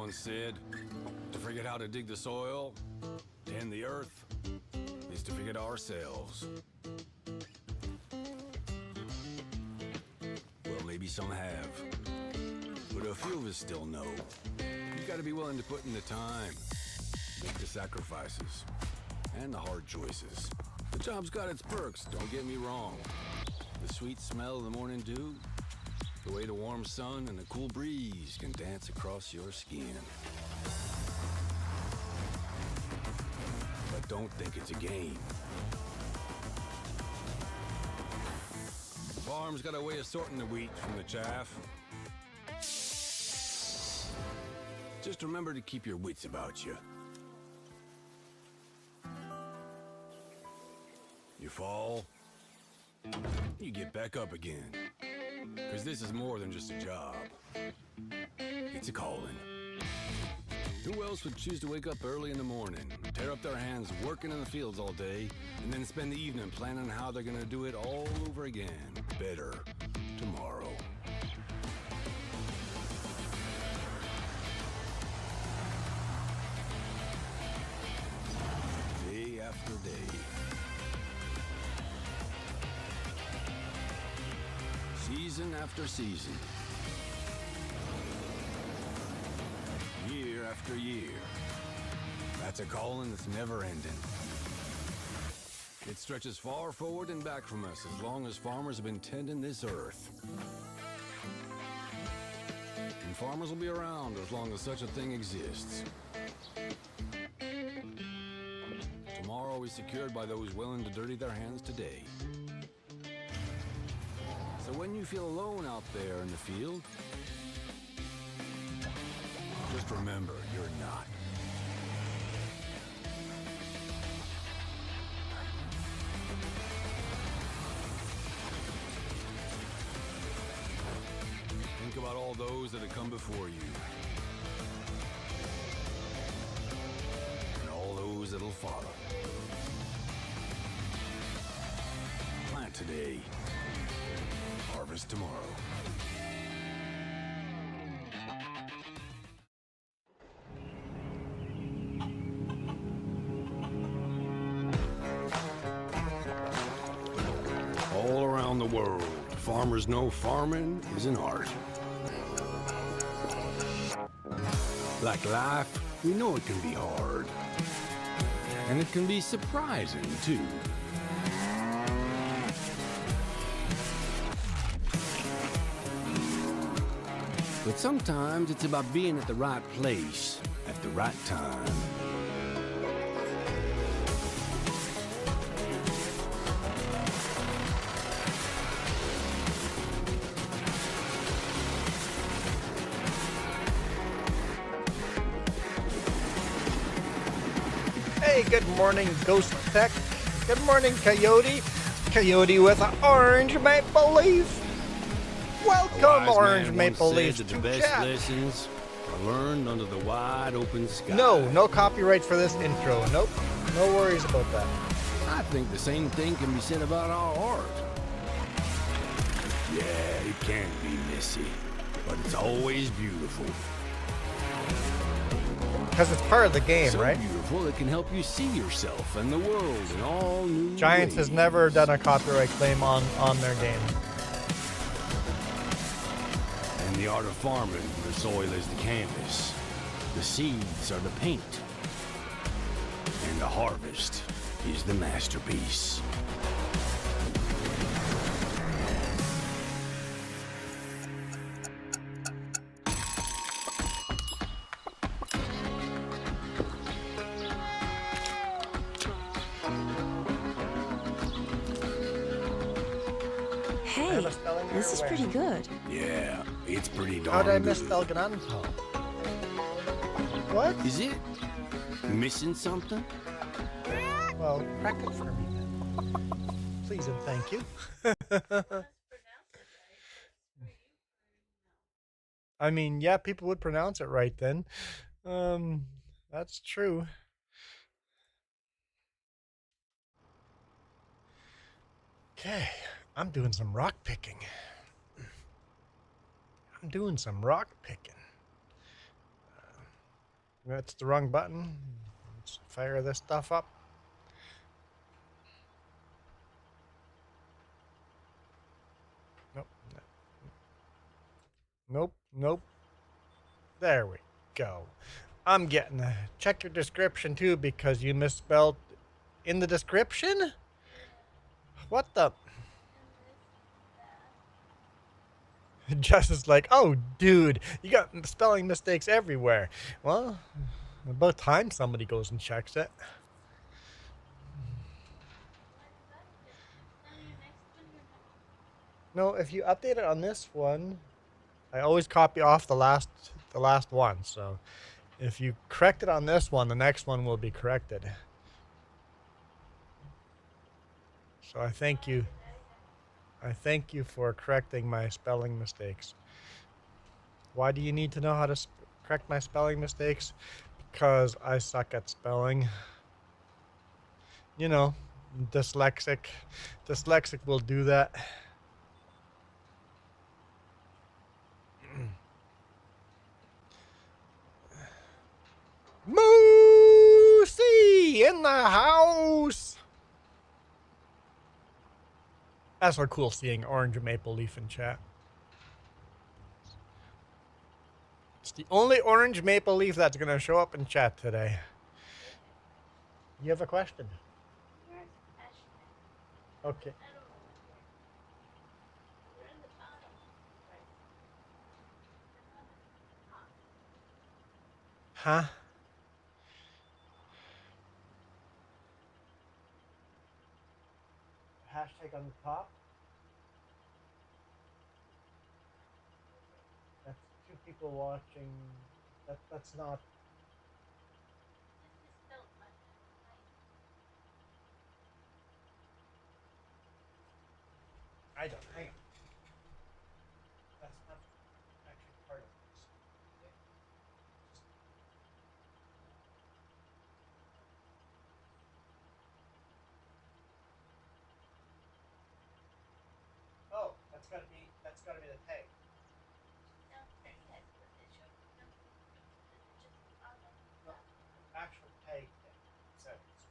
once said, to forget how to dig the soil, tend the earth, is to forget ourselves. Well, maybe some have, but a few of us still know. You gotta be willing to put in the time, make the sacrifices, and the hard choices. The job's got its perks, don't get me wrong. The sweet smell of the morning dew, the way the warm sun and the cool breeze can dance across your skin. But don't think it's a game. The farm's got a way of sorting the wheat from the chaff. Just remember to keep your wits about you. You fall, you get back up again. Because this is more than just a job. It's a calling. Who else would choose to wake up early in the morning, tear up their hands working in the fields all day, and then spend the evening planning how they're gonna do it all over again, better, tomorrow? Day after day. Season after season. Year after year. That's a calling that's never ending. It stretches far forward and back from us as long as farmers have been tending this earth. And farmers will be around as long as such a thing exists. Tomorrow is secured by those willing to dirty their hands today. So when you feel alone out there in the field, just remember, you're not. Think about all those that have come before you. And all those that'll follow. Plant today. Harvest tomorrow. All around the world, farmers know farming is an art. Like life, we know it can be hard. And it can be surprising, too. But sometimes it's about being at the right place at the right time. Hey, good morning, Ghost Tech. Good morning, Coyote. Coyote with an orange maple leaf. Welcome, Orange Maple Leaf, to to the best chat. lessons are learned under the wide open sky. No copyright for this intro. Nope, no worries about that. I think the same thing can be said about our art. Yeah, it can be messy, but it's always beautiful. Because it's part of the game, So right? beautiful it can help you see yourself and the world in all new Giants ways. has never done a copyright claim on their game. In the art of farming, the soil is the canvas, the seeds are the paint, and the harvest is the masterpiece. Hey, this is pretty good. Yeah, it's pretty darn How did I good. misspell Gnadenthal? What? Is it? Missing something? Well, crack it for me then. Please and thank you. I mean, yeah, people would pronounce it right then. That's true. Okay, I'm doing some rock picking. That's the wrong button. Let's fire this stuff up. Nope. Nope. Nope. There we go. I'm getting a check your description too because you misspelled in the description? What the? Jess is like, oh, dude, you got spelling mistakes everywhere. Well, about time somebody goes and checks it. No, if you update it on this one, I always copy off the last one. So if you correct it on this one, the next one will be corrected. So I thank you. I thank you for correcting my spelling mistakes. Why do you need to know how to correct my spelling mistakes? Because I suck at spelling. You know, dyslexic. Dyslexic will do that. Moosey in the house. That's so cool seeing orange maple leaf in chat. It's the only orange maple leaf that's going to show up in chat today. You have a question? Okay. Huh? Hashtag on the top? That's 2 people watching. That's not. I don't. Hang on. That's not actually part of this. Oh, that's gotta be the tag. No, actual tag settings.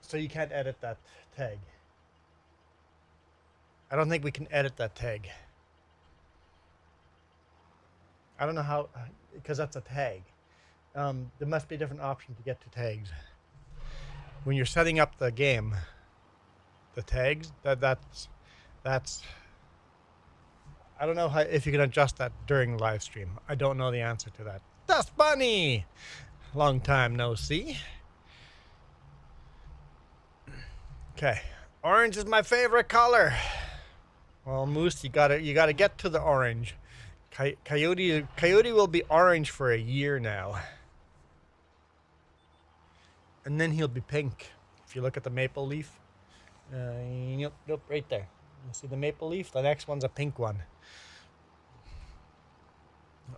So you can't edit that tag. I don't think we can edit that tag. I don't know how, because that's a tag. There must be a different option to get to tags. When you're setting up the game, the tags, that's I don't know if you can adjust that during the live stream. I don't know the answer to that. Dust Bunny! Long time no see. Okay. Orange is my favorite color. Well, Moose, you gotta get to the orange. Coyote will be orange for a year now. And then he'll be pink. If you look at the maple leaf. Yep, right there. You see the maple leaf? The next one's a pink one.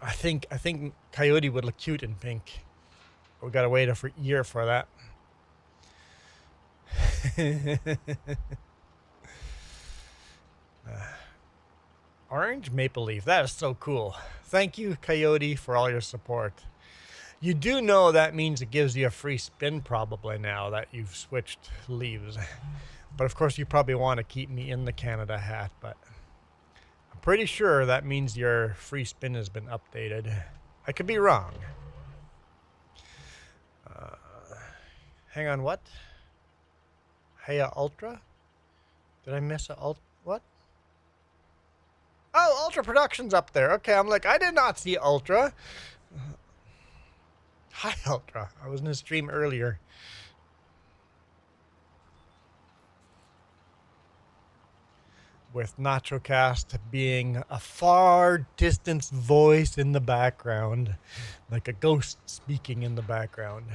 I think Coyote would look cute in pink. We gotta wait a year for that. Orange maple leaf. That is so cool. Thank you, Coyote, for all your support. You do know that means it gives you a free spin probably now that you've switched leaves. But of course you probably want to keep me in the Canada hat, but I'm pretty sure that means your free spin has been updated. I could be wrong. Hang on, what? Hey, Ultra? Did I miss a what? Oh, Ultra Productions up there. Okay, I'm like, I did not see Ultra. Hi, Ultra. I was in a stream earlier. With NachoCast being a far distance voice in the background, like a ghost speaking in the background.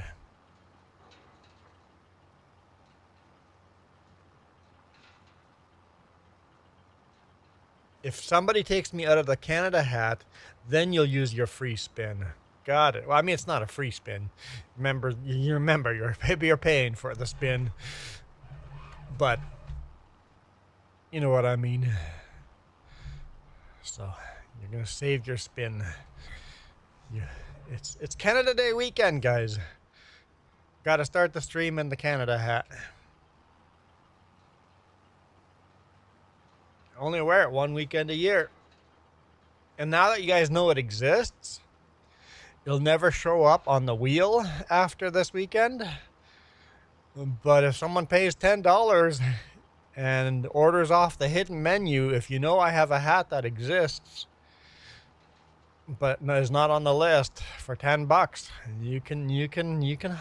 If somebody takes me out of the Canada hat, then you'll use your free spin. Got it. Well, I mean, it's not a free spin. You remember, you're paying for the spin. But you know what I mean. So you're gonna save your spin. Yeah, it's Canada Day weekend, guys. Got to start the stream in the Canada hat. Only wear it one weekend a year. And now that you guys know it exists, it'll never show up on the wheel after this weekend. But if someone pays $10 and orders off the hidden menu, if you know I have a hat that exists but is not on the list for $10, you can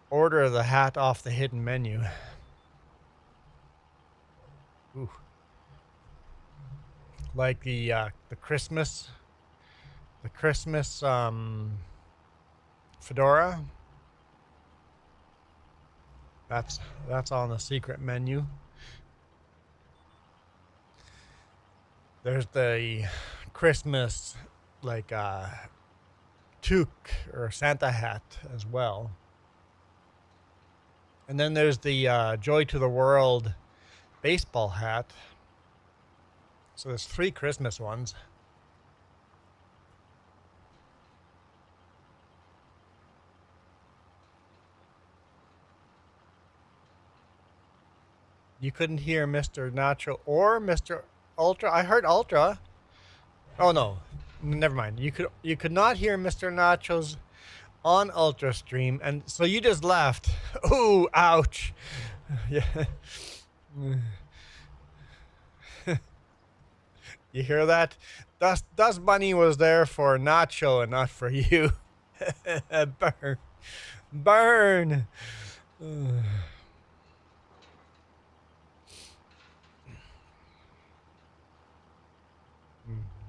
order the hat off the hidden menu. Ooh. Like the Christmas fedora. That's on the secret menu. There's the Christmas like toque or Santa hat as well. And then there's the Joy to the World baseball hat. So there's 3 Christmas ones. You couldn't hear Mr. Nacho or Mr. Ultra. I heard Ultra. Oh no, never mind. You could not hear Mr. Nacho's on Ultra stream, and so you just left. Ooh, ouch. Yeah. You hear that? Dust Bunny was there for Nacho and not for you. Burn. Burn.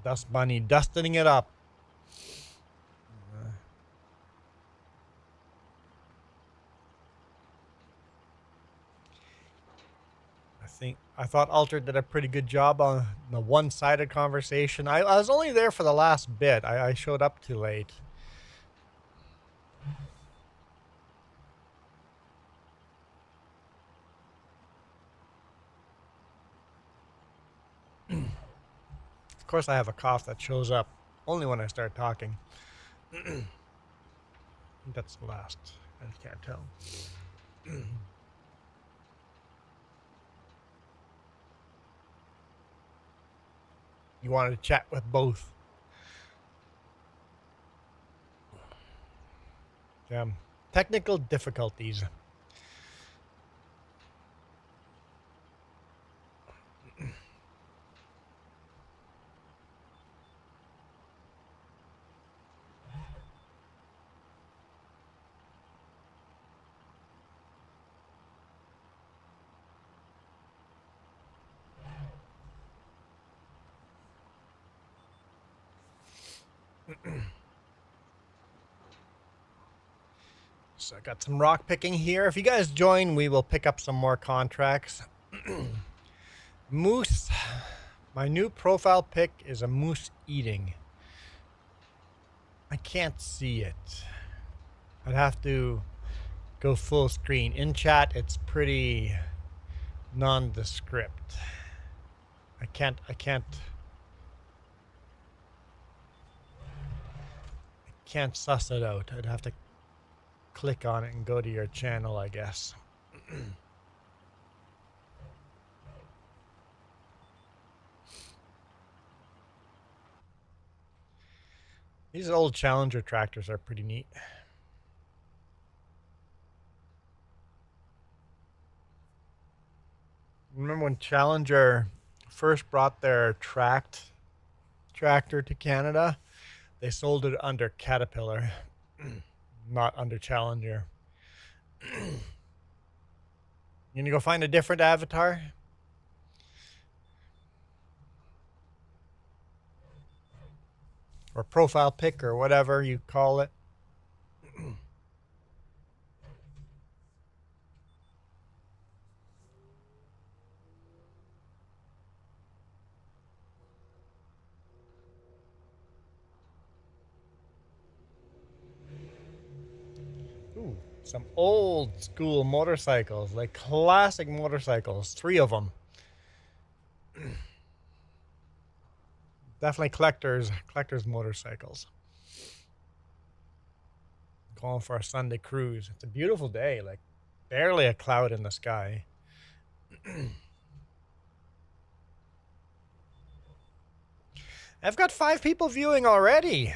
Dust Bunny dusting it up. I thought Alter did a pretty good job on the one-sided conversation. I was only there for the last bit. I showed up too late. Of course, I have a cough that shows up only when I start talking. I think that's the last. I can't tell. You wanted to chat with both. Technical difficulties. So I got some rock picking here. If you guys join, we will pick up some more contracts. Moose. My new profile pic is a moose eating. I can't see it. I'd have to go full screen. In chat, it's pretty nondescript. I can't suss it out. I'd have to click on it and go to your channel, I guess. These old Challenger tractors are pretty neat. Remember when Challenger first brought their tracked tractor to Canada? They sold it under Caterpillar, not under Challenger. You gonna go find a different avatar? Or profile pic or whatever you call it. Ooh, some old school motorcycles, like classic motorcycles, 3 of them. Definitely collectors motorcycles. Going for a Sunday cruise. It's a beautiful day, like barely a cloud in the sky. I've got 5 people viewing already.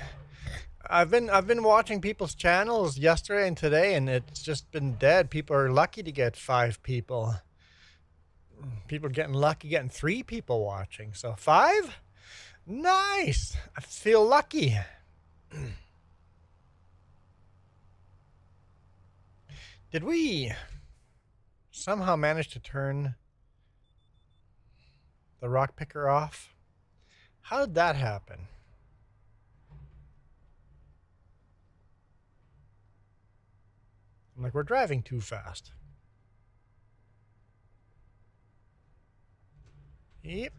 I've been watching people's channels yesterday and today, and it's just been dead. People are lucky to get 5 people. People are getting lucky getting 3 people watching. So 5? Nice. I feel lucky. Did we somehow manage to turn the rock picker off? How did that happen? I'm like, we're driving too fast. Yep,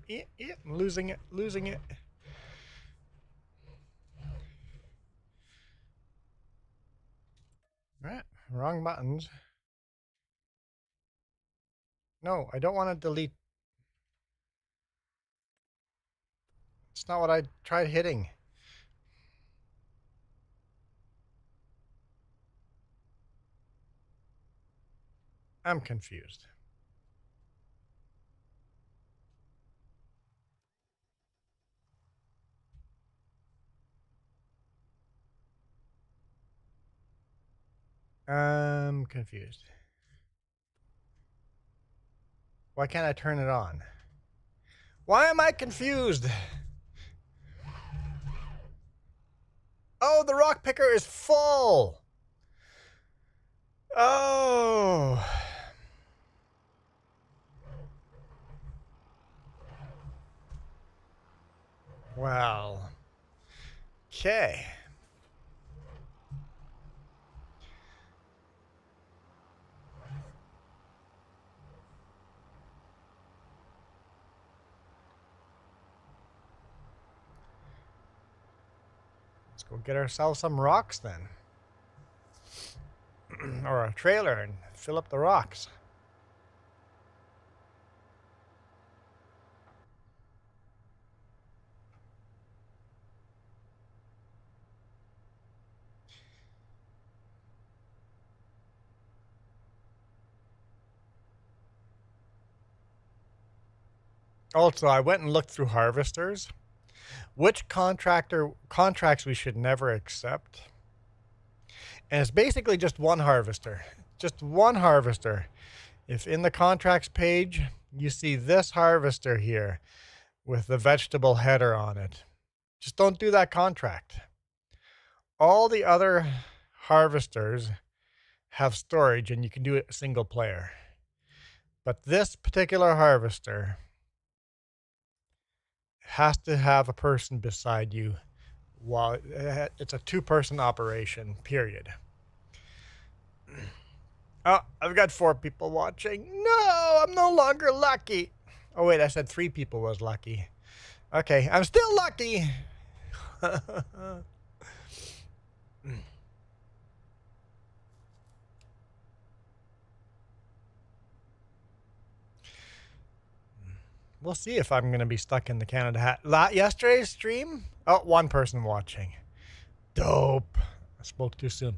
I'm losing it. Right, wrong buttons. No, I don't want to delete. It's not what I tried hitting. I'm confused. I'm confused. Why can't I turn it on? Why am I confused? Oh, the rock picker is full. Oh. Well. Okay. Let's go get ourselves some rocks then. Or a trailer and fill up the rocks. Also, I went and looked through harvesters. Which contracts we should never accept. And it's basically just one harvester. Just one harvester. If in the contracts page, you see this harvester here with the vegetable header on it, just don't do that contract. All the other harvesters have storage and you can do it single player. But this particular harvester has to have a person beside you while it's a 2-person operation, period. Oh, I've got 4 people watching. No, I'm no longer lucky. Oh, wait, I said 3 people was lucky. Okay, I'm still lucky. We'll see if I'm going to be stuck in the Canada hat. Yesterday's stream? Oh, 1 person watching. Dope. I spoke too soon.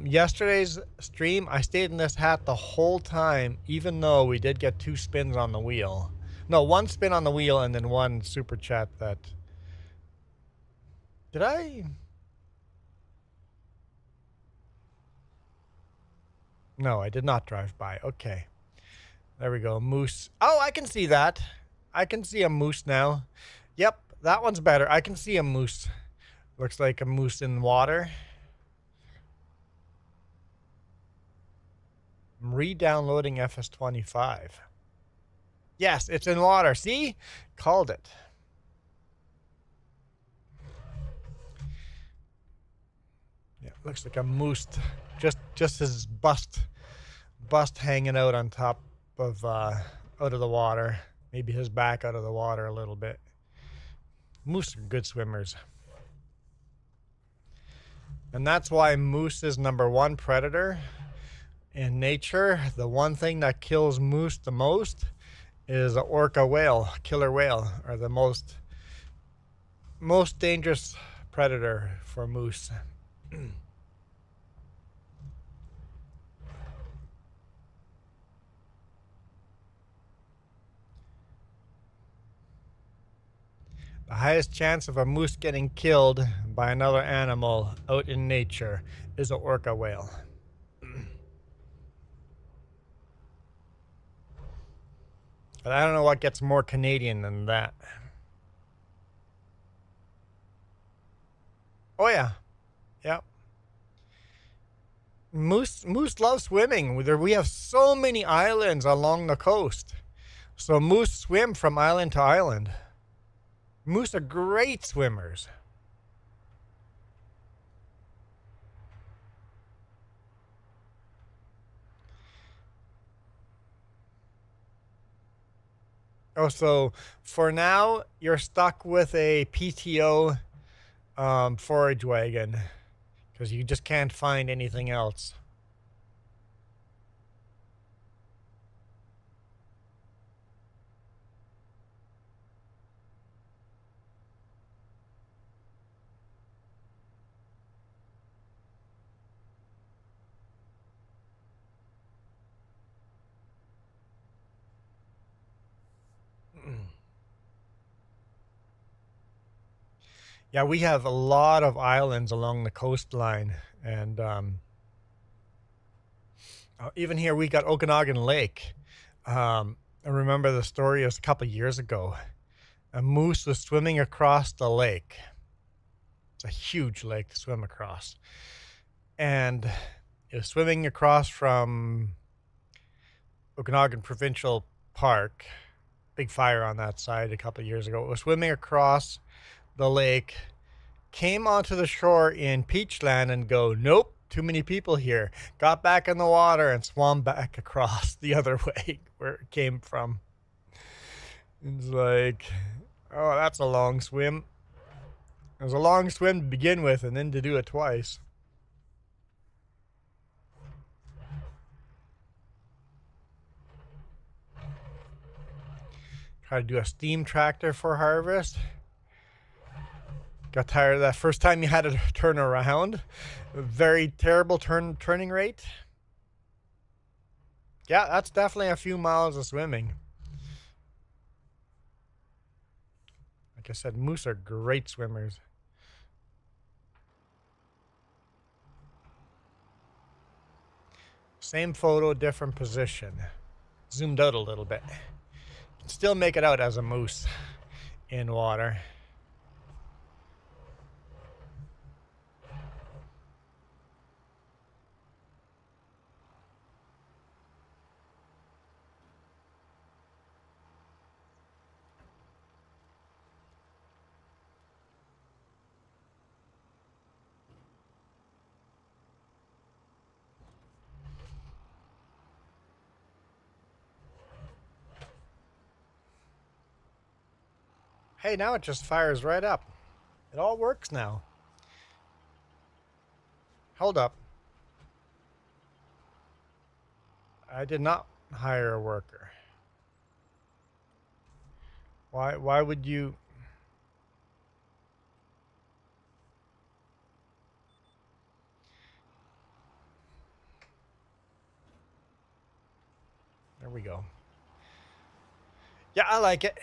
Yesterday's stream, I stayed in this hat the whole time, even though we did get 2 spins on the wheel. No, 1 spin on the wheel and then 1 super chat that... Did I... No, I did not drive by. Okay. There we go. Moose. Oh, I can see that. I can see a moose now. Yep, that one's better. I can see a moose. Looks like a moose in water. I'm re-downloading FS25. Yes, it's in water. See? Called it. Yeah, looks like a moose. Just his bust hanging out on top of out of the water. Maybe his back out of the water a little bit. Moose are good swimmers. And that's why moose is #1 predator in nature. The one thing that kills moose the most is an orca whale, killer whale, or the most dangerous predator for moose. The highest chance of a moose getting killed by another animal out in nature is an orca whale. But I don't know what gets more Canadian than that. Oh yeah. Yep. Moose love swimming. We have so many islands along the coast. So moose swim from island to island. Moose are great swimmers. Oh, so for now, you're stuck with a PTO forage wagon because you just can't find anything else. Yeah, we have a lot of islands along the coastline, and even here we got Okanagan Lake. I remember the story was a couple of years ago. A moose was swimming across the lake. It's a huge lake to swim across, and it was swimming across from Okanagan Provincial Park. Big fire on that side a couple of years ago. It was swimming across the lake, came onto the shore in Peachland and go, nope, too many people here. Got back in the water and swam back across the other way where it came from. It's like, oh, that's a long swim. It was a long swim to begin with, and then to do it twice. Try to do a steam tractor for harvest. Got tired of that first time you had to turn around. Very terrible turning rate. Yeah, that's definitely a few miles of swimming. Like I said, moose are great swimmers. Same photo, different position. Zoomed out a little bit. Can still make it out as a moose in water. Hey, now it just fires right up. It all works now. Hold up. I did not hire a worker. Why would you? There we go. Yeah, I like it.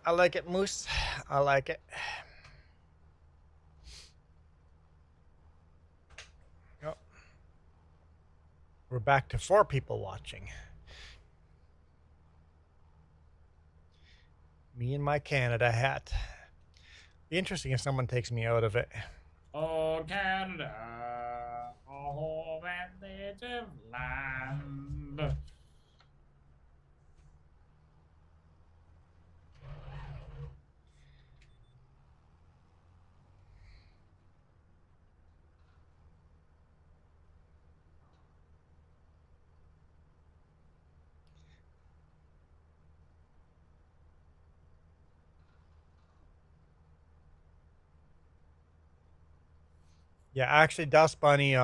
I like it, Moose. I like it. Yep. We're back to 4 people watching. Me and my Canada hat. Be interesting if someone takes me out of it. Oh, Canada, a home and native land. Yeah, actually, Dust Bunny,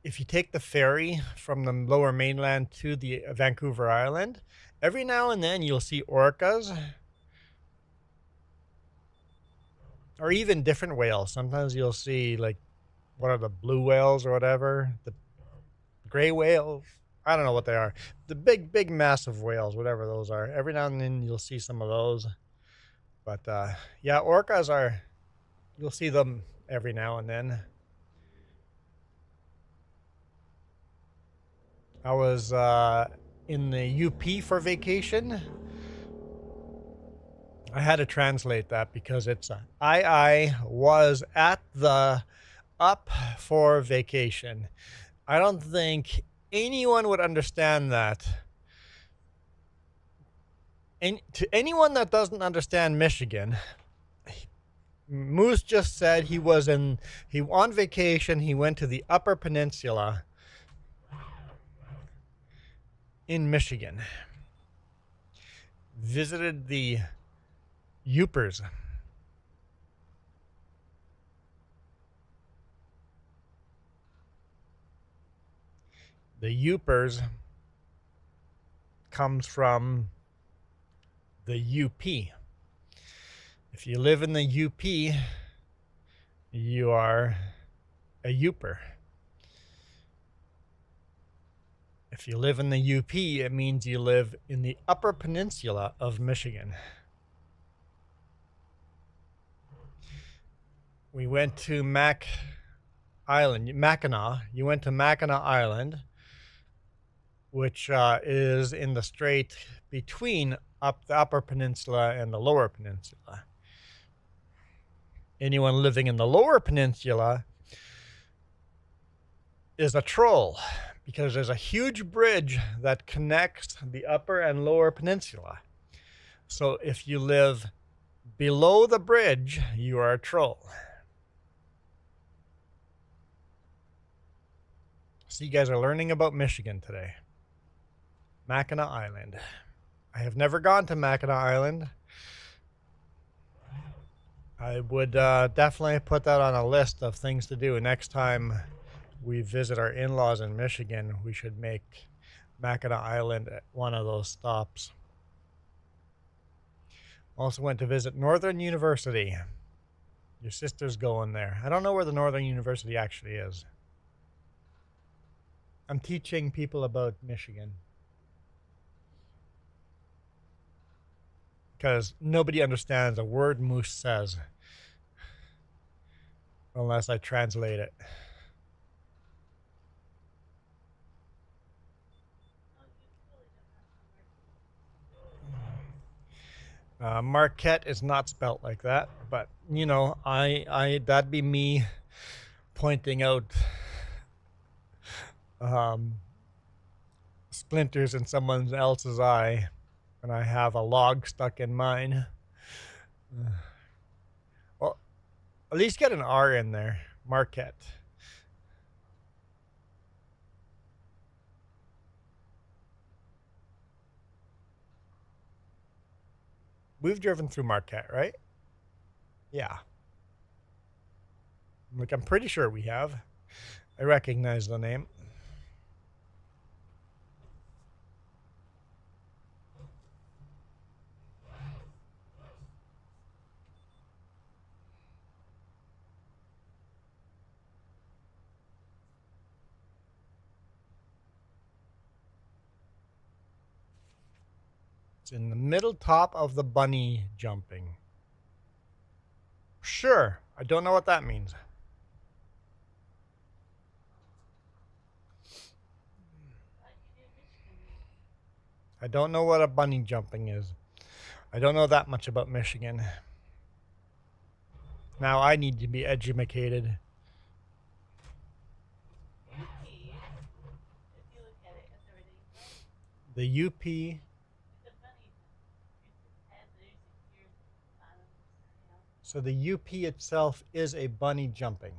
if you take the ferry from the lower mainland to the Vancouver Island, every now and then you'll see orcas or even different whales. Sometimes you'll see, like, what are the blue whales or whatever? The gray whales. I don't know what they are. The big, massive whales, whatever those are. Every now and then you'll see some of those. But yeah, orcas are, you'll see them every now and then. I was in the UP for vacation. I had to translate that because it's I was at the up for vacation. I don't think anyone would understand that. And to anyone that doesn't understand Michigan, Moose just said he on vacation. He went to the Upper Peninsula in Michigan, visited the Yoopers. The Yoopers comes from the UP. If you live in the UP, you are a Yooper. If you live in the UP, it means you live in the Upper Peninsula of Michigan. We went to Mackinac. You went to Mackinac Island, which is in the strait between the Upper Peninsula and the Lower Peninsula. Anyone living in the Lower Peninsula is a troll, because there's a huge bridge that connects the Upper and Lower Peninsula. So if you live below the bridge, you are a troll. So you guys are learning about Michigan today. Mackinac Island. I have never gone to Mackinac Island. I would definitely put that on a list of things to do. Next time we visit our in-laws in Michigan, we should make Mackinac Island one of those stops. Also went to visit Northern University. Your sister's going there. I don't know where the Northern University actually is. I'm teaching people about Michigan, because nobody understands a word Moose says unless I translate it. Marquette is not spelt like that, but you know, I that'd be me pointing out splinters in someone else's eye when I have a log stuck in mine. Well, at least get an R in there. Marquette. We've driven through Marquette, right? Yeah. Like, I'm pretty sure we have. I recognize the name. It's in the middle top of the bunny jumping. Sure. I don't know what that means. I don't know what a bunny jumping is. I don't know that much about Michigan. Now I need to be educated. The UP. So the UP itself is a bunny jumping.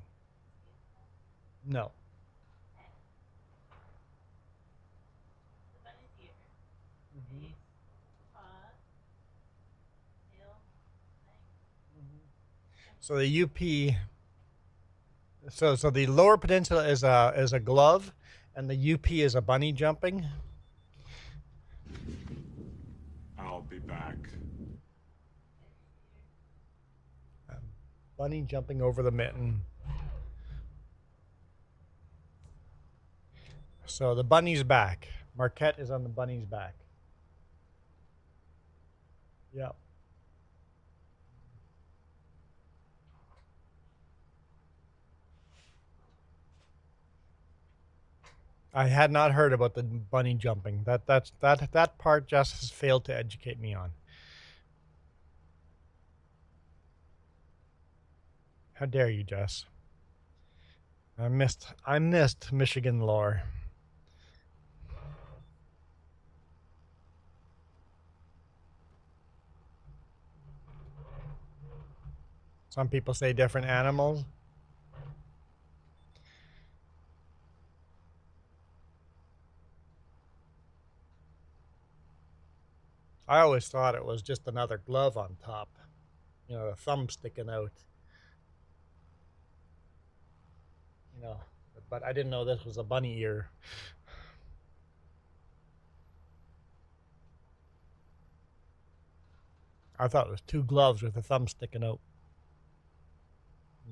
No. So the UP, so the Lower Peninsula is a glove, and the UP is a bunny jumping. I'll be back. Bunny jumping over the mitten. So the bunny's back. Marquette is on the bunny's back. Yep. I had not heard about the bunny jumping. That part Jess has failed to educate me on. How dare you, Jess? I missed Michigan lore. Some people say different animals. I always thought it was just another glove on top. You know, the thumb sticking out. You know, but I didn't know this was a bunny ear. I thought it was two gloves with a thumb sticking out.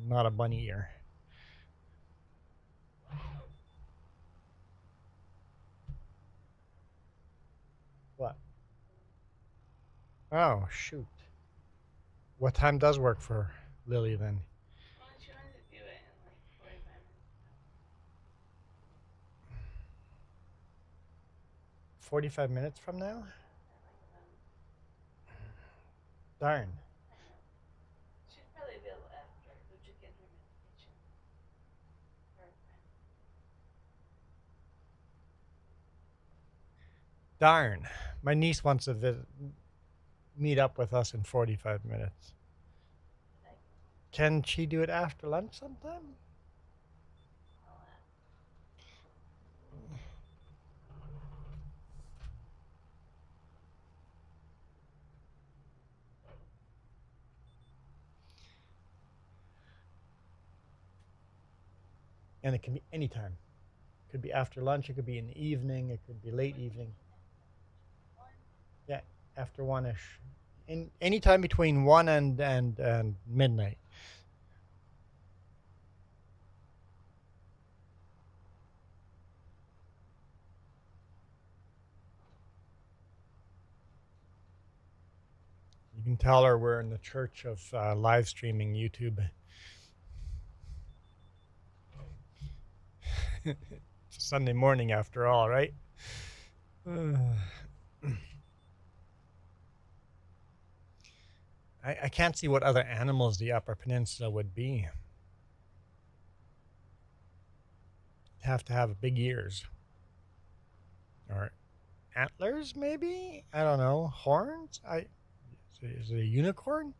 Not a bunny ear. What? Oh, shoot. What time does work for Lily then? Well, she wanted to do it in like 45 minutes. 45 minutes from now? Darn. She'd probably be able after. Go just get her medication. Her friend. Darn. My niece wants to meet up with us in 45 minutes. Can she do it after lunch sometime? And it can be anytime. It could be after lunch, it could be in the evening, it could be late evening. Yeah, after one-ish. Anytime between 1 and midnight. You can tell her we're in the church of live streaming YouTube. It's a Sunday morning after all, right? I can't see what other animals the Upper Peninsula would be. Have to have big ears. Or antlers, maybe? I don't know. Horns? Is it a unicorn?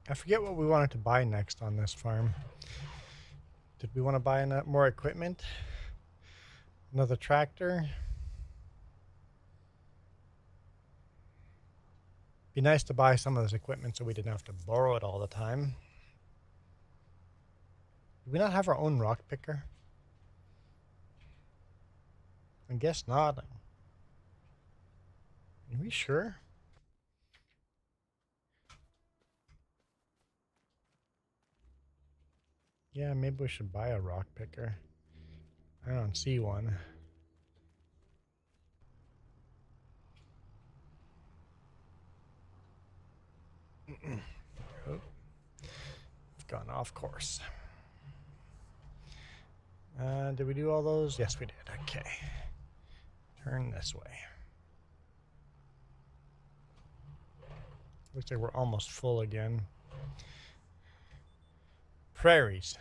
I forget what we wanted to buy next on this farm. Did we want to buy more equipment? Another tractor? Be nice to buy some of this equipment so we didn't have to borrow it all the time. Do we not have our own rock picker? I guess not. Are we sure? Yeah, maybe we should buy a rock picker. I don't see one. Oh, it's gone off course. Did we do all those? Yes, we did. Okay. Turn this way. Looks like we're almost full again. Prairies.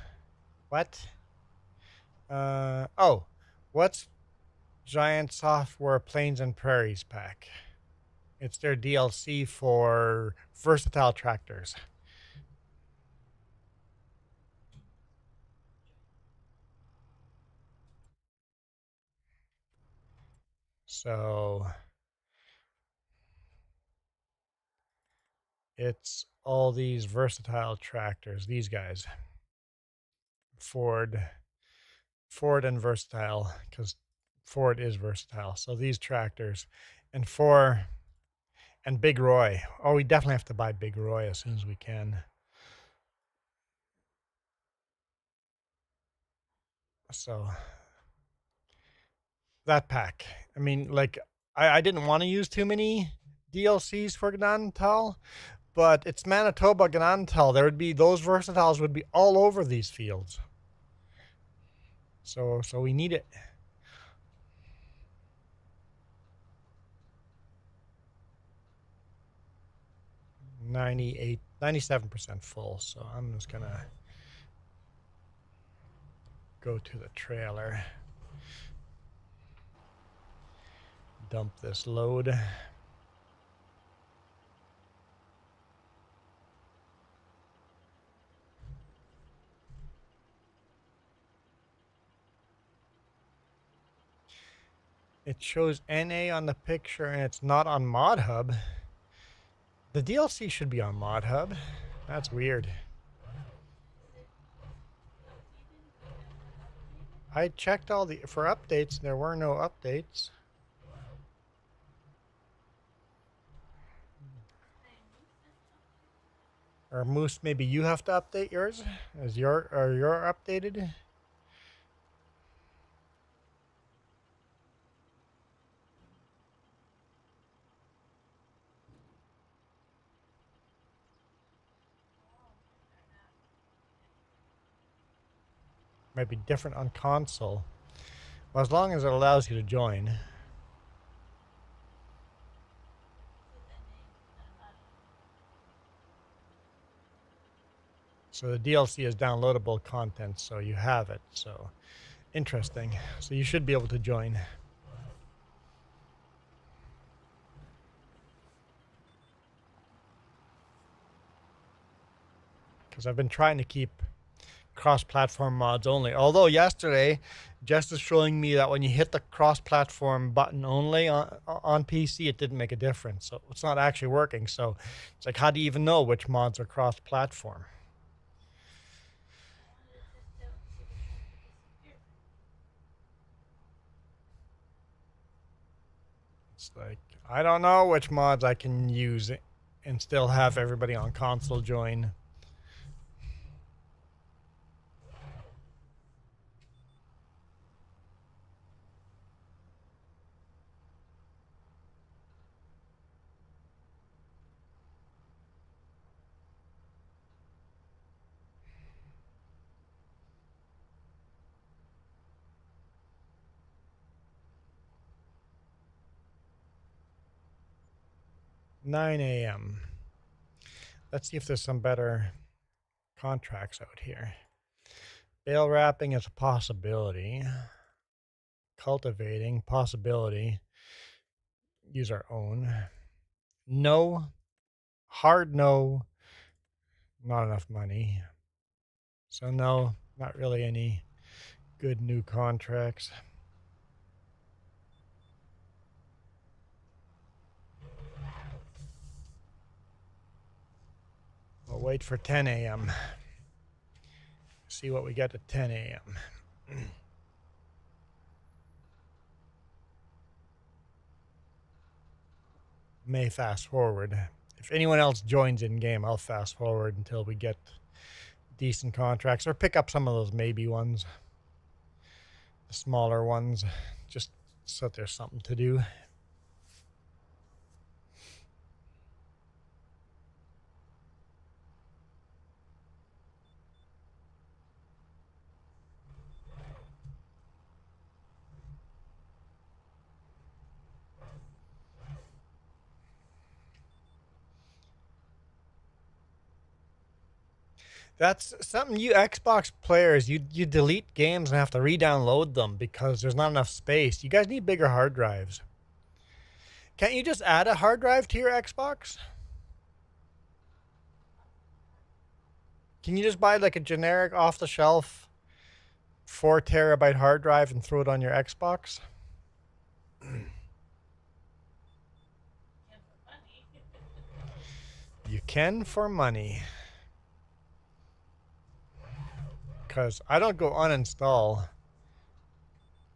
What? Oh, what's Giant Software Plains and Prairies pack? It's their DLC for versatile tractors. So it's all these versatile tractors, these guys. Ford and Versatile, because Ford is versatile. So these tractors, and Big Roy. Oh, we definitely have to buy Big Roy as soon as we can. So that pack. I mean, like, I didn't want to use too many DLCs for Gnadenthal, but it's Manitoba Gnadenthal. There would be, those versatiles would be all over these fields. So we need it. 97% full. So I'm just gonna go to the trailer, dump this load. It shows NA on the picture and it's not on ModHub. The DLC should be on ModHub. That's weird. I checked all the for updates. There were no updates. Or Moose, maybe you have to update yours. Are your updated? Might be different on console. Well, as long as it allows you to join. So the DLC is downloadable content, so you have it. So interesting. So you should be able to join. Because I've been trying to keep cross-platform mods only. Although yesterday, Jess is showing me that when you hit the cross-platform button only on PC, it didn't make a difference. So it's not actually working. So it's like, how do you even know which mods are cross-platform? It's like, I don't know which mods I can use and still have everybody on console join. $9 a.m. Let's see if there's some better contracts out here. Bale wrapping is a possibility. Cultivating, possibility. Use our own. No. Hard no. Not enough money. So no, not really any good new contracts. We'll wait for 10 a.m. See what we get at 10 a.m. May fast forward. If anyone else joins in game, I'll fast forward until we get decent contracts or pick up some of those maybe ones, the smaller ones, just so that there's something to do. That's something you Xbox players, you delete games and have to re-download them because there's not enough space. You guys need bigger hard drives. Can't you just add a hard drive to your Xbox? Can you just buy like a generic off-the-shelf 4 terabyte hard drive and throw it on your Xbox? You can for money. Because I don't go uninstall.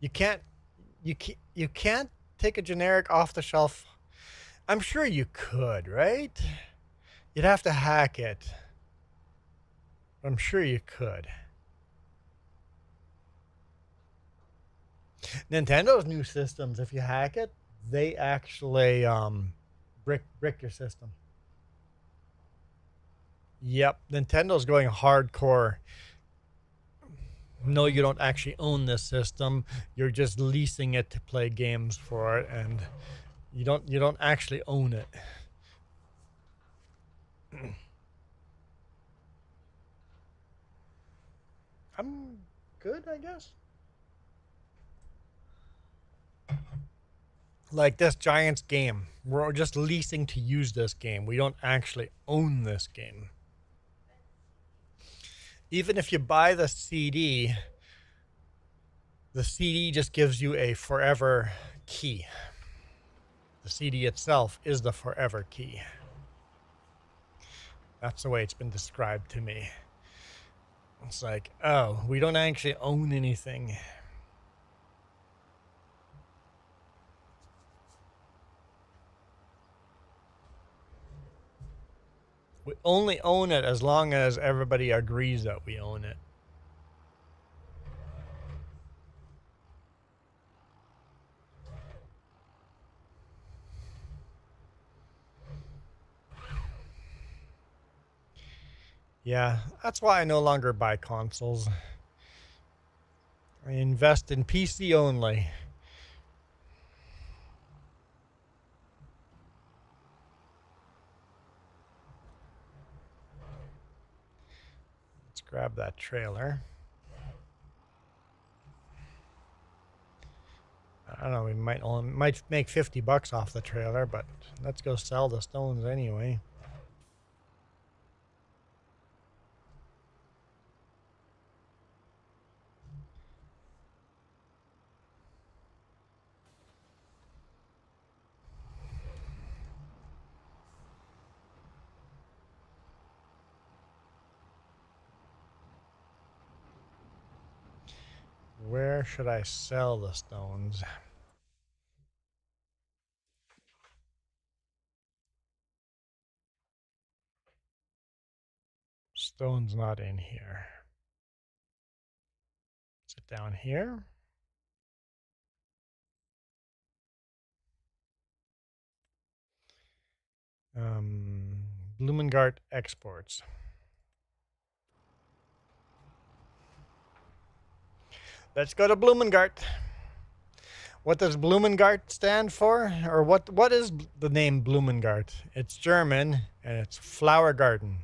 You can't. you can't take a generic off the shelf. I'm sure you could, right? You'd have to hack it. I'm sure you could. Nintendo's new systems, if you hack it, they actually brick your system. Yep, Nintendo's going hardcore. No, you don't actually own this system. You're just leasing it to play games for it, and you don't actually own it. I'm good, I guess. Like this Giants game, we're just leasing to use this game. We don't actually own this game. Even if you buy the CD just gives you a forever key. The CD itself is the forever key. That's the way it's been described to me. It's like, oh, we don't actually own anything. We only own it as long as everybody agrees that we own it. Yeah, that's why I no longer buy consoles. I invest in PC only. Let's grab that trailer. I don't know, we might make $50 off the trailer, but let's go sell the stones anyway. Where should I sell the stones? Stone's not in here. Is it down here? Blumengart exports. Let's go to Blumengart. What does Blumengart stand for? Or what is the name Blumengart? It's German and it's flower garden.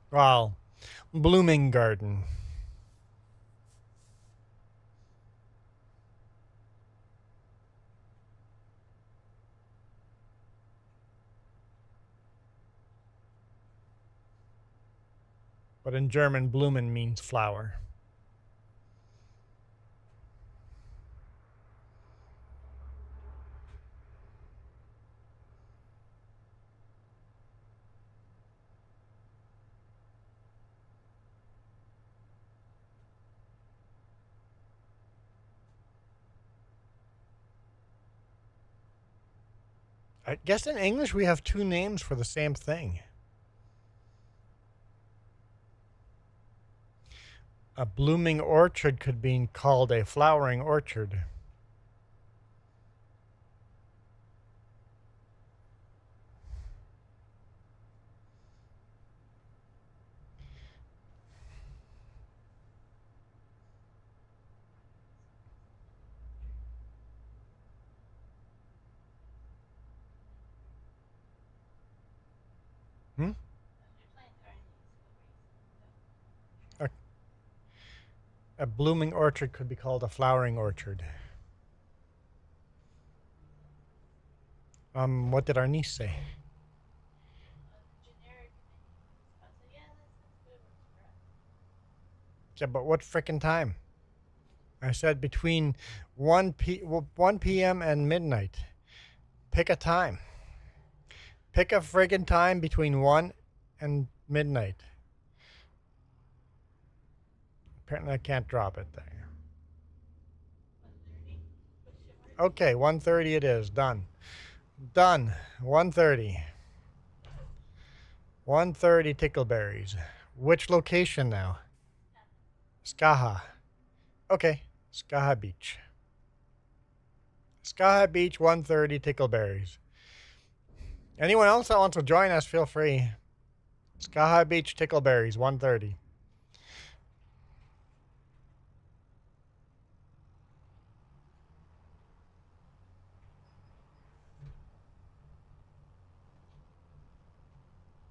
Well, blooming garden. But in German, Blumen means flower. I guess in English we have two names for the same thing. A blooming orchard could be called a flowering orchard. A blooming orchard could be called a flowering orchard. What did our niece say? Yeah, but what frickin' time? I said between 1 p.m. and midnight. Pick a time. Pick a friggin' time between 1 and midnight. Apparently I can't drop it there. Okay, 1:30 it is. Done. Done. 1:30. 1:30 Tickleberries. Which location now? Skaha. Okay, Skaha Beach. Skaha Beach, 1:30 Tickleberries. Anyone else that wants to join us, feel free. Skaha Beach, Tickleberries, 1:30.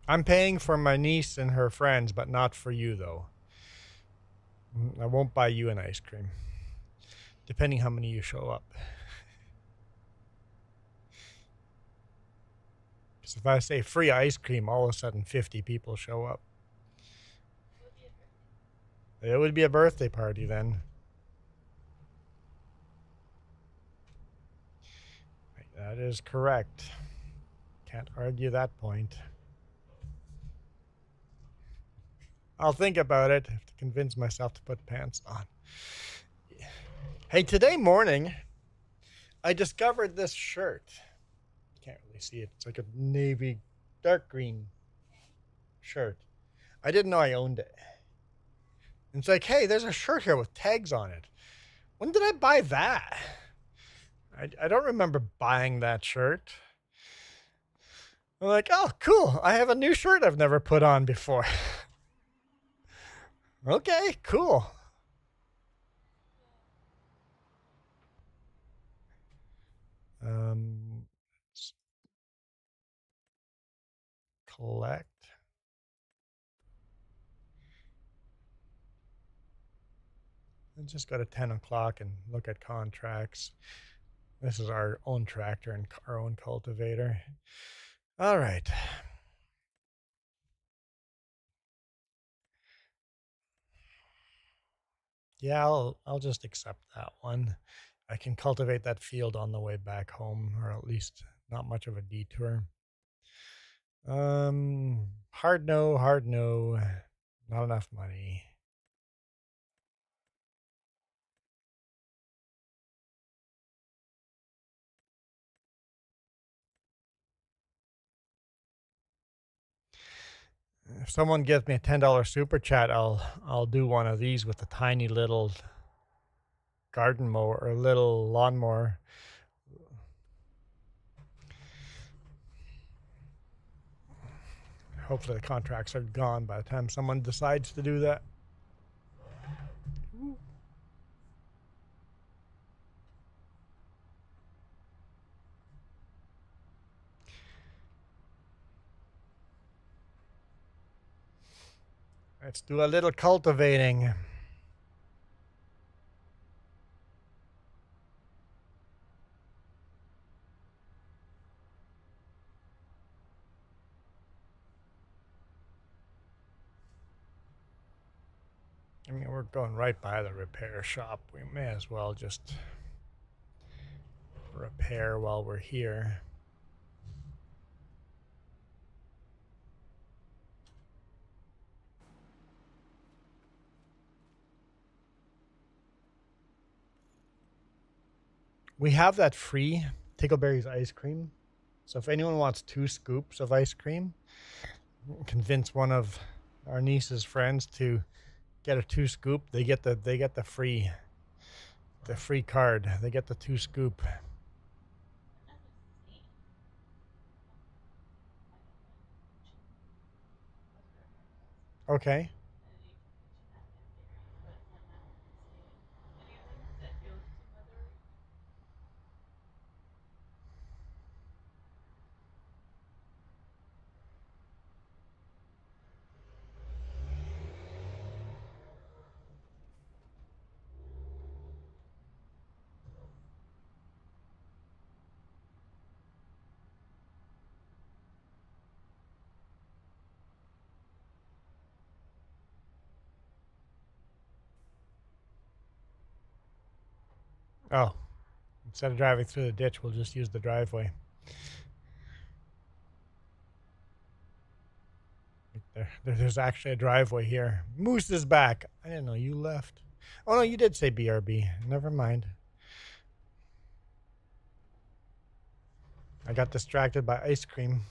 I'm paying for my niece and her friends, but not for you, though. I won't buy you an ice cream, depending how many you show up. Because if I say free ice cream, all of a sudden 50 people show up. It would be a birthday party then. That is correct. Can't argue that point. I'll think about it. I have to convince myself to put pants on. Hey, today morning, I discovered this shirt. You can't really see it. It's like a navy, dark green shirt. I didn't know I owned it. And it's like, hey, there's a shirt here with tags on it. When did I buy that? I don't remember buying that shirt. I'm like, oh, cool. I have a new shirt I've never put on before. Okay, cool. Let's collect. Let's just go to 10 o'clock and look at contracts. This is our own tractor and our own cultivator. All right. Yeah, I'll just accept that one. I can cultivate that field on the way back home, or at least not much of a detour. Hard no, hard no. Not enough money. If someone gives me a $10 super chat, I'll do one of these with a tiny little garden mower or a little lawnmower. Hopefully the contracts are gone by the time someone decides to do that. Let's do a little cultivating. I mean, we're going right by the repair shop. We may as well just repair while we're here. We have that free Tickleberries ice cream. So if anyone wants 2 scoops of ice cream, convince one of our niece's friends to get a 2 scoop. They get the free card. They get the 2 scoop. Okay. Oh, instead of driving through the ditch, we'll just use the driveway. There's actually a driveway here. Moose is back. I didn't know you left. Oh, no, you did say BRB. Never mind. I got distracted by ice cream.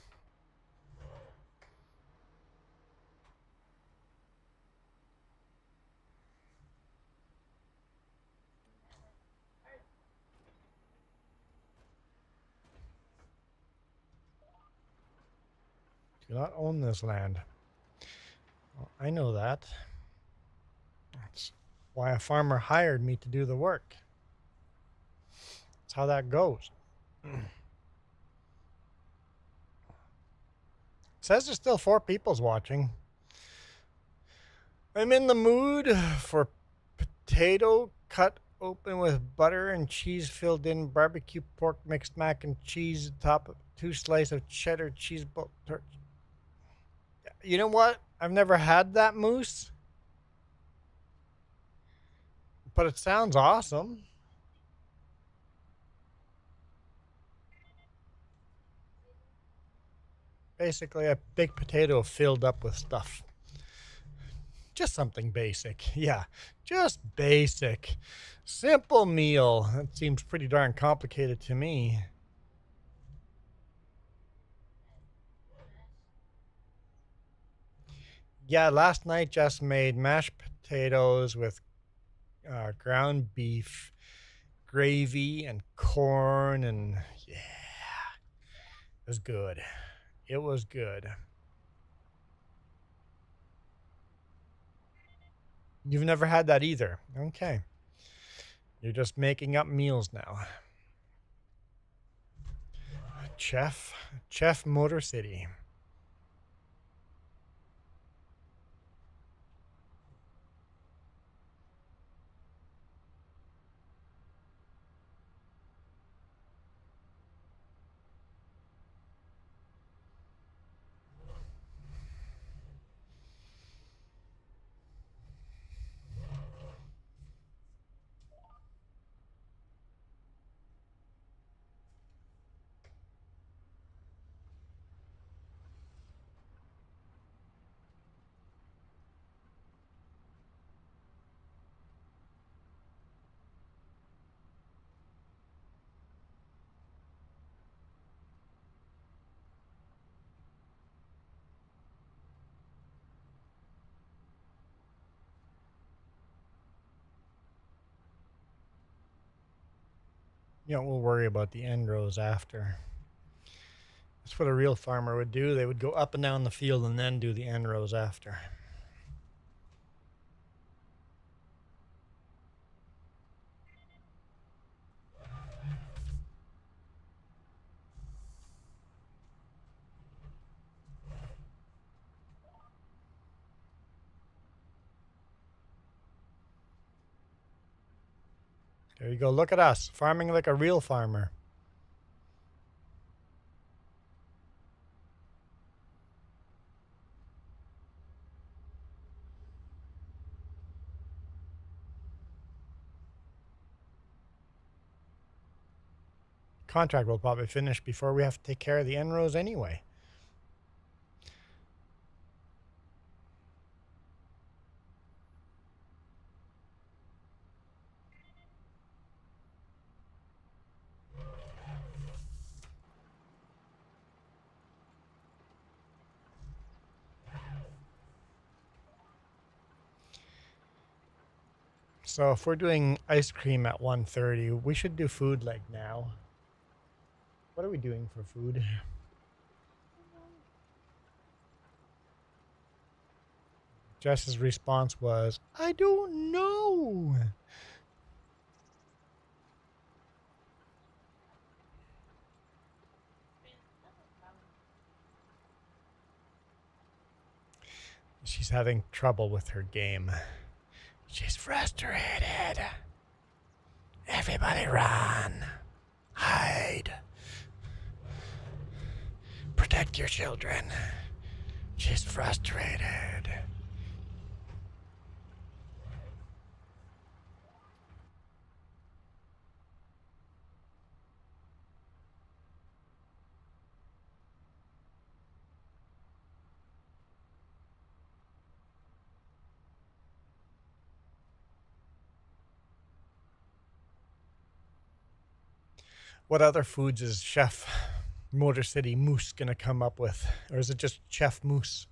Do not own this land. Well, I know that. That's why a farmer hired me to do the work. That's how that goes. Says there's still 4 people's watching. I'm in the mood for potato cut open with butter and cheese filled in barbecue pork mixed mac and cheese top of 2 slices of cheddar cheese. You know what? I've never had that mousse, but it sounds awesome. Basically, a big potato filled up with stuff. Just something basic. Yeah, just basic. Simple meal. That seems pretty darn complicated to me. Yeah, last night just made mashed potatoes with ground beef, gravy, and corn, and yeah, it was good. It was good. You've never had that either. Okay. You're just making up meals now. Chef Motor City. You know, we'll worry about the end rows after. That's what a real farmer would do. They would go up and down the field and then do the end rows after. There you go. Look at us, farming like a real farmer. Contract will probably finish before we have to take care of the end rows anyway. So if we're doing ice cream at 1:30, we should do food like now. What are we doing for food? Jess's response was, I don't know. She's having trouble with her game. She's frustrated. Everybody run. Hide. Protect your children. She's frustrated. What other foods is Chef Motor City Moose gonna come up with? Or is it just Chef Moose?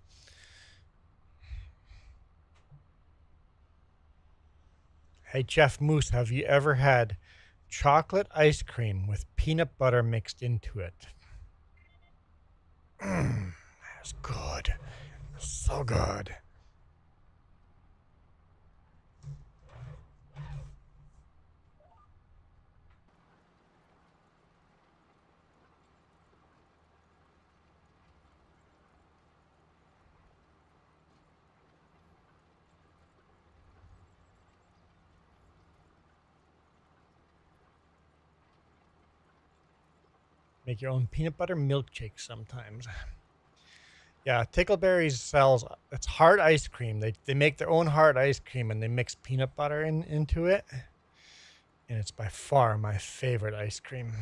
Hey, Chef Moose, have you ever had chocolate ice cream with peanut butter mixed into it? That's good. So good. Make your own peanut butter milkshake sometimes. Yeah, Tickleberries sells, it's hard ice cream. They make their own hard ice cream and they mix peanut butter into it. And it's by far my favorite ice cream.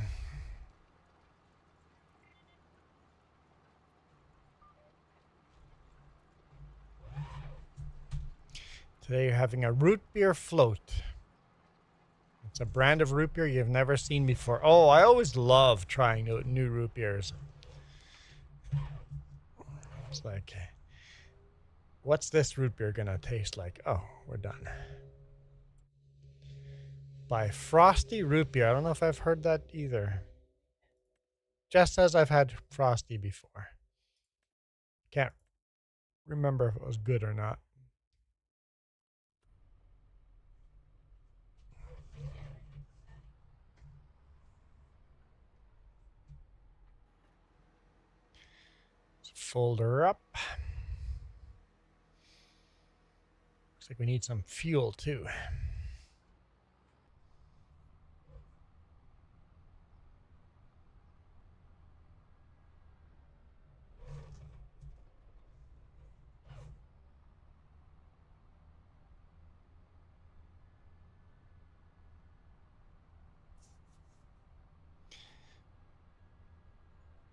Today you're having a root beer float. It's a brand of root beer you've never seen before. Oh, I always love trying new root beers. It's like, what's this root beer gonna taste like? Oh, we're done. By Frosty Root Beer. I don't know if I've heard that either. Jess says I've had Frosty before. Can't remember if it was good or not. Let's fold her up. Looks like we need some fuel too.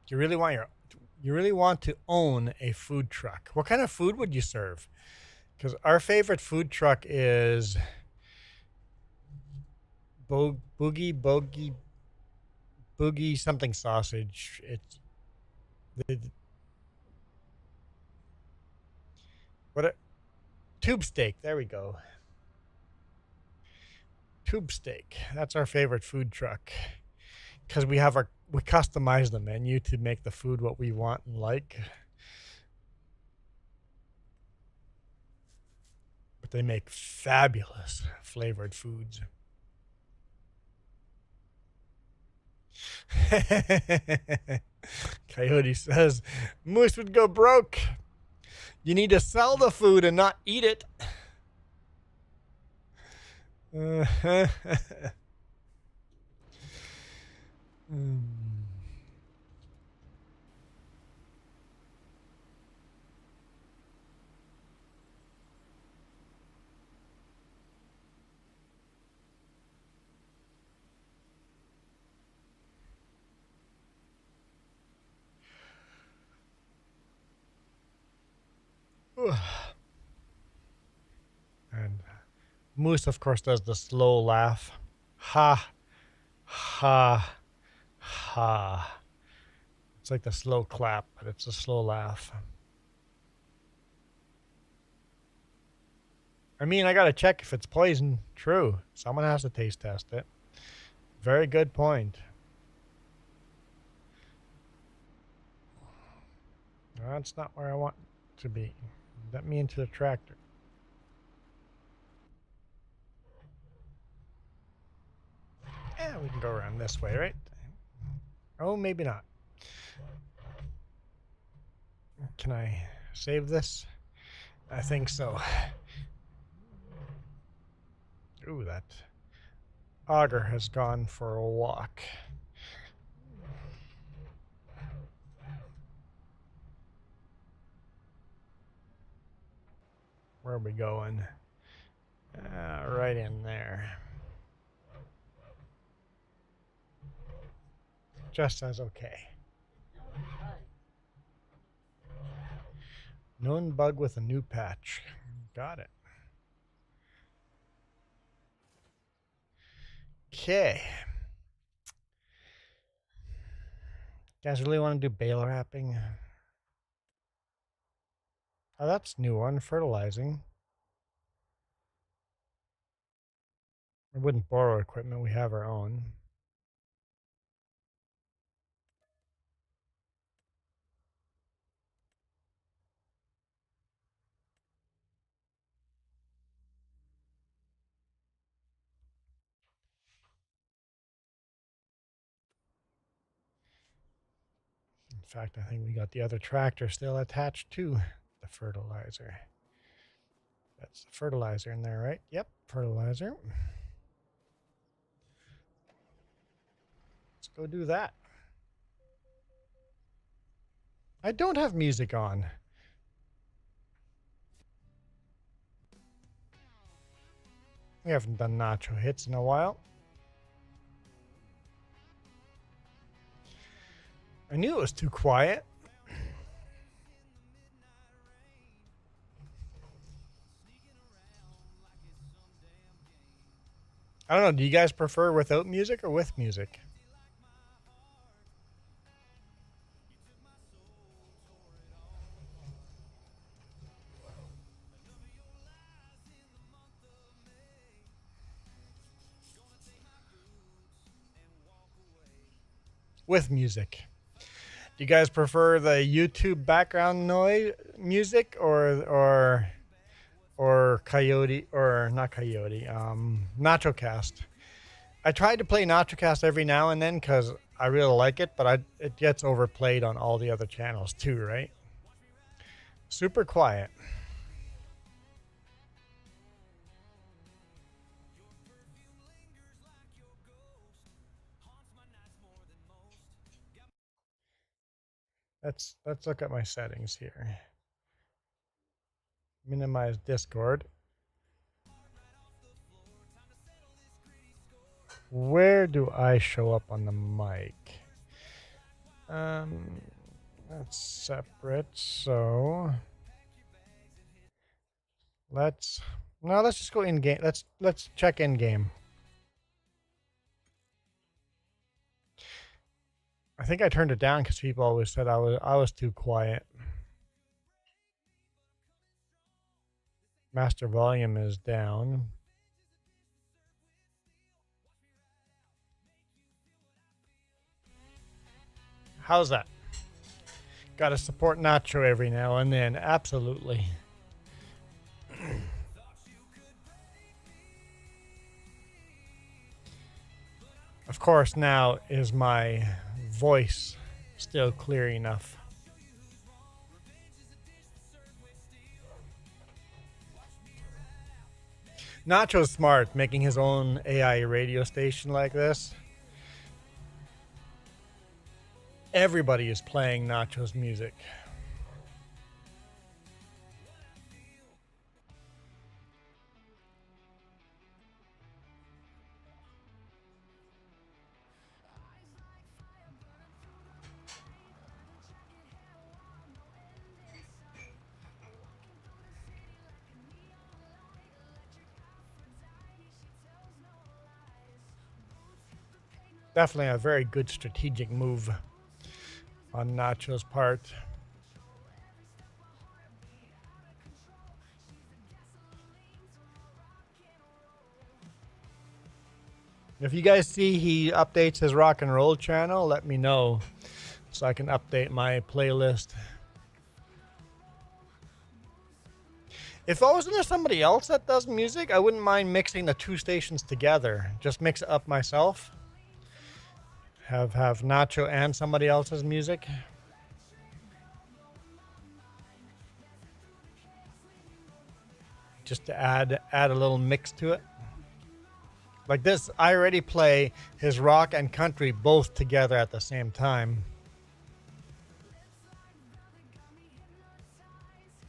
You really want to own a food truck. What kind of food would you serve? Because our favorite food truck is boogie something sausage. It's tube steak. There we go. Tube steak. That's our favorite food truck. Because we customize the menu to make the food what we want and like. But they make fabulous flavored foods. Coyote says, Moose would go broke. You need to sell the food and not eat it. And Moose, of course, does the slow laugh. Ha, ha, ha. It's like the slow clap, but it's a slow laugh. I mean, I gotta check if it's poison. True. Someone has to taste test it. Very good point. That's not where I want to be. Let me into the tractor. Yeah, we can go around this way, right? Oh, maybe not. Can I save this? I think so. Ooh, that auger has gone for a walk. Where are we going? Right in there. Just as okay. Known bug with a new patch. Got it. Okay. Guys really want to do bale wrapping? Oh, that's a new one. Fertilizing. I wouldn't borrow equipment. We have our own. In fact, I think we got the other tractor still attached to the fertilizer. That's the fertilizer in there, right? Yep, fertilizer. Let's go do that. I don't have music on. We haven't done nacho hits in a while. I knew it was too quiet. I don't know. Do you guys prefer without music or with music? With music. Do you guys prefer the YouTube background noise music or Coyote, or not Coyote, NachoCast? I tried to play NachoCast every now and then because I really like it, but it gets overplayed on all the other channels too, right? Super quiet. Let's look at my settings here. Minimize Discord. Where do I show up on the mic? That's separate. So let's just go in game. Let's check in game. I think I turned it down because people always said I was too quiet. Master volume is down. How's that? Got to support Nacho every now and then. Absolutely. Of course, now is my voice still clear enough? Nacho's smart, making his own AI radio station like this. Everybody is playing Nacho's music. Definitely a very good strategic move on Nacho's part. If you guys see he updates his rock and roll channel, let me know so I can update my playlist. If I was under somebody else that does music, I wouldn't mind mixing the two stations together. Just mix it up myself. Have Nacho and somebody else's music. Just to add a little mix to it. Like this, I already play his rock and country both together at the same time.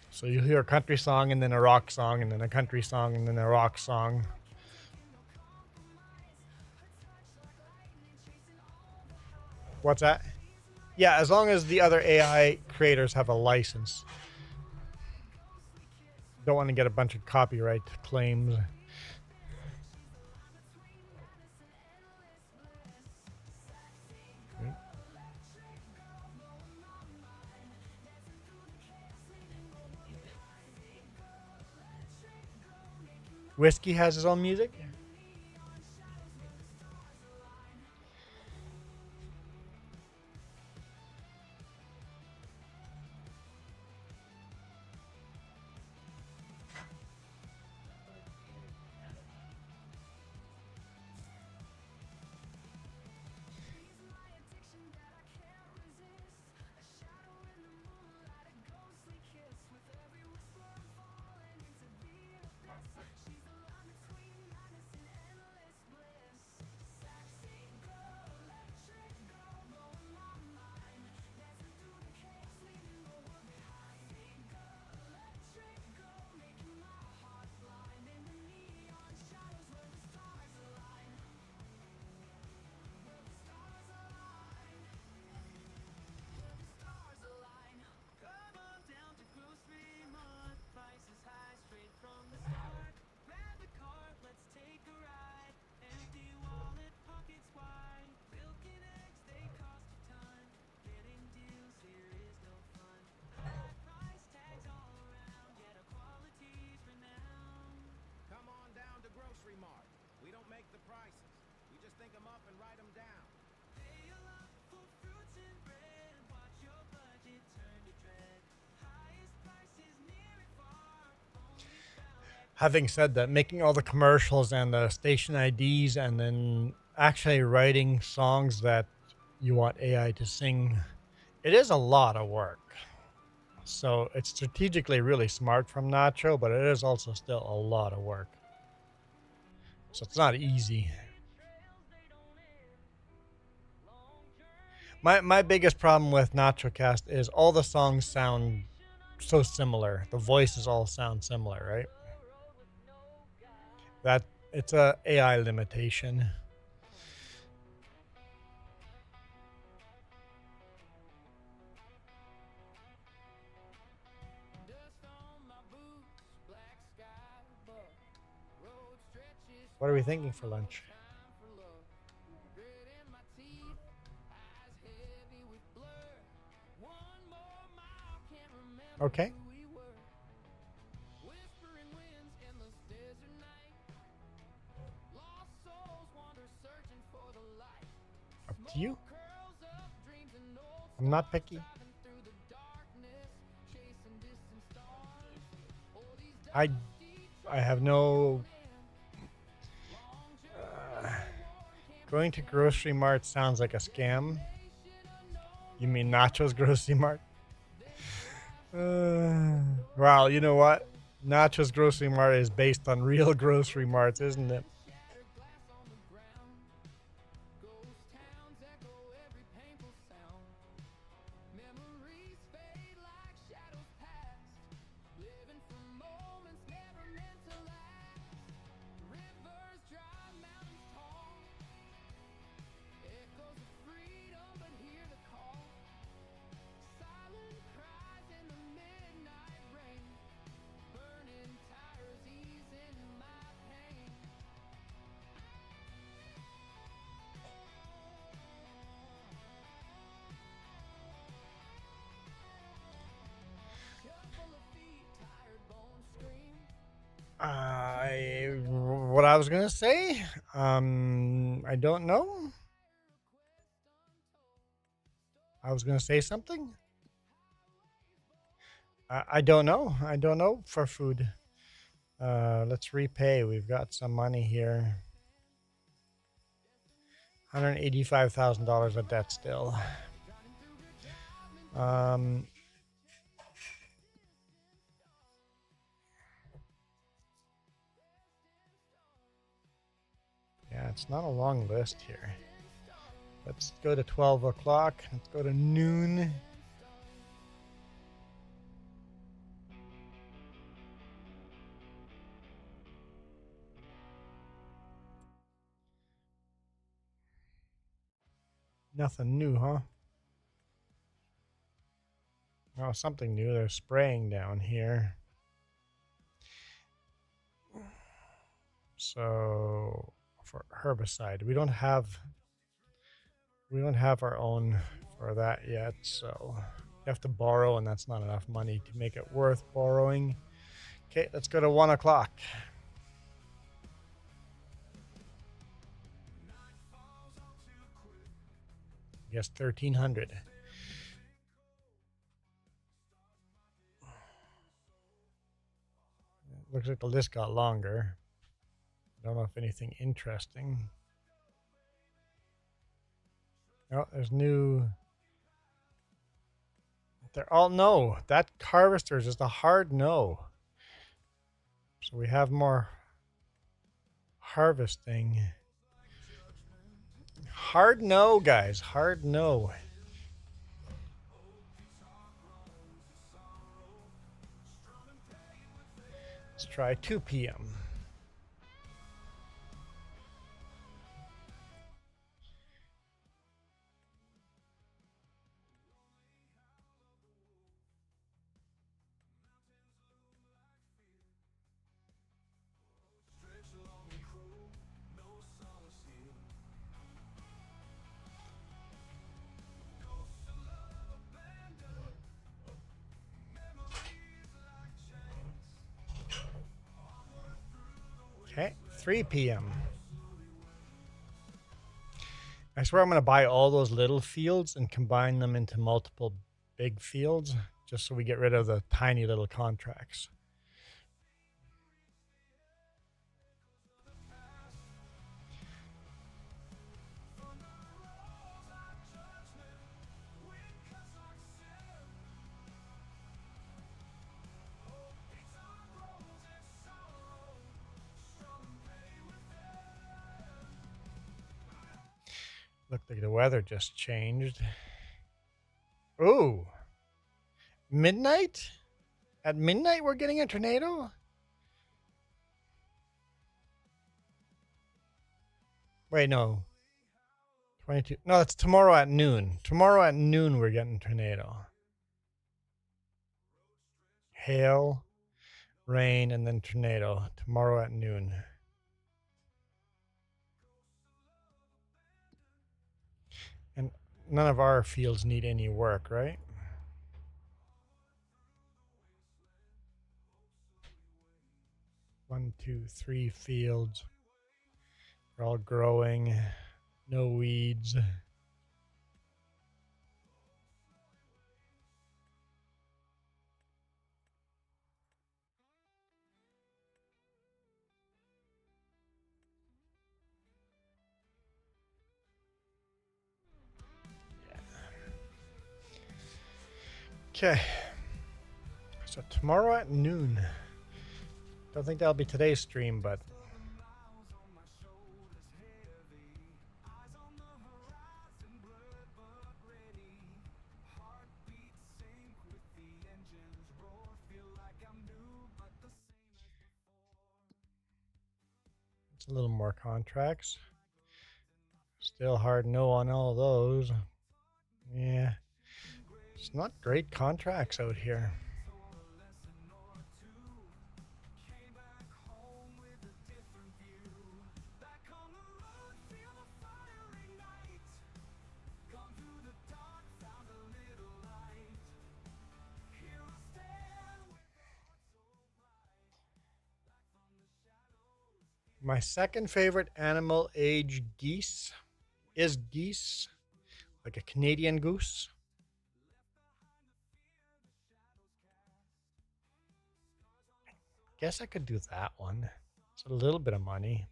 So you hear a country song and then a rock song and then a country song and then a rock song. What's that? Yeah, as long as the other AI creators have a license. Don't want to get a bunch of copyright claims. Whiskey has his own music? Having said that, making all the commercials and the station IDs and then actually writing songs that you want AI to sing, it is a lot of work. So it's strategically really smart from Nacho, but it is also still a lot of work. So it's not easy. My biggest problem with NachoCast is all the songs sound so similar. The voices all sound similar, right? That it's a AI limitation. What are we thinking for lunch? Okay. Up to you. I'm not picky. I have no... going to Grocery Mart sounds like a scam. You mean Nacho's Grocery Mart? Well, you know what? Nacho's Grocery Mart is based on real grocery marts, isn't it? What I was gonna say, I don't know. I was gonna say something. I don't know. I don't know for food. Let's repay. We've got some money here. $185,000 of debt still. Yeah, it's not a long list here. Let's go to 12 o'clock. Let's go to noon. Nothing new, huh? Oh, something new. They're spraying down here. So for herbicide, we don't have our own for that yet. So you have to borrow, and that's not enough money to make it worth borrowing. Okay, let's go to 1 o'clock. guess 1,300. Looks like the list got longer. Don't know if anything interesting. Oh, there's new. They're all no. That harvester is just a hard no. So we have more harvesting. Hard no, guys. Hard no. Let's try 2 p.m. Okay, 3 p.m. I swear I'm going to buy all those little fields and combine them into multiple big fields just so we get rid of the tiny little contracts. Looked like the weather just changed. Ooh. Midnight? At midnight we're getting a tornado? Wait, no. 22. No, it's tomorrow at noon. Tomorrow at noon we're getting a tornado. Hail, rain, and then tornado. Tomorrow at noon. And none of our fields need any work, right? One, two, 3 fields. They're all growing. No weeds. Okay. So tomorrow at noon. Don't think that'll be today's stream, but it's a little more contracts. Still hard no on all those. Yeah. It's not great contracts out here. My second favorite animal age geese is geese, like a Canadian goose. Guess I could do that one. It's a little bit of money.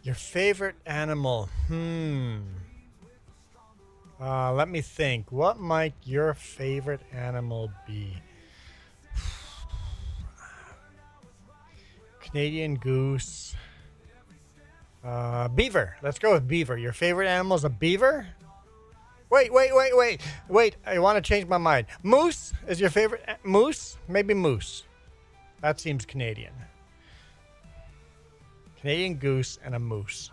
Your favorite animal? Let me think. What might your favorite animal be? Canadian goose. Beaver. Let's go with beaver. Your favorite animal is a beaver? Wait. I want to change my mind. Moose is your favorite? Moose? Maybe moose. That seems Canadian. Canadian goose and a moose.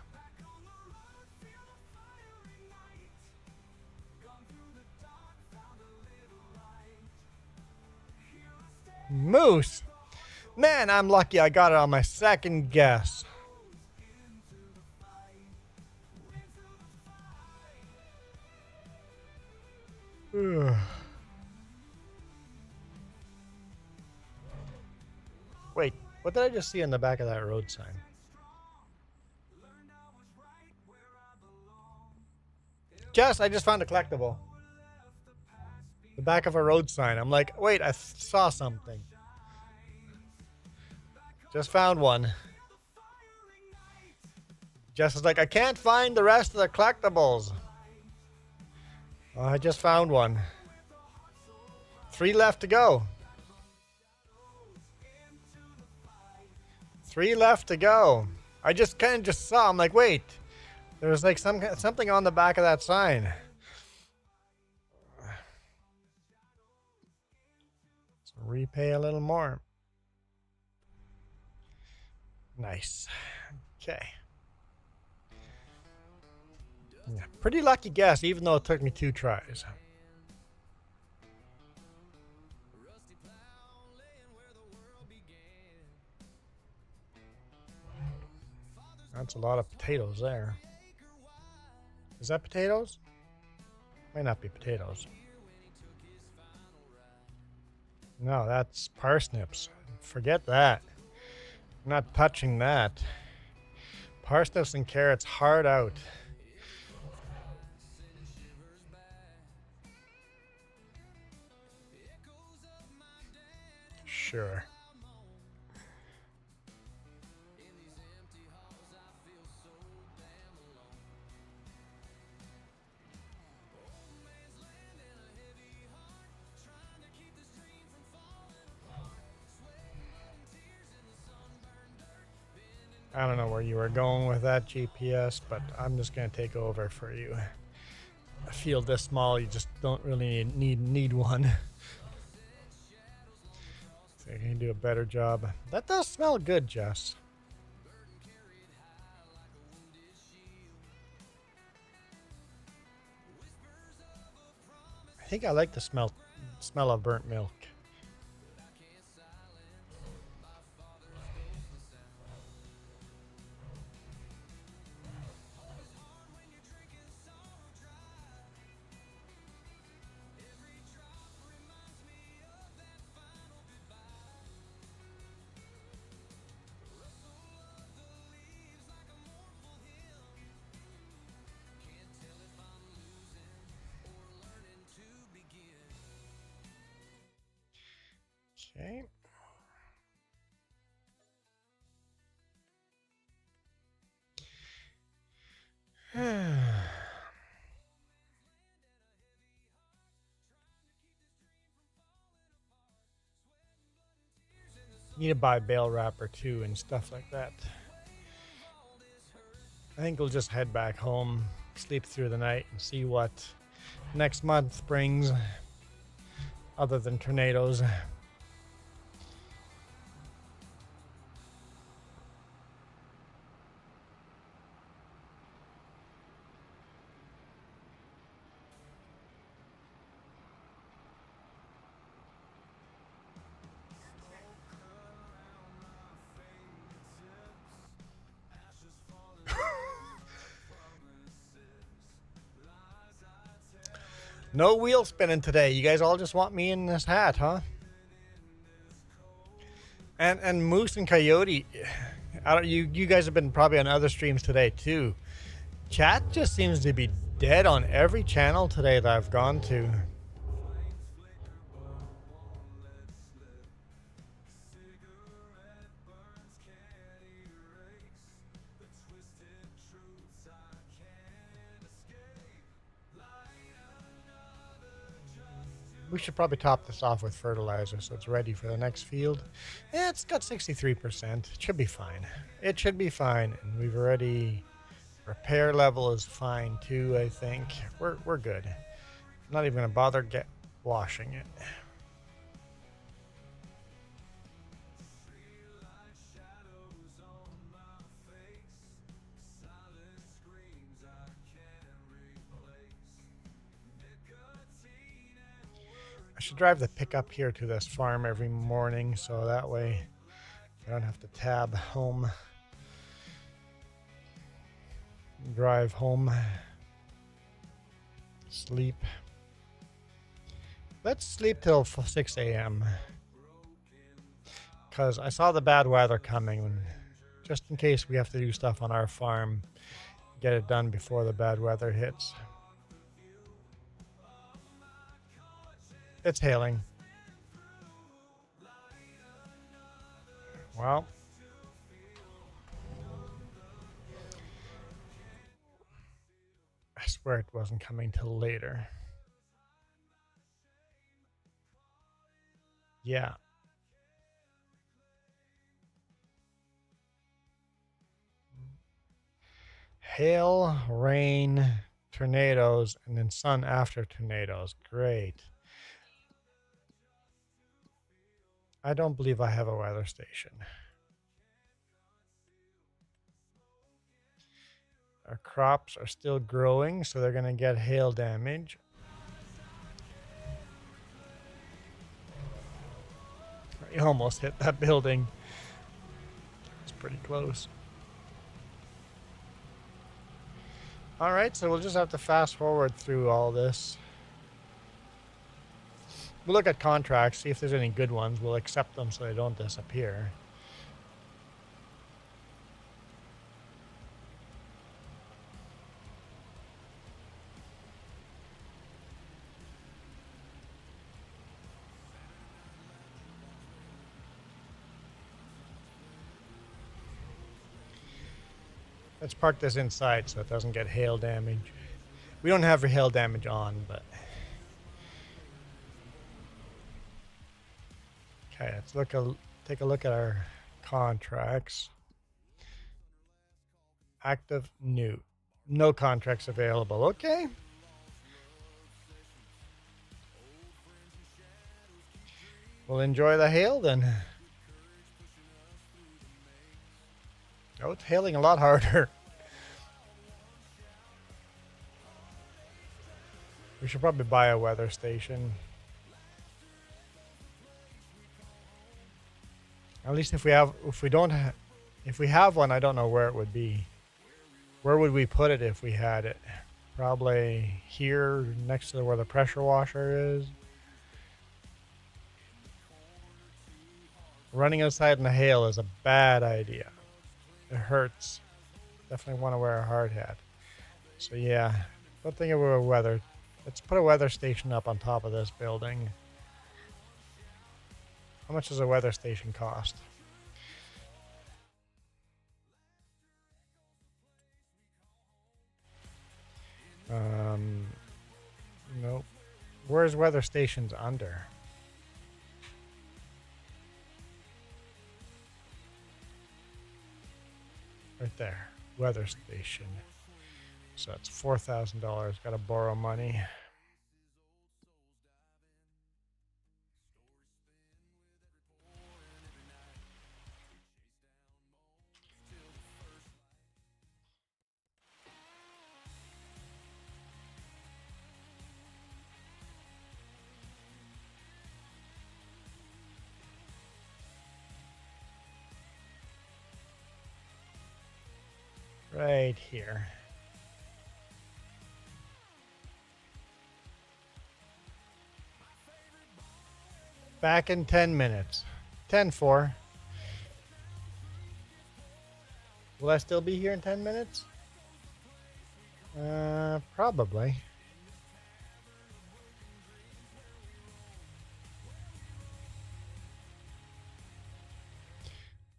Moose? Man, I'm lucky I got it on my second guess. Wait, what did I just see on the back of that road sign? Jess, I just found a collectible. The back of a road sign. I'm like, wait, I saw something. Just found one. Jess is like, I can't find the rest of the collectibles. Oh, I just found one. 3 left to go. 3 left to go. I just kind of just saw. I'm like, wait. There was like something on the back of that sign. So repay a little more. Nice. Okay. Yeah, pretty lucky guess, even though it took me 2 tries. That's a lot of potatoes there. Is that potatoes? Might not be potatoes. No, that's parsnips. Forget that. I'm not touching that. Parsnips and carrots hard out. Sure. I don't know where you were going with that GPS, but I'm just going to take over for you. A field this small, you just don't really need one. So you can do a better job. That does smell good, Jess. I think I like the smell of burnt milk. Okay. Need to buy bale wrapper too and stuff like that. I think we'll just head back home, sleep through the night, and see what next month brings, other than tornadoes. No wheel spinning today. You guys all just want me in this hat, huh? And Moose and Coyote, you guys have been probably on other streams today too. Chat just seems to be dead on every channel today that I've gone to. We should probably top this off with fertilizer so it's ready for the next field. Yeah, it's got 63%. It should be fine. It should be fine. And we've already... Repair level is fine too, I think. We're good. I'm not even going to bother washing it. I should drive the pickup here to this farm every morning so that way I don't have to tab home. Drive home. Sleep. Let's sleep till 6 a.m. Because I saw the bad weather coming. Just in case we have to do stuff on our farm, get it done before the bad weather hits. It's hailing. Well, I swear it wasn't coming till later. Yeah. Hail, rain, tornadoes, and then sun after tornadoes. Great. I don't believe I have a weather station. Our crops are still growing, so they're going to get hail damage. I almost hit that building. It's pretty close. All right, so we'll just have to fast forward through all this. We'll look at contracts, see if there's any good ones. We'll accept them so they don't disappear. Let's park this inside so it doesn't get hail damage. We don't have hail damage on, but... Okay, let's take a look at our contracts. Active, new. No contracts available. Okay. We'll enjoy the hail then. Oh, it's hailing a lot harder. We should probably buy a weather station. At least if we have one, I don't know where it would be. Where would we put it if we had it? Probably here next to where the pressure washer is. Running outside in the hail is a bad idea. It hurts. Definitely want to wear a hard hat. So yeah, don't think about weather. Let's put a weather station up on top of this building. How much does a weather station cost? Nope. Where's weather stations under? Right there. Weather station. So that's $4,000. Got to borrow money. Right here. Back in 10 minutes. 10-4. Will I still be here in 10 minutes? Probably.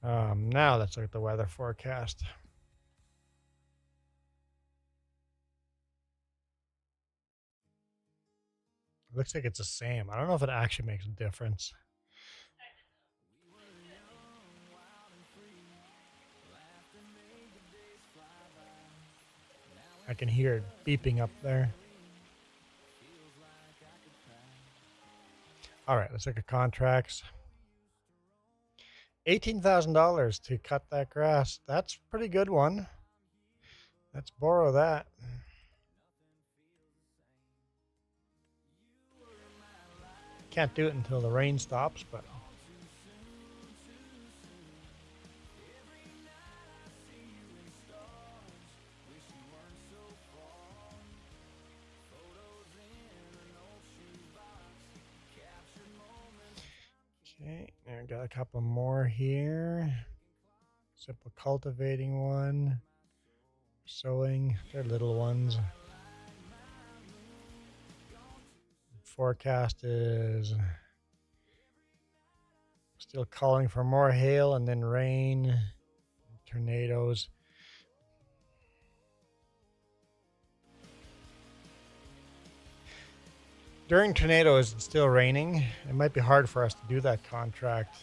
Now let's look at the weather forecast. Looks like it's the same. I don't know if it actually makes a difference. I can hear it beeping up there. All right, let's look at contracts. $18,000 to cut that grass. That's a pretty good one. Let's borrow that. Can't do it until the rain stops, but got a couple more here. Simple cultivating one. Sowing. They're little ones. Forecast is still calling for more hail and then rain, tornadoes. During tornadoes, it's still raining. It might be hard for us to do that contract.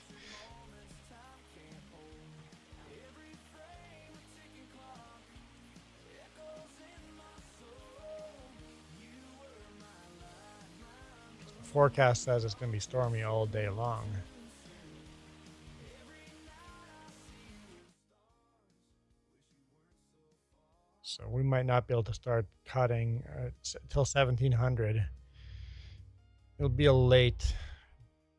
The forecast says it's going to be stormy all day long. So we might not be able to start cutting until 1700. It'll be a late,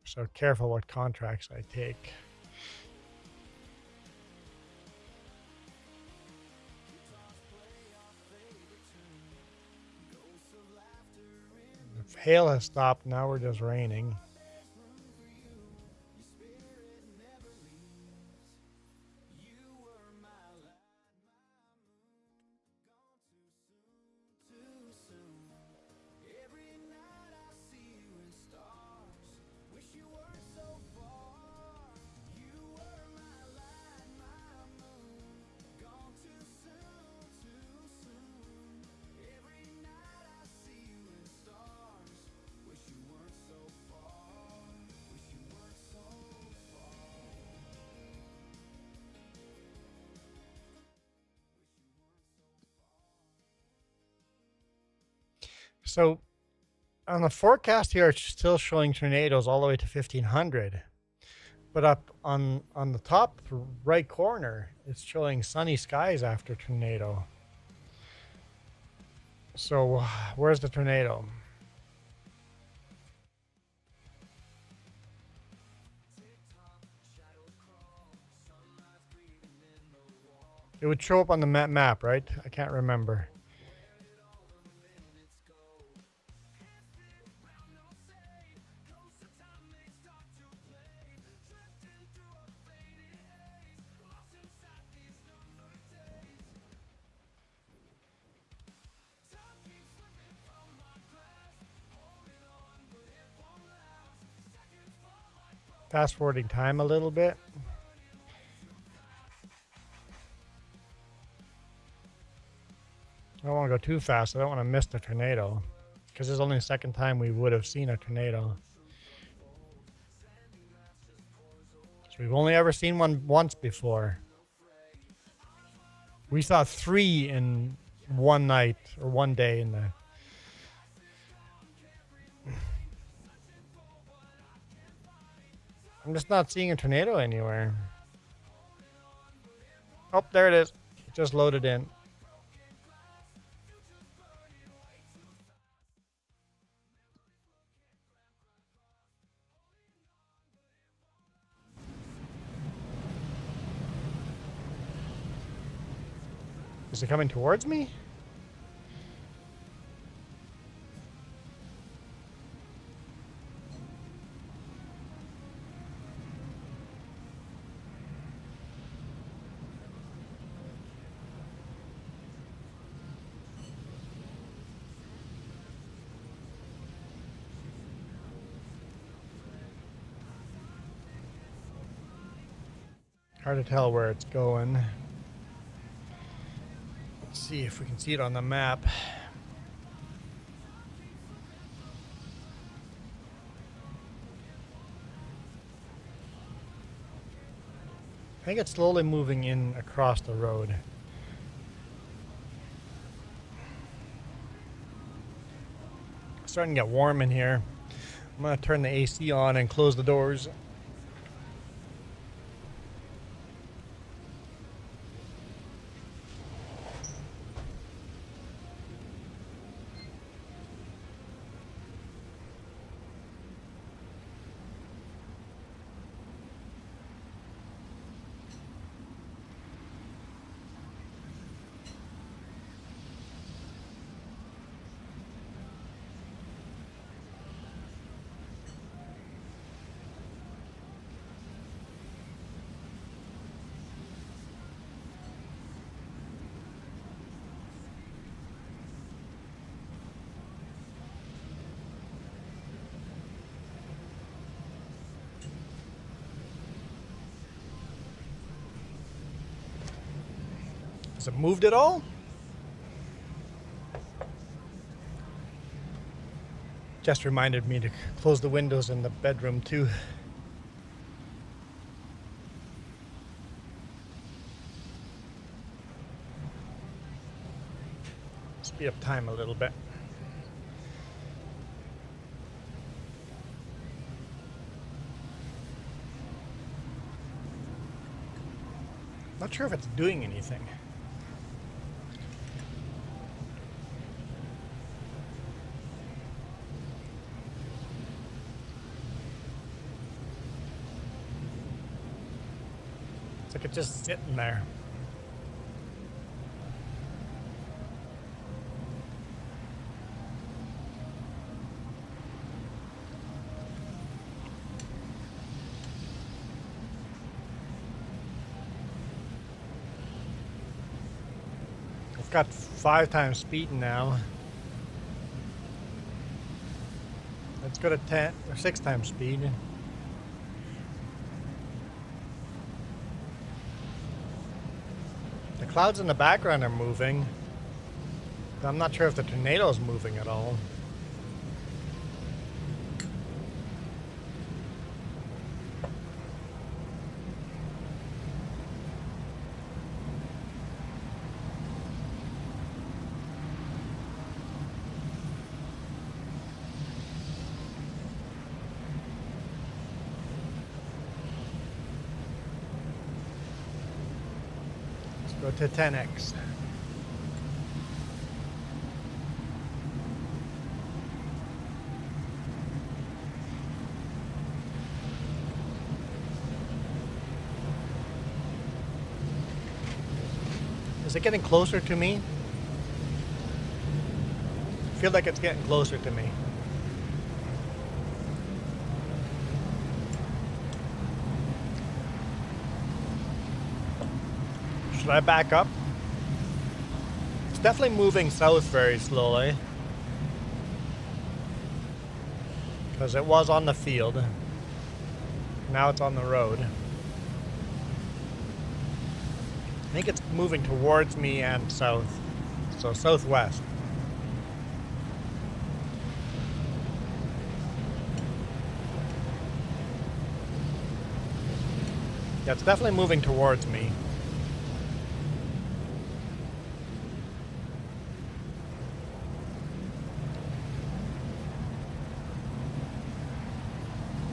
so careful what contracts I take. If hail has stopped, now we're just raining. So on the forecast here, it's still showing tornadoes all the way to 1500. But up on the top right corner, it's showing sunny skies after tornado. So where's the tornado? It would show up on the map, right? I can't remember. Fast forwarding time a little bit. I don't want to go too fast. I don't want to miss the tornado because this is only the second time we would have seen a tornado. So we've only ever seen one once before. We saw 3 in one night or one day in the... I'm just not seeing a tornado anywhere. Oh, there it is. It just loaded in. Is it coming towards me? Hard to tell where it's going. Let's see if we can see it on the map. I think it's slowly moving in across the road. It's starting to get warm in here. I'm going to turn the AC on and close the doors. Has it moved at all? Just reminded me to close the windows in the bedroom too. Speed up time a little bit. Not sure if it's doing anything. It's like it's just sitting there. I've got 5 times speed now. Let's go to 10 or 6 times speed. The clouds in the background are moving. But I'm not sure if the tornado is moving at all. Go to 10x. Is it getting closer to me? I feel like it's getting closer to me. Should I back up? It's definitely moving south very slowly. Because it was on the field. Now it's on the road. I think it's moving towards me and south. So southwest. Yeah, it's definitely moving towards me.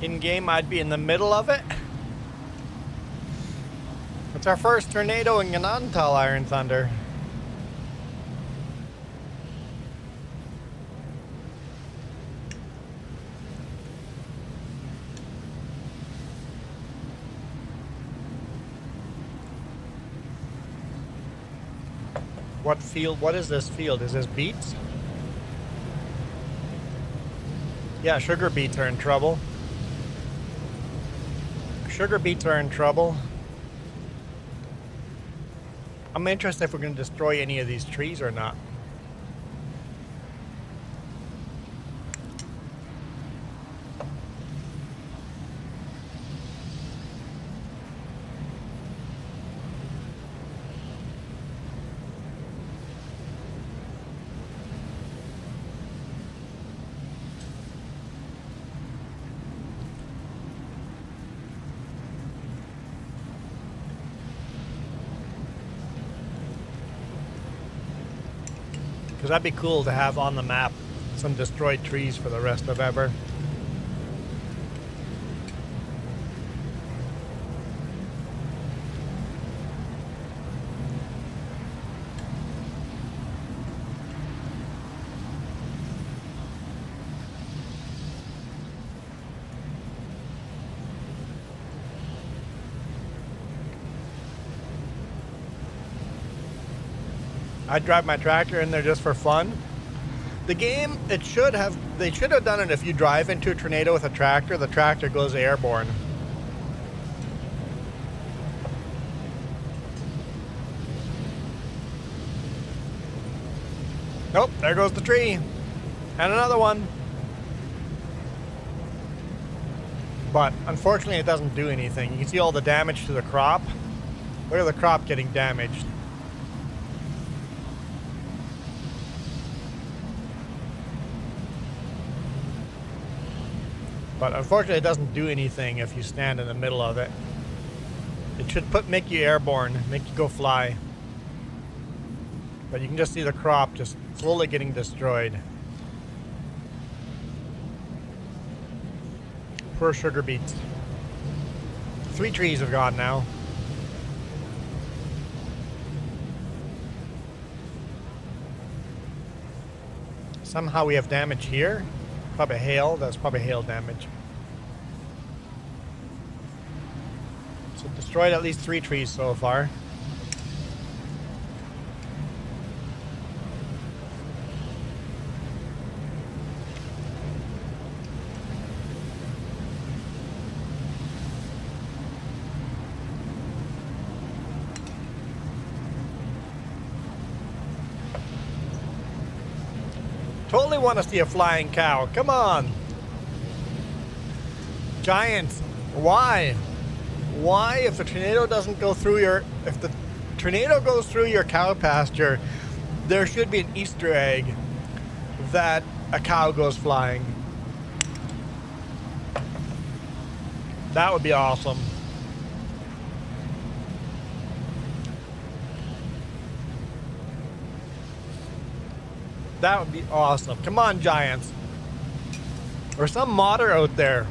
In game, I'd be in the middle of it. It's our first tornado in Gnadenthal, Iron Thunder. What field? What is this field? Is this beets? Yeah, sugar beets are in trouble. Sugar beets are in trouble. I'm interested if we're going to destroy any of these trees or not. Because that'd be cool to have on the map some destroyed trees for the rest of ever. I'd drive my tractor in there just for fun. The game, they should have done it if you drive into a tornado with a tractor, the tractor goes airborne. Nope, there goes the tree. And another one. But unfortunately it doesn't do anything. You can see all the damage to the crop. Look at the crop getting damaged. But unfortunately, it doesn't do anything if you stand in the middle of it. It should make you airborne, make you go fly. But you can just see the crop just slowly getting destroyed. Poor sugar beets. 3 trees have gone now. Somehow we have damage here. Probably hail. That's probably hail damage. So destroyed at least 3 trees so far. Totally want to see a flying cow. Come on. Giants. Why? Why, if the tornado doesn't go through if the tornado goes through your cow pasture, there should be an Easter egg that a cow goes flying. That would be awesome. That would be awesome. Come on, Giants. Or some modder out there.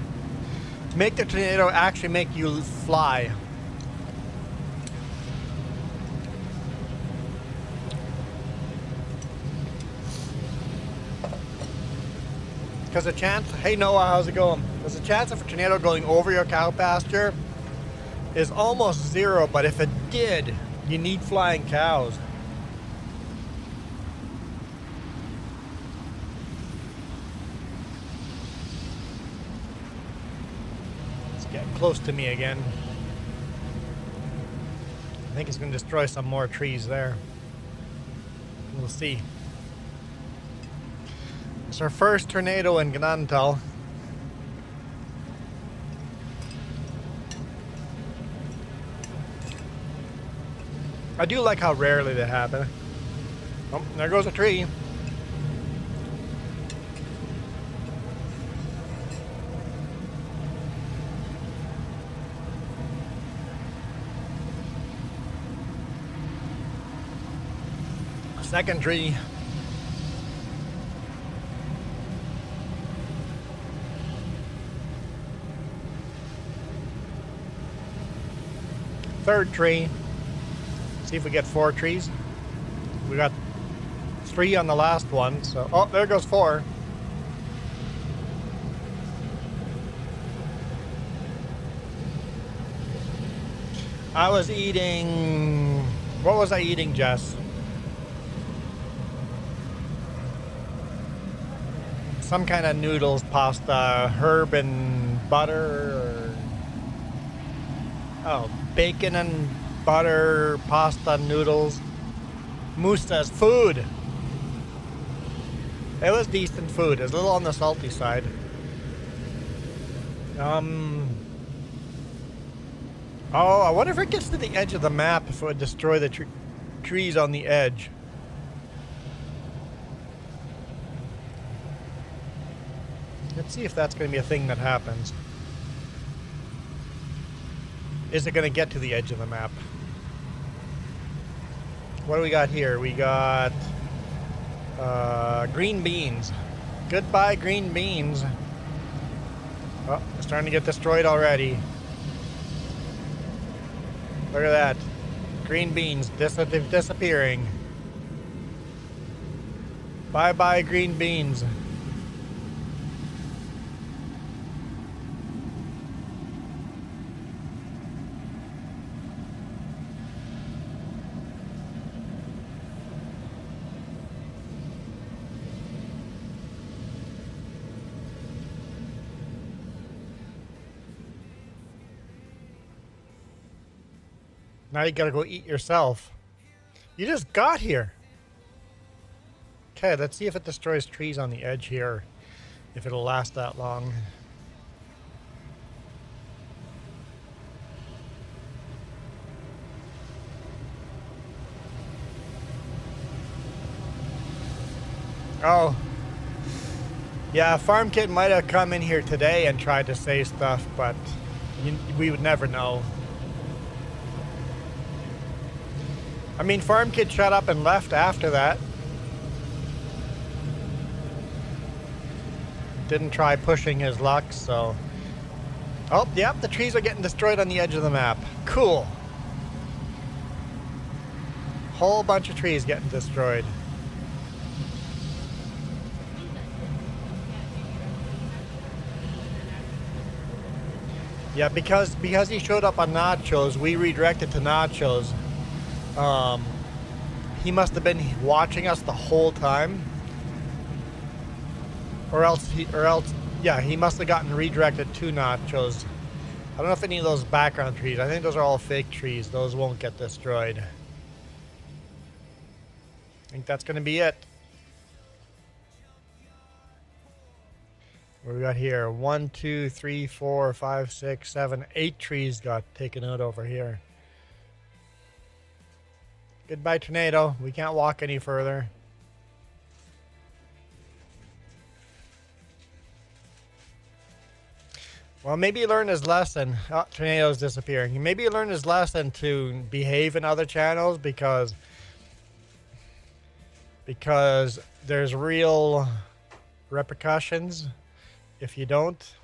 Make the tornado actually make you fly. Because a chance, hey Noah, how's it going? Because the chance of a tornado going over your cow pasture is almost 0, but if it did, you need flying cows. Close to me again. I think it's going to destroy some more trees there. We'll see. It's our first tornado in Gnadenthal. I do like how rarely they happen. Oh, there goes a tree. Second tree. Third tree. See if we get 4 trees. We got 3 on the last one, so oh, there goes 4. I was eating, what was I eating, Jess? Some kind of noodles, pasta, herb and butter, or bacon and butter, pasta, noodles. Musta's food. It was decent food. It was a little on the salty side. Oh, I wonder if it gets to the edge of the map, if it would destroy the trees on the edge. Let's see if that's going to be a thing that happens. Is it going to get to the edge of the map? What do we got here? We got green beans. Goodbye, green beans. Oh, it's starting to get destroyed already. Look at that. Green beans disappearing. Bye-bye, green beans. Now you gotta go eat yourself. You just got here. Okay, let's see if it destroys trees on the edge here. If it'll last that long. Oh. Yeah, Farm Kid might have come in here today and tried to say stuff, but we would never know. I mean, Farm Kid shut up and left after that. Didn't try pushing his luck, so... Oh, yep, the trees are getting destroyed on the edge of the map. Cool. Whole bunch of trees getting destroyed. Yeah, because he showed up on Nachos, we redirected to Nachos. He must have been watching us the whole time. Or else, yeah, he must have gotten redirected to Nachos. I don't know if any of those background trees, I think those are all fake trees. Those won't get destroyed. I think that's going to be it. What do we got here? 1, 2, 3, 4, 5, 6, 7, 8 trees got taken out over here. Goodbye, tornado. We can't walk any further. Well, maybe he learned his lesson. Oh, tornado's disappearing. Maybe he learned his lesson to behave in other channels because there's real repercussions if you don't.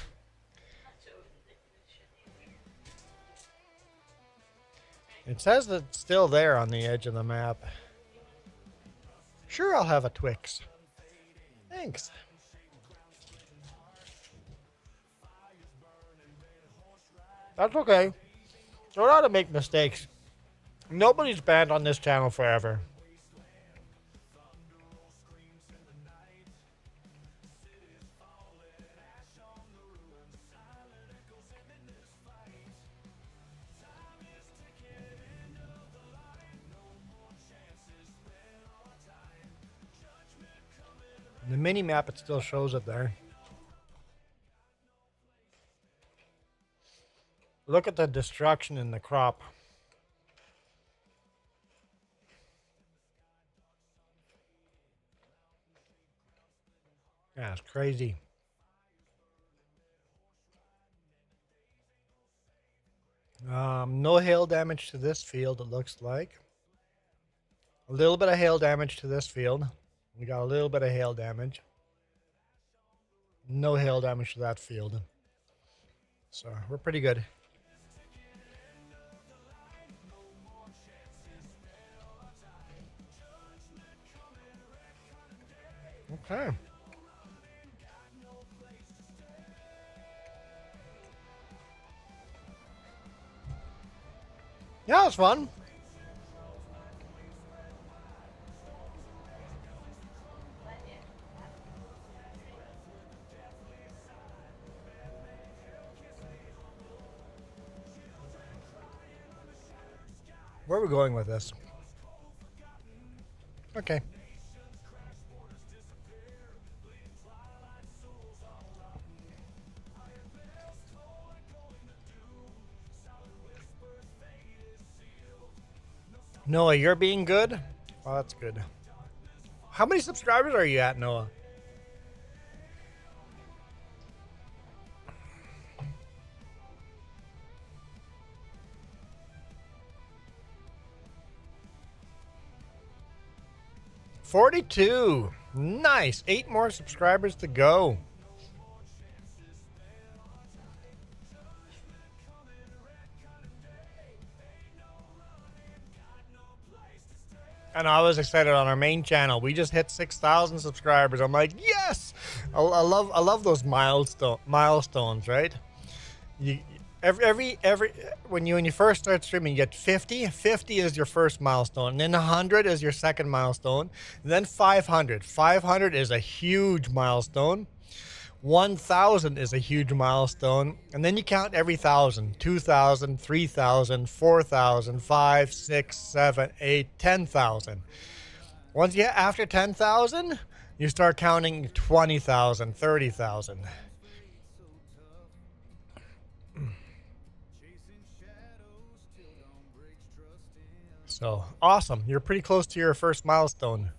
It says that it's still there on the edge of the map. Sure, I'll have a Twix. Thanks. That's okay. We're allowed to make mistakes. Nobody's banned on this channel forever. The mini map, it still shows it there. Look at the destruction in the crop. Yeah, it's crazy. No hail damage to this field, it looks like. A little bit of hail damage to this field. We got a little bit of hail damage. No hail damage to that field. So we're pretty good. Okay. Yeah, it was fun. Where are we going with this? Okay. Noah, you're being good? Oh, that's good. How many subscribers are you at, Noah? $42. Nice. 8 more subscribers to go. And I was excited on our main channel. We just hit 6,000 subscribers. I'm like, yes! I love those milestones, right? Every when you first start streaming, you get 50. 50 is your first milestone, and then 100 is your second milestone, and then 500. 500 is a huge milestone. 1,000 is a huge milestone, and then you count every 1,000. 2,000, 3,000, 4,000, 5, 6, 7, 8, 10,000. Once you get after 10,000, you start counting 20,000, 30,000. So awesome. You're pretty close to your first milestone.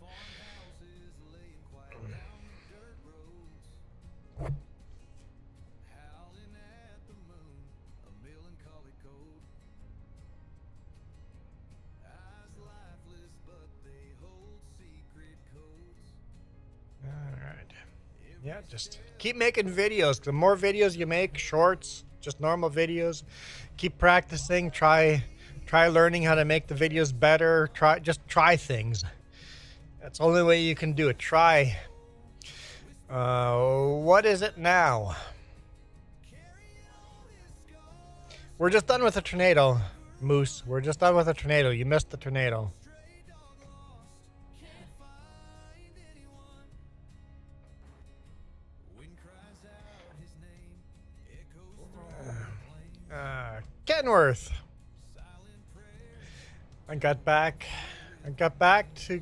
Yeah, just keep making videos. The more videos you make, shorts, just normal videos, keep practicing. Try learning how to make the videos better. Just try things. That's the only way you can do it. Try. What is it now? We're just done with the tornado, Moose. We're just done with the tornado. You missed the tornado. Kenworth. I got back to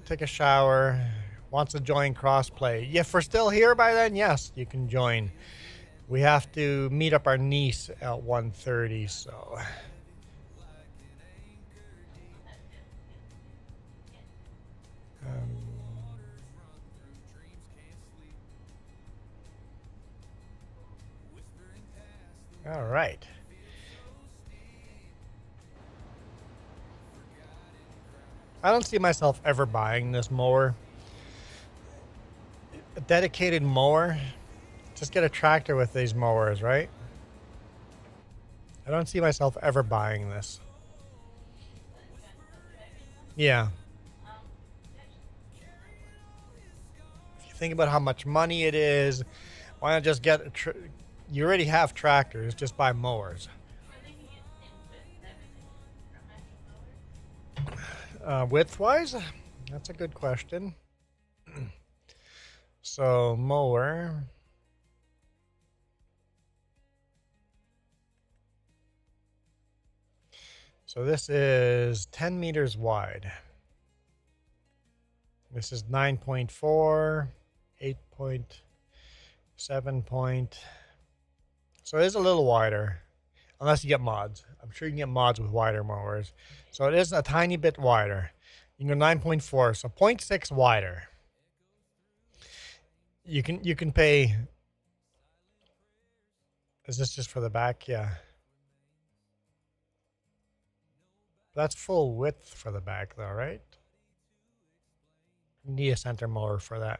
take a shower, wants to join crossplay. If we're still here by then, yes, you can join. We have to meet up our niece at 1:30, so all right. I don't see myself ever buying this mower. A dedicated mower. Just get a tractor with these mowers, right? I don't see myself ever buying this. Yeah. If you think about how much money it is, why not just get you already have tractors, just buy mowers. Width-wise? That's a good question. So, mower. So this is 10 meters wide. This is 9.4, 8.7 point. So it is a little wider, unless you get mods. I'm sure you can get mods with wider mowers. So it is a tiny bit wider. You can go 9.4, so 0.6 wider. You can pay. Is this just for the back? Yeah. That's full width for the back though, right? You need a center mower for that.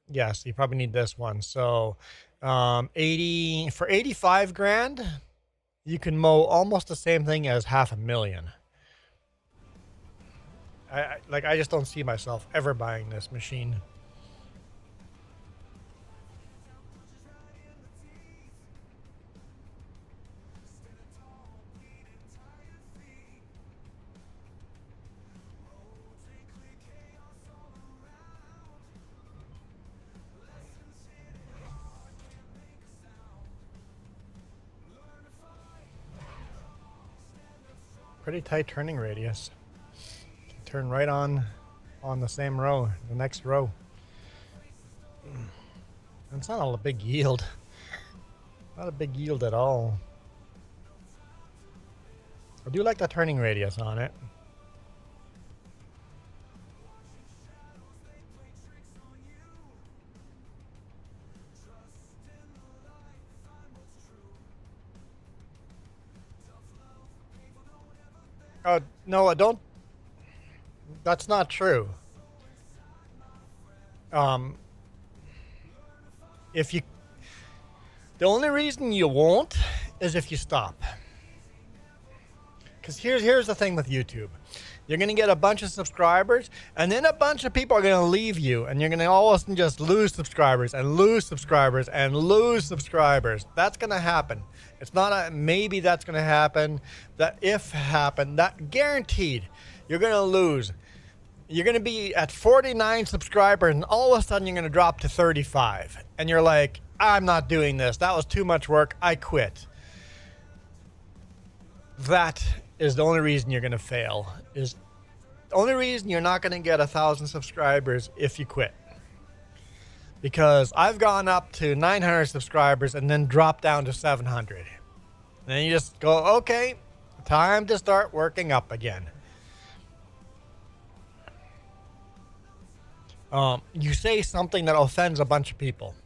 Yes, you probably need this one. So 80 for 85 grand, you can mow almost the same thing as $500,000. I just don't see myself ever buying this machine. Pretty tight turning radius. Turn right on the same row, the next row. It's not a big yield. Not a big yield at all. I do like the turning radius on it. Oh, no, I don't. That's not true. If you, the only reason you won't is if you stop. Because here's the thing with YouTube. You're going to get a bunch of subscribers, and then a bunch of people are going to leave you, and you're going to all of a sudden just lose subscribers and lose subscribers and lose subscribers. That's going to happen. It's not a maybe that's going to happen. That if happen, that guaranteed you're going to lose. You're going to be at 49 subscribers, and all of a sudden you're going to drop to 35. And you're like, I'm not doing this. That was too much work. I quit. That is the only reason you're going to fail. Is the only reason you're not going to get 1,000 subscribers if you quit. Because I've gone up to 900 subscribers and then dropped down to 700. And then you just go, okay, time to start working up again. You say something that offends a bunch of people.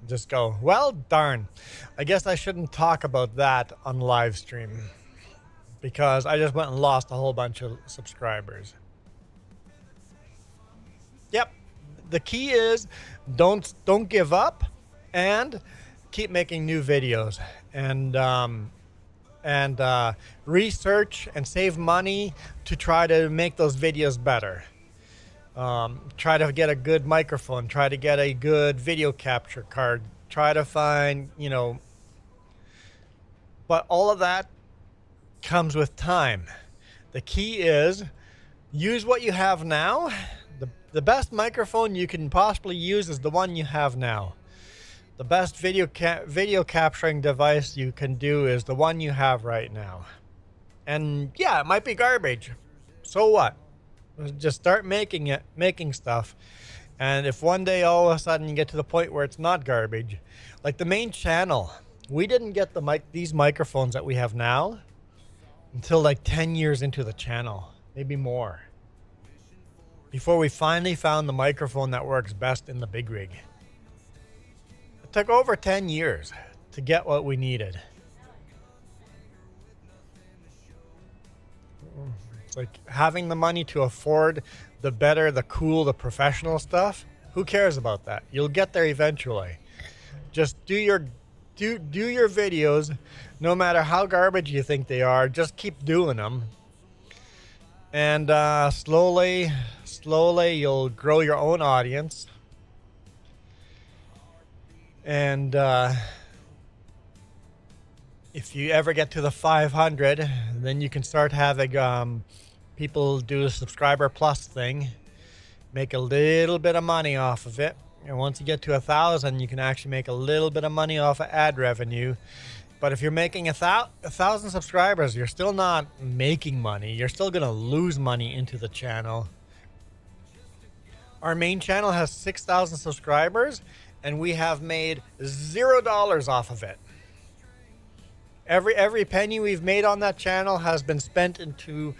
Just go, well, darn. I guess I shouldn't talk about that on live stream. because I just went and lost a whole bunch of subscribers. Yep. The key is don't give up and keep making new videos and research and save money to try to make those videos better. Try to get a good microphone, try to get a good video capture card, try to find, but all of that comes with time. The key is use what you have now. The best microphone you can possibly use is the one you have now. The best video capturing device you can do is the one you have right now. And yeah, it might be garbage. So what? Just start making stuff. And if one day all of a sudden you get to the point where it's not garbage, like the main channel, we didn't get these microphones that we have now until like 10 years into the channel, maybe more, before we finally found the microphone that works best in the big rig. It took over 10 years to get what we needed. It's like having the money to afford the better, the cool, the professional stuff. Who cares about that? You'll get there eventually. Just do your videos, no matter how garbage you think they are. Just keep doing them, and slowly you'll grow your own audience. And if you ever get to the 500, then you can start having people do the subscriber plus thing, make a little bit of money off of it. And once you get to 1,000, you can actually make a little bit of money off of ad revenue. But if you're making 1,000 subscribers, you're still not making money. You're still going to lose money into the channel. Our main channel has 6,000 subscribers, and we have made $0 off of it. Every penny we've made on that channel has been spent into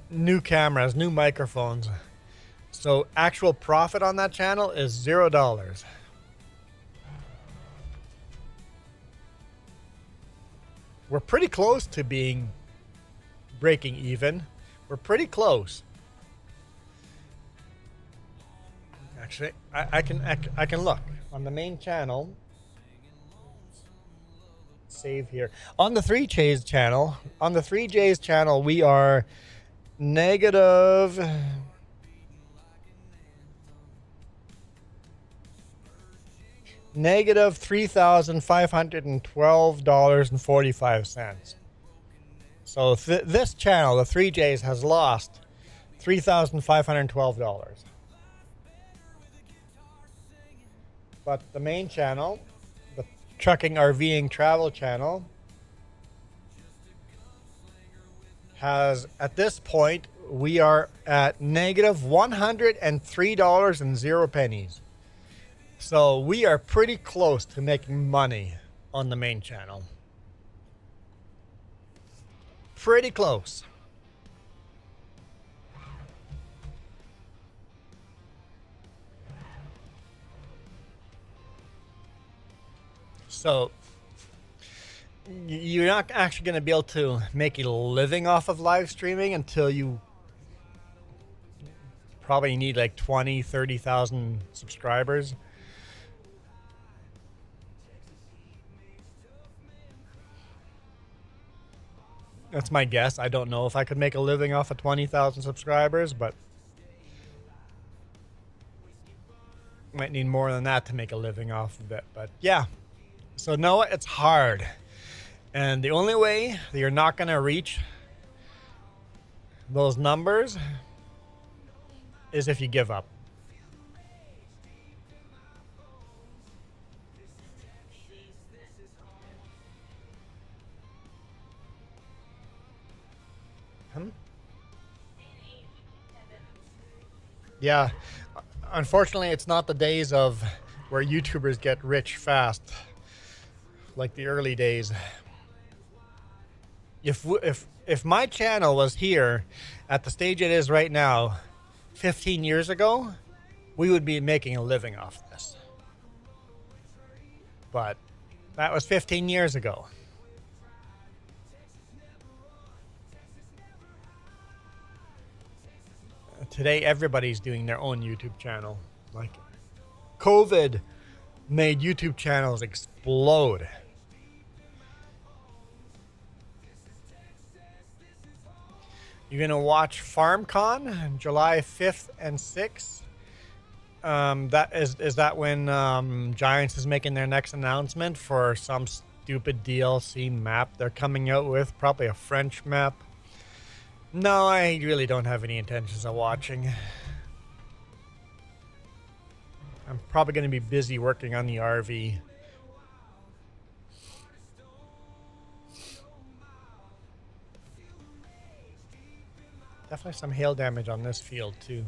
new cameras, new microphones. So actual profit on that channel is $0. We're pretty close to breaking even. We're pretty close. Actually, I can look on the main channel. Save here on the 3J's channel. On the 3J's channel, we are negative $3,512.45. So this channel, the 3J's, has lost $3,512. But the main channel, the Trucking, RVing, Travel channel, has, at this point, we are at negative $103.00. So we are pretty close to making money on the main channel. Pretty close. So you're not actually going to be able to make a living off of live streaming until you probably need like 20, 30,000 subscribers. That's my guess. I don't know if I could make a living off of 20,000 subscribers, but might need more than that to make a living off of it. But yeah, so Noah, it's hard. And the only way that you're not going to reach those numbers is if you give up. Yeah, unfortunately, it's not the days of where YouTubers get rich fast, like the early days. If my channel was here at the stage it is right now, 15 years ago, we would be making a living off this. But that was 15 years ago. today everybody's doing their own YouTube channel. Like, COVID made YouTube channels explode. You're gonna watch FarmCon July 5th and 6th. That is that when Giants is making their next announcement for some stupid DLC map they're coming out with, probably a French map. No, I really don't have any intentions of watching. I'm probably going to be busy working on the RV. Definitely some hail damage on this field too.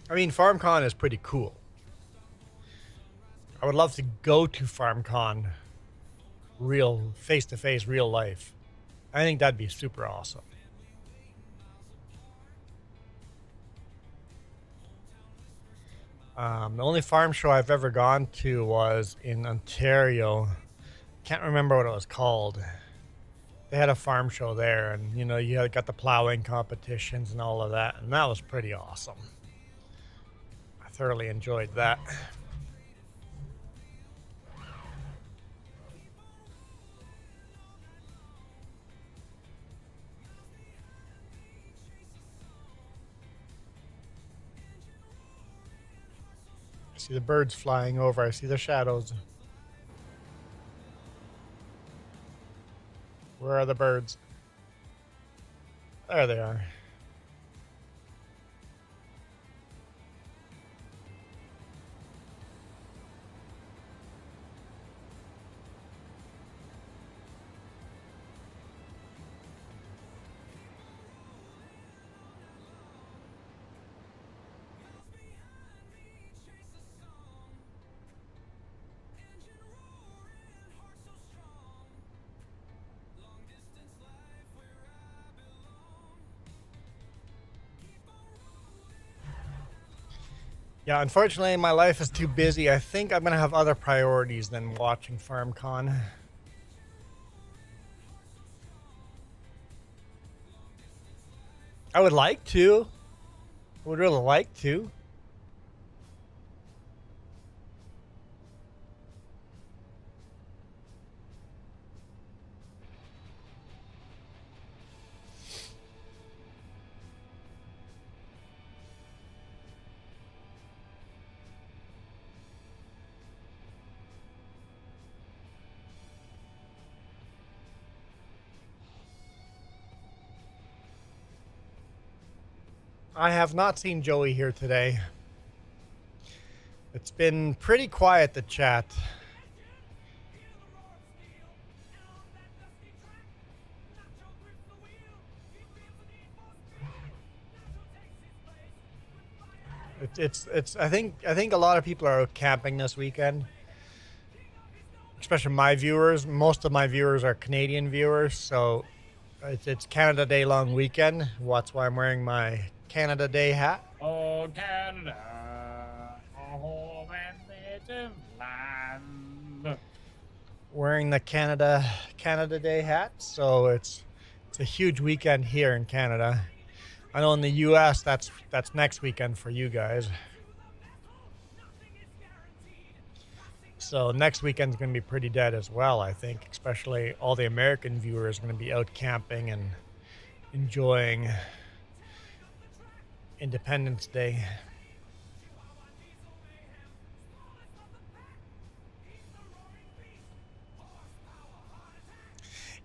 I mean, FarmCon is pretty cool. I would love to go to FarmCon, real face-to-face, real life. I think that'd be super awesome. The only farm show I've ever gone to was in Ontario. Can't remember what it was called. They had a farm show there, and you know, you got the plowing competitions and all of that, and that was pretty awesome. I thoroughly enjoyed that. I see the birds flying over. I see the shadows. Where are the birds? There they are. Yeah, unfortunately, my life is too busy. I think I'm going to have other priorities than watching FarmCon. I would like to. I would really like to. I have not seen Joey here today. It's been pretty quiet, the chat. It's I think a lot of people are out camping this weekend. Especially my viewers. Most of my viewers are Canadian viewers, so it's Canada Day long weekend. That's why I'm wearing my Canada Day hat. Oh, Canada, our home and native land. Wearing the Canada Day hat, so it's a huge weekend here in Canada. I know in the US that's next weekend for you guys. So next weekend's going to be pretty dead as well, I think. Especially all the American viewers are going to be out camping and enjoying Independence Day.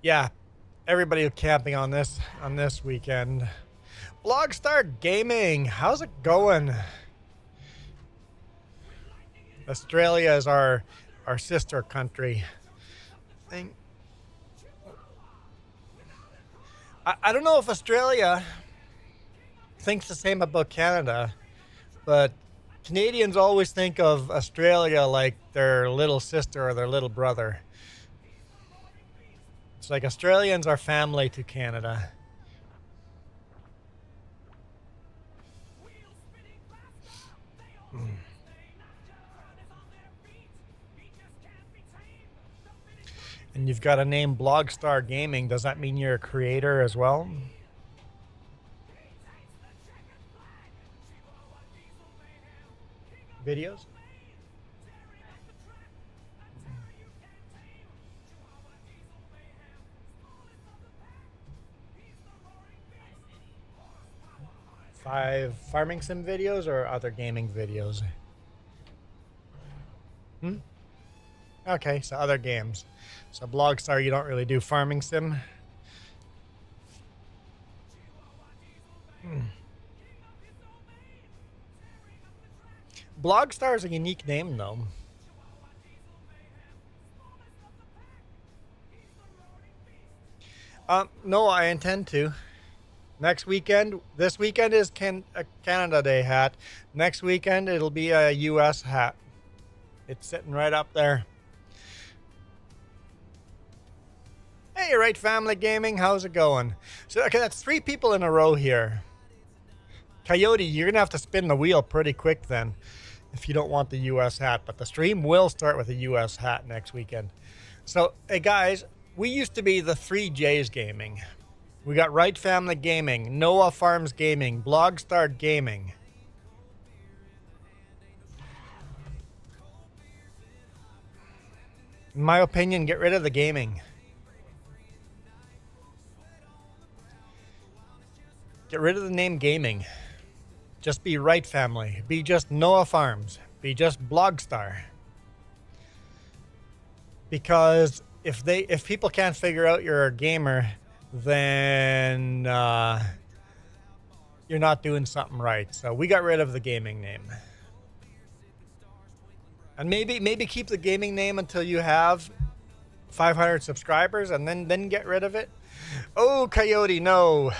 Yeah, everybody camping on this weekend. Blogstar Gaming, how's it going? Australia is our sister country. I don't know if Australia thinks the same about Canada, but Canadians always think of Australia like their little sister or their little brother. It's like Australians are family to Canada. And you've got a name, Blogstar Gaming. Does that mean you're a creator as well? Videos? Five farming sim videos or other gaming videos? Okay, so other games. So Blogstar, you don't really do farming sim? Blogstar is a unique name, though. No, I intend to. Next weekend, this weekend is a Canada Day hat. Next weekend, it'll be a US hat. It's sitting right up there. Hey, right, Family Gaming, how's it going? So, okay, that's 3 people in a row here. Coyote, you're going to have to spin the wheel pretty quick then if you don't want the US hat. But the stream will start with a US hat next weekend. So, hey, guys, we used to be the 3Js Gaming. We got Right Family Gaming, Noah Farms Gaming, Blogstar Gaming. In my opinion, get rid of the gaming. Get rid of the name gaming. Just be Right Family. Be just Noah Farms. Be just Blogstar. Because if people can't figure out you're a gamer, then you're not doing something right. So we got rid of the gaming name. And maybe keep the gaming name until you have 500 subscribers and then get rid of it. Oh, Coyote, no.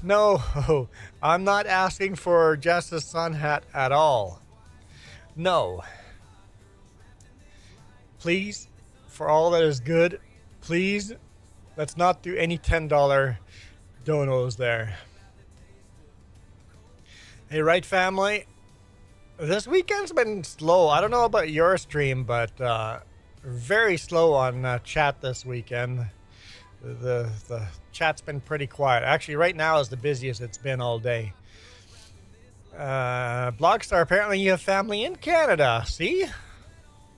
No, I'm not asking for Justice Sun hat at all. No. Please, for all that is good, please, let's not do any $10 donos there. Hey, Right Family, this weekend's been slow. I don't know about your stream, but very slow on chat this weekend. The chat's been pretty quiet. Actually, right now is the busiest it's been all day. Blogstar, apparently you have family in Canada. See?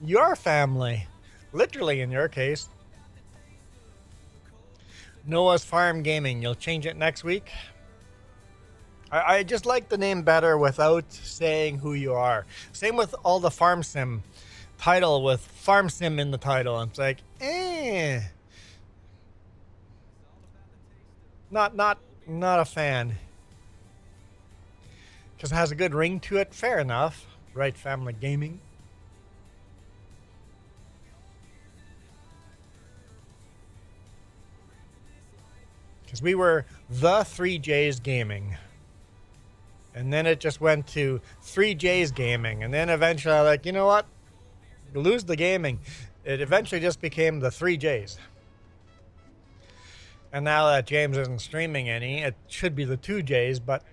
Your family. Literally in your case. Noah's Farm Gaming. You'll change it next week? I just like the name better without saying who you are. Same with all the Farm Sim title with Farm Sim in the title. It's like, Not a fan. Because it has a good ring to it. Fair enough. Right Family Gaming. Because we were the 3Js Gaming. And then it just went to 3Js Gaming. And then eventually I'm like, you know what? Lose the gaming. It eventually just became the 3Js. And now that James isn't streaming any, it should be the 2Js, but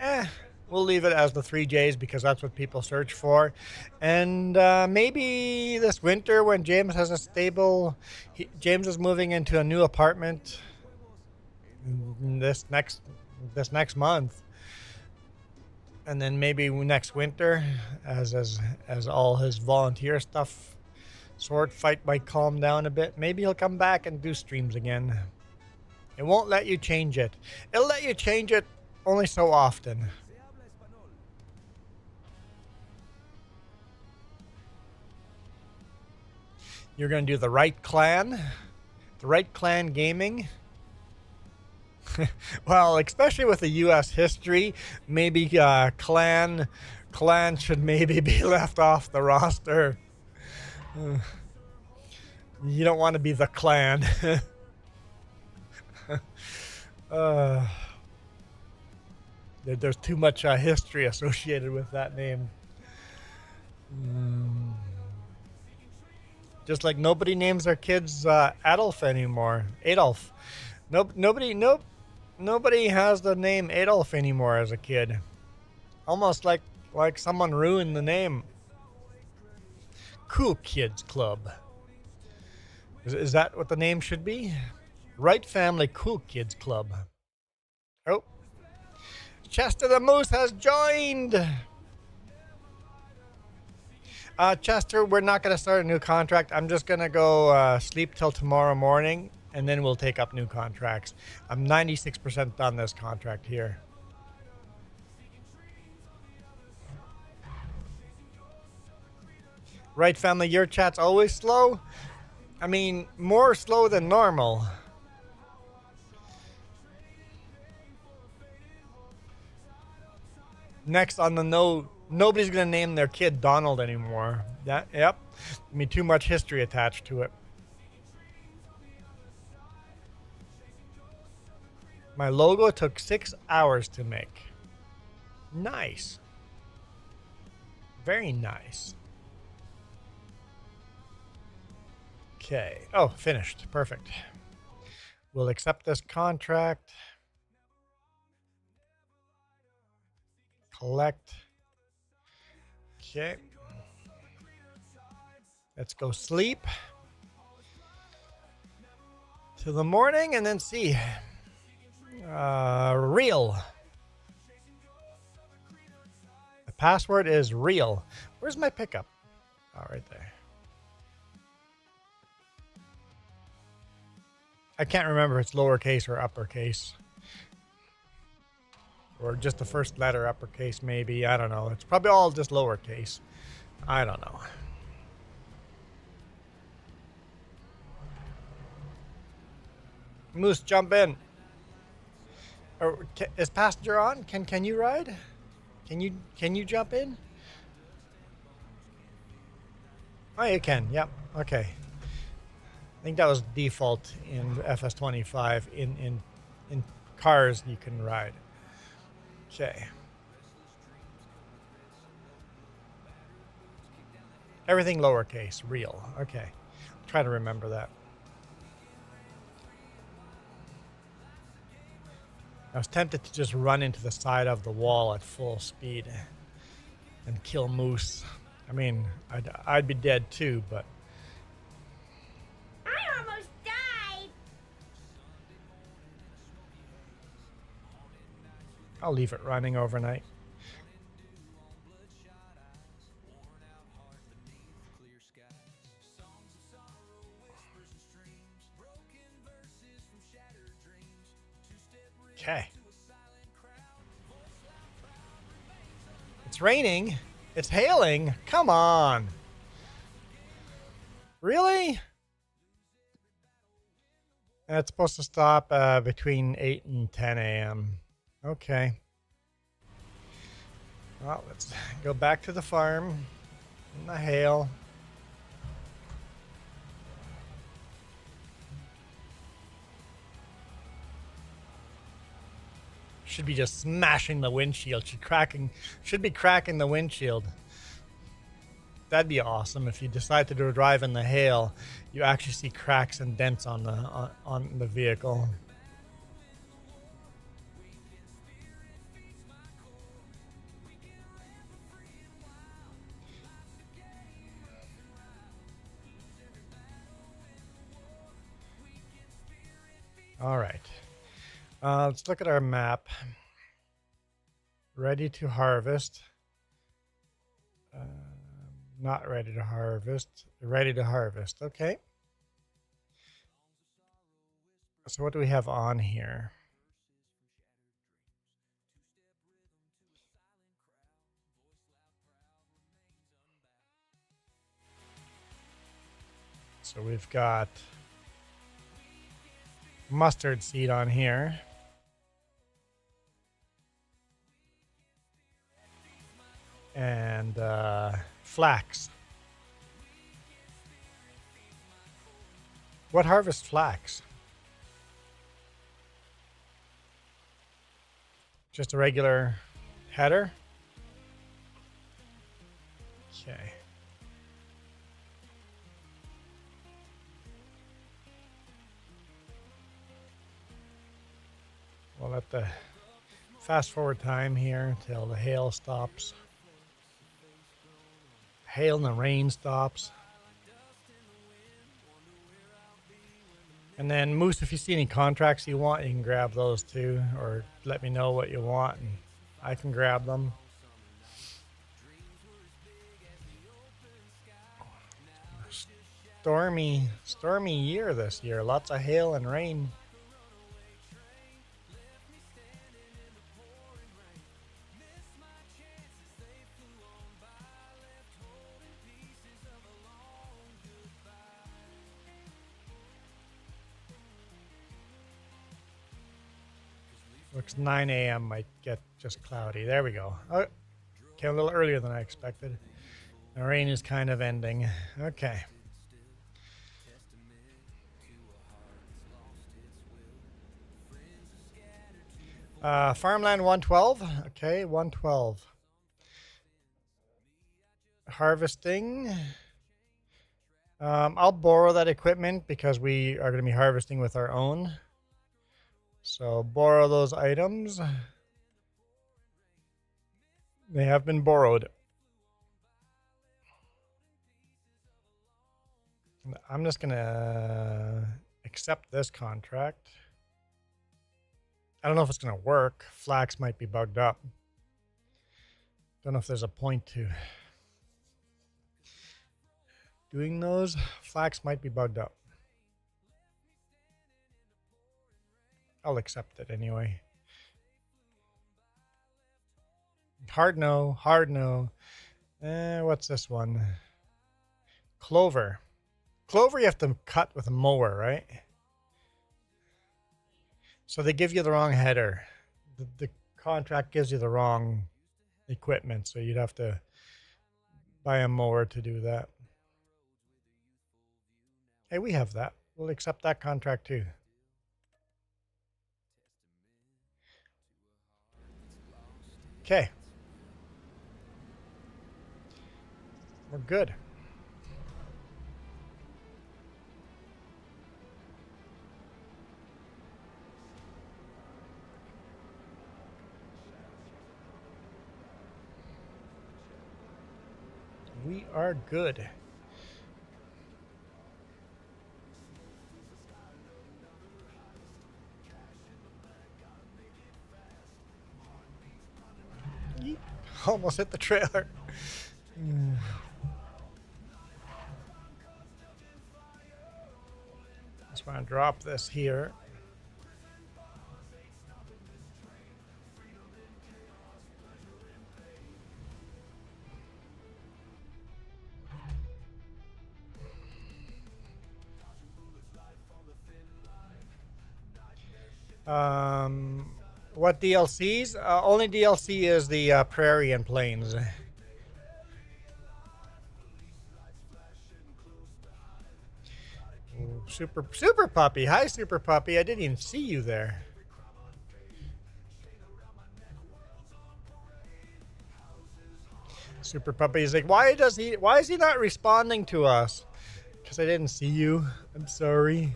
we'll leave it as the 3Js because that's what people search for. And maybe this winter when James has a stable... James is moving into a new apartment this next month. And then maybe next winter, as all his volunteer stuff Sword fight might calm down a bit. Maybe he'll come back and do streams again. It won't let you change it. It'll let you change it only so often. You're going to do the right clan. The right clan gaming. Well, especially with the U.S. history, maybe clan should maybe be left off the roster. You don't want to be the clan. There's too much history associated with that name. Just like nobody names their kids Adolf anymore. Adolf. Nobody has the name Adolf anymore as a kid. Almost like someone ruined the name. Cool Kids Club. Is that what the name should be? Right Family Cool Kids Club. Oh. Chester the Moose has joined. Chester, we're not going to start a new contract. I'm just going to go sleep till tomorrow morning, and then we'll take up new contracts. I'm 96% done this contract here. Right, family, your chat's always slow? I mean, more slow than normal. Next on the nobody's going to name their kid Donald anymore. Yep. I mean, too much history attached to it. My logo took 6 hours to make. Nice. Very nice. Okay. Oh, finished. Perfect. We'll accept this contract. Collect. Okay. Let's go sleep till the morning and then see. Real. The password is real. Where's my pickup? Oh, right there. I can't remember if it's lowercase or uppercase. Or just the first letter uppercase, maybe. I don't know. It's probably all just lowercase. I don't know. Moose, jump in. Or, is passenger on? Can you ride? Can you jump in? Oh, you can. Yep. Okay. I think that was default in FS25. In cars, you can ride. Okay. Everything lowercase, real. Okay. Try to remember that. I was tempted to just run into the side of the wall at full speed and kill Moose. I mean, I'd be dead too, but... I almost died. I'll leave it running overnight. Okay. It's raining. It's hailing. Come on. Really? And it's supposed to stop between 8 and 10 a.m. Okay. Well, let's go back to the farm in the hail. Should be just smashing the windshield. Should be cracking the windshield. That'd be awesome if you decide to drive in the hail. You actually see cracks and dents on the vehicle. All right. Let's look at our map. Ready to harvest. Not ready to harvest. Ready to harvest. Okay. So what do we have on here? So we've got mustard seed on here. And flax. What harvests flax? Just a regular header? Okay. We'll let the fast forward time here until the hail stops. Hail and the rain stops. And then Moose, if you see any contracts you want, you can grab those too, or let me know what you want and I can grab them. Stormy year this year. Lots of hail and rain. Looks 9 a.m. might get just cloudy. There we go. Oh, came a little earlier than I expected. The rain is kind of ending. Okay. Farmland 112. Okay, 112. Harvesting. I'll borrow that equipment because we are going to be harvesting with our own. So borrow those items. They have been borrowed. I'm just going to accept this contract. I don't know if it's going to work. Flax might be bugged up. Don't know if there's a point to doing those. Flax might be bugged up. I'll accept it anyway. Hard no, hard no. What's this one? Clover. Clover you have to cut with a mower, right? So they give you the wrong header. The contract gives you the wrong equipment, so you'd have to buy a mower to do that. Hey, we have that. We'll accept that contract too. Okay. We're good. We are good. Yeet. Almost hit the trailer. Just want to drop this here. What DLCs? Only DLC is the Prairie and Plains. Ooh, Super Puppy. Hi, Super Puppy. I didn't even see you there. Super Puppy is like, why is he not responding to us? Because I didn't see you. I'm sorry.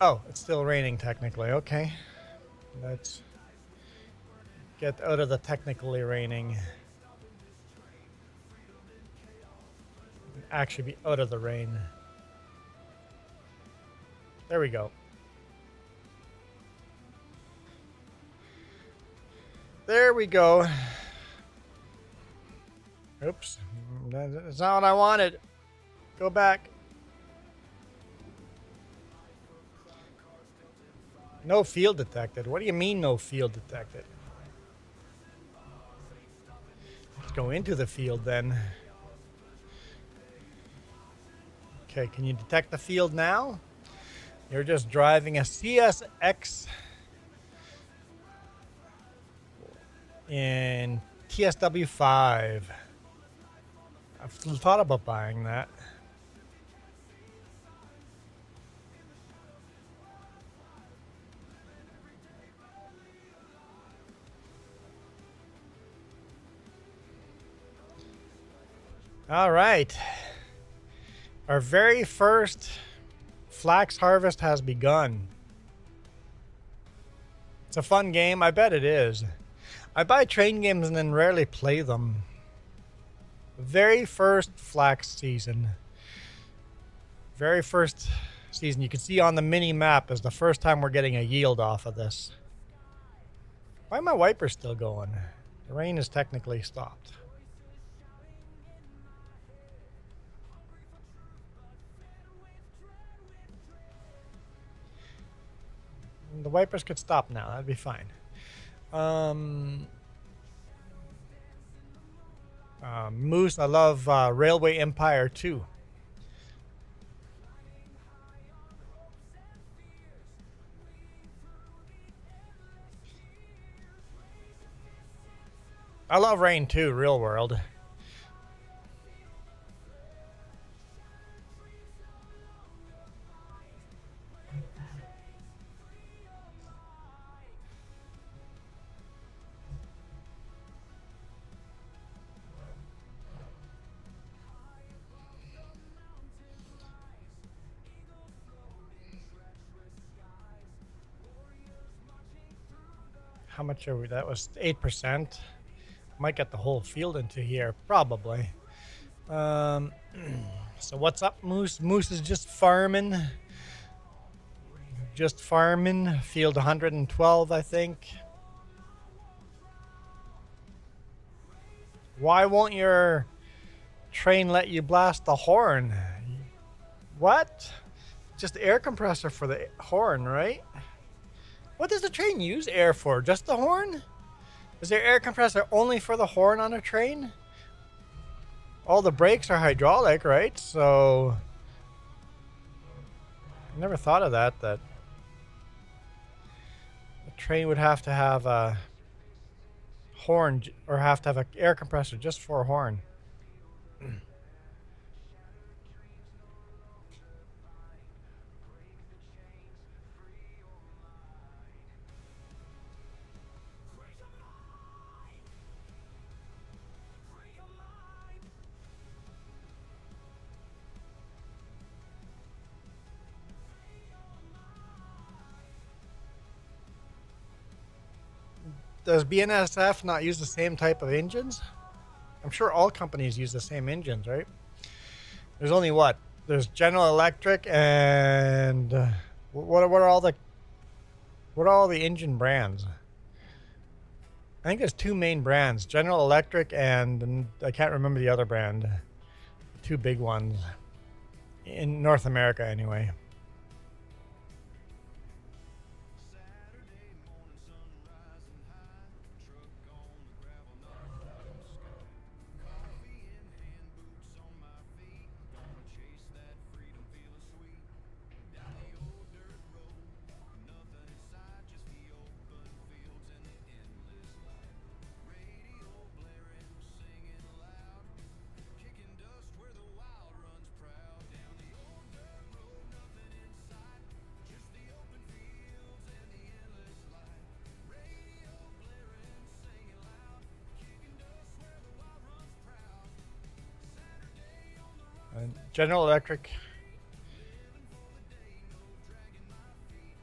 Oh, it's still raining technically. Okay. Let's get out of the technically raining. actually be out of the rain. There we go. There we go. Oops. That's not what I wanted. Go back. No field detected. What do you mean no field detected? Let's go into the field then. Okay, can you detect the field now? You're just driving a CSX in TSW5. I've thought about buying that. All right. Our very first flax harvest has begun. It's a fun game. I bet it is. I buy train games and then rarely play them. Very first flax season. Very first season. You can see on the mini map is the first time we're getting a yield off of this. Why are my wipers still going? The rain is technically stopped. The wipers could stop now. That'd be fine. Moose, I love Railway Empire 2. I love Rain 2, Real World. How much are we? That was 8%. Might get the whole field into here, probably. So what's up, Moose? Moose is just farming. Just farming. Field 112, I think. Why won't your train let you blast the horn? What? Just air compressor for the horn, right? What does the train use air for? Just the horn? Is there air compressor only for the horn on a train? All the brakes are hydraulic, right? So I never thought of that, that the train would have to have a horn or have to have an air compressor just for a horn. Does BNSF not use the same type of engines? I'm sure all companies use the same engines, right? There's only what? There's General Electric and what are all the engine brands? I think there's two main brands, General Electric and I can't remember the other brand. Two big ones in North America anyway. General Electric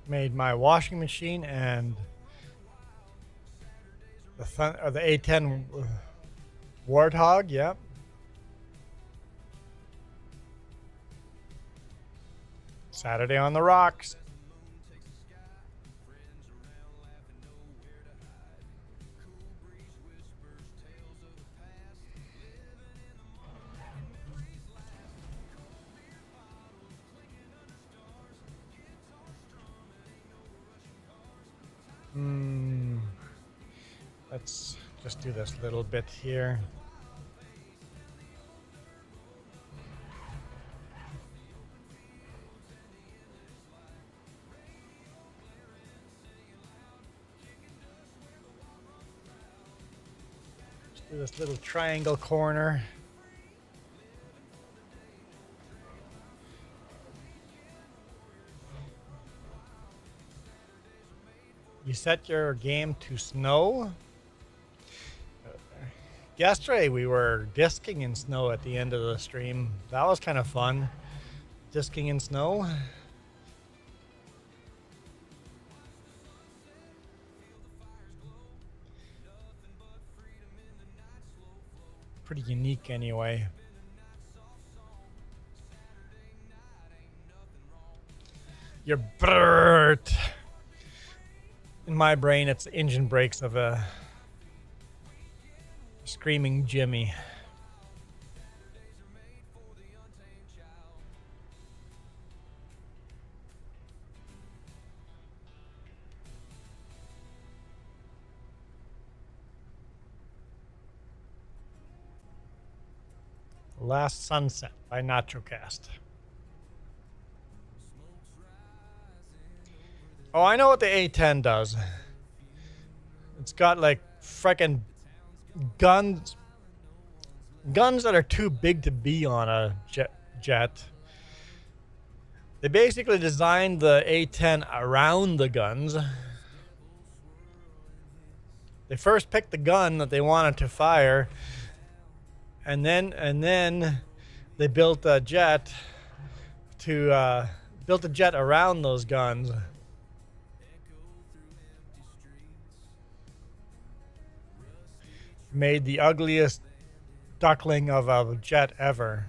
made my washing machine and the A10 Warthog, yeah. Saturday on the Rocks. Let's just do this little bit here. Just do this little triangle corner. You set your game to snow. Yesterday we were disking in snow at the end of the stream. That was kind of fun. Disking in snow. Pretty unique anyway. Your Bert. In my brain, it's the engine brakes of a screaming Jimmy. Last Sunset by NachoCast. Oh, I know what the A10 does. It's got like frickin' guns that are too big to be on a jet. They basically designed the A10 around the guns. They first picked the gun that they wanted to fire, and then they built a jet around those guns. Made the ugliest duckling of a jet ever.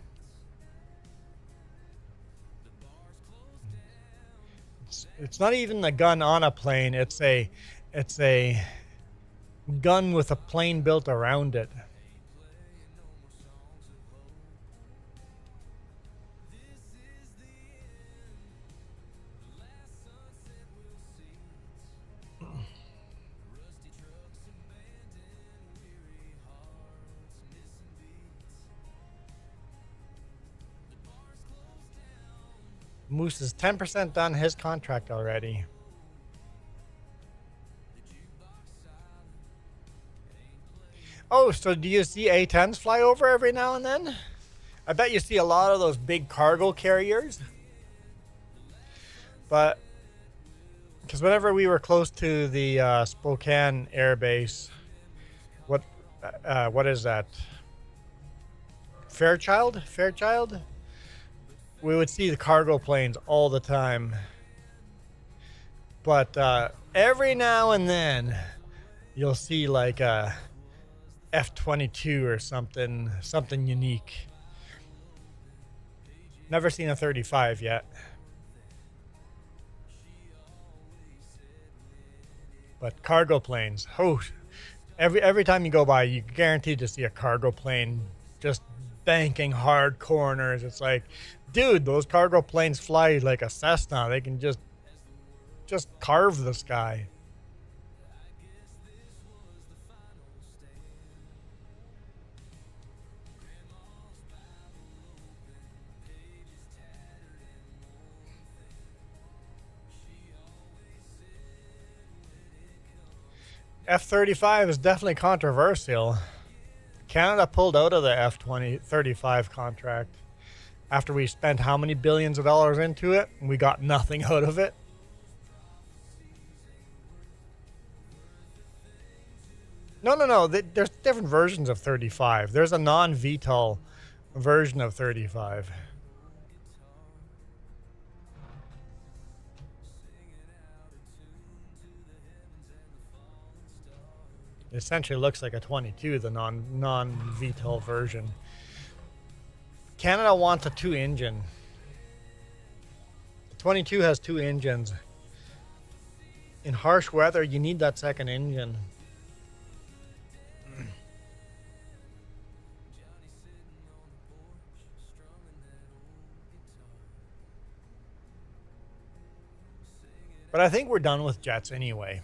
It's not even a gun on a plane. It's a gun with a plane built around it. Moose is 10% done his contract already. Oh, so do you see A-10s fly over every now and then? I bet you see a lot of those big cargo carriers. But, because whenever we were close to the Spokane Air Base, what is that? Fairchild? We would see the cargo planes all the time. But every now and then, you'll see like a F-22 or something unique. Never seen a 35 yet. But cargo planes, oh, every time you go by, you're guaranteed to see a cargo plane just banking hard corners. It's like, dude, those cargo planes fly like a Cessna. They can just carve the sky. F-35 is definitely controversial. Canada pulled out of the F-35 contract after we spent how many billions of dollars into it, and we got nothing out of it. No. There's different versions of 35. There's a non-VTOL version of 35. It essentially looks like a 22, the non-VTOL version. Canada wants a 2-engine. The 22 has 2 engines. In harsh weather, you need that second engine. But I think we're done with jets anyway.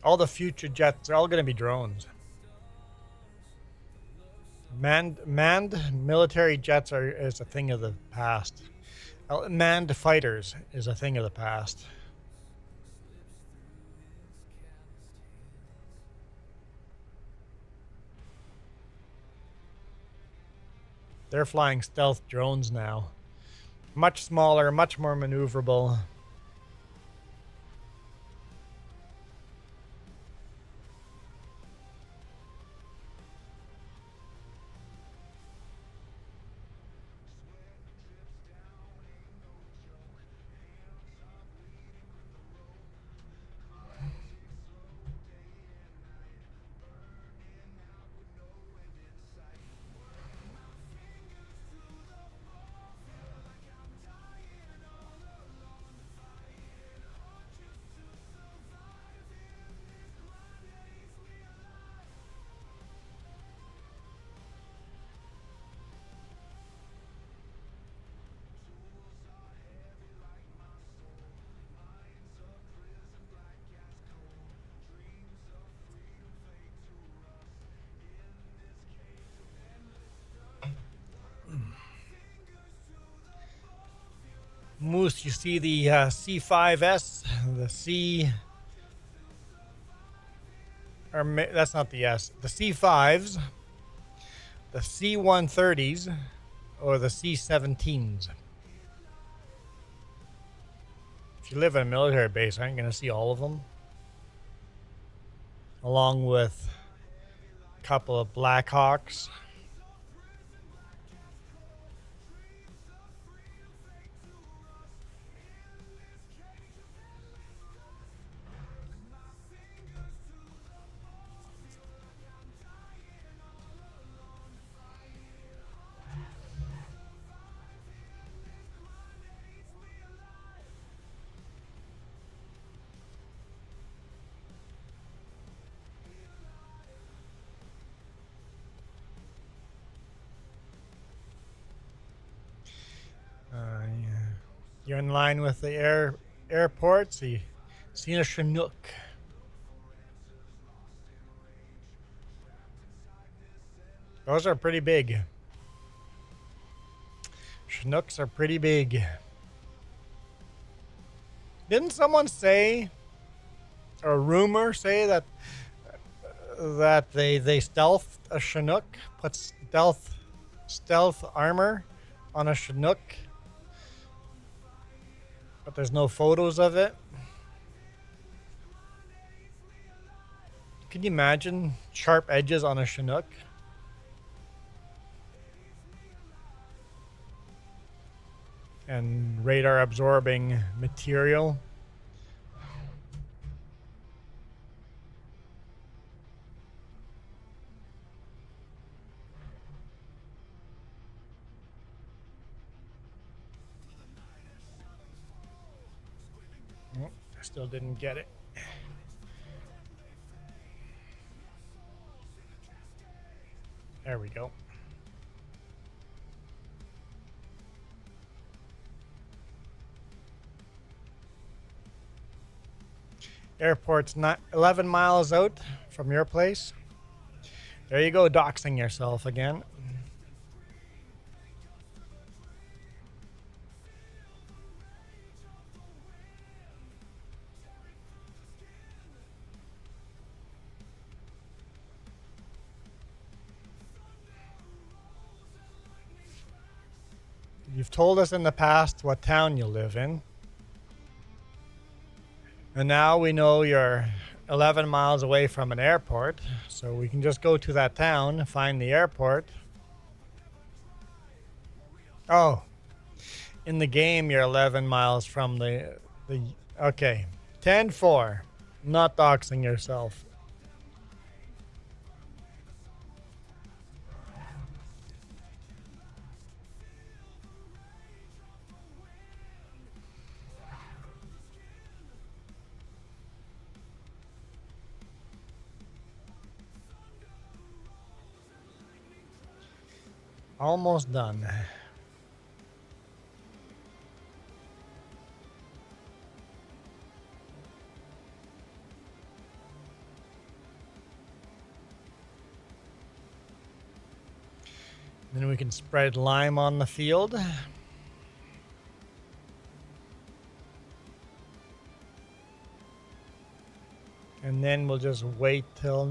All the future jets are all going to be drones. Manned military jets is a thing of the past. Manned fighters is a thing of the past. They're flying stealth drones now. Much smaller, much more maneuverable. Moose, you see the C5S, the C, or that's not the S, the C5s, the C130s, or the C17s. If you live in a military base, aren't you going to see all of them? Along with a couple of Blackhawks. You're in line with the airports. You seen a Chinook. Those are pretty big. Chinooks are pretty big. Didn't someone say, or a rumor say that they stealthed a Chinook, put stealth armor on a Chinook? But there's no photos of it. Can you imagine sharp edges on a Chinook? And radar absorbing material. Oh, I still didn't get it. There we go. Airport's not 11 miles out from your place. There you go, doxing yourself again. You've told us in the past what town you live in. And now we know you're 11 miles away from an airport, so we can just go to that town, find the airport. Oh, in the game you're 11 miles from the okay. 10-4, not doxing yourself. Almost done. Then we can spread lime on the field. And then we'll just wait till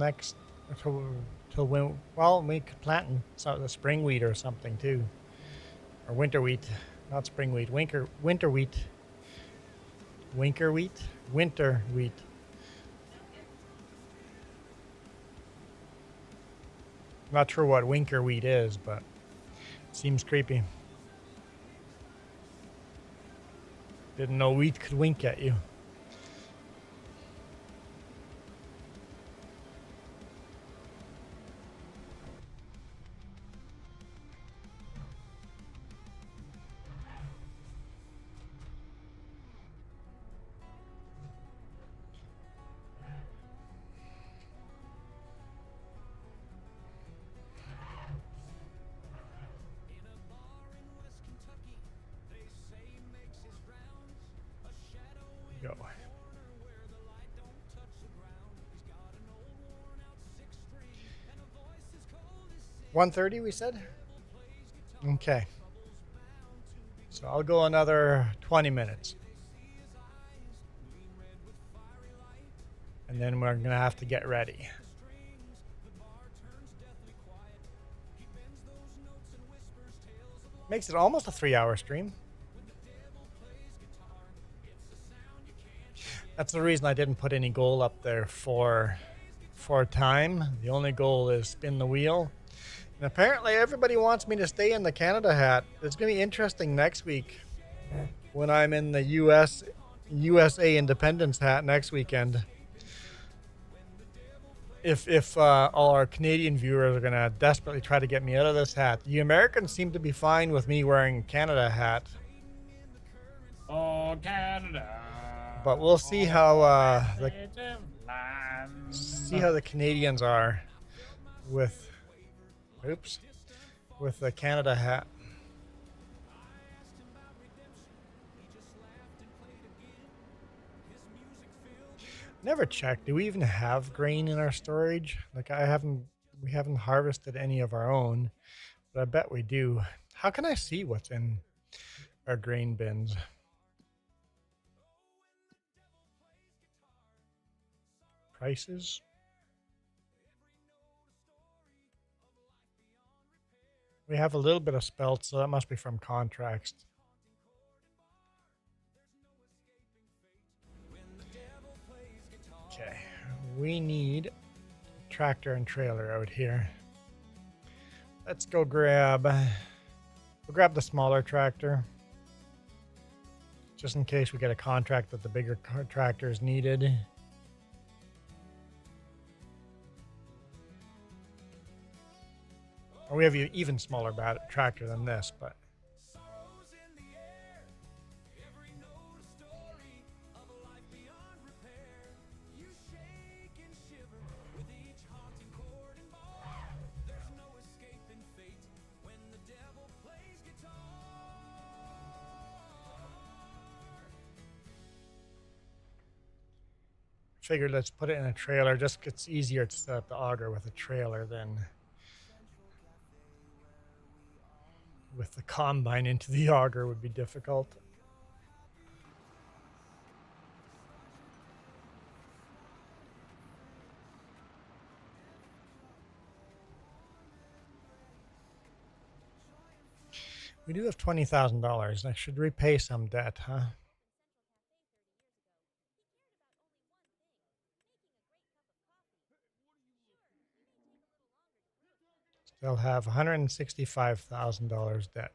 when, well, we could plant the spring wheat or something too. Or winter wheat, not spring wheat, winter wheat. Winter wheat. Not sure what winter wheat is, but it seems creepy. Didn't know wheat could wink at you. Go. 1:30 we said? Okay. So I'll go another 20 minutes. And then we're going to have to get ready. Makes it almost a 3-hour stream. That's the reason I didn't put any goal up there for time. The only goal is spin the wheel. And apparently everybody wants me to stay in the Canada hat. It's going to be interesting next week when I'm in the USA Independence hat next weekend. If all our Canadian viewers are going to desperately try to get me out of this hat. The Americans seem to be fine with me wearing Canada hat. Oh, Canada. But we'll see how the Canadians are with the Canada hat. Never checked. Do we even have grain in our storage? Like we haven't harvested any of our own, but I bet we do. How can I see what's in our grain bins? Prices. We have a little bit of spelt, so that must be from contracts. Okay, we need a tractor and trailer out here. Let's go grab the smaller tractor, just in case we get a contract that the bigger tractor is needed. Or we have an even smaller tractor than this, but figured let's put it in a trailer. Just it's easier to set up the auger with a trailer than with the combine into the auger would be difficult. We do have $20,000. I should repay some debt, huh? Still have $165,000 debt.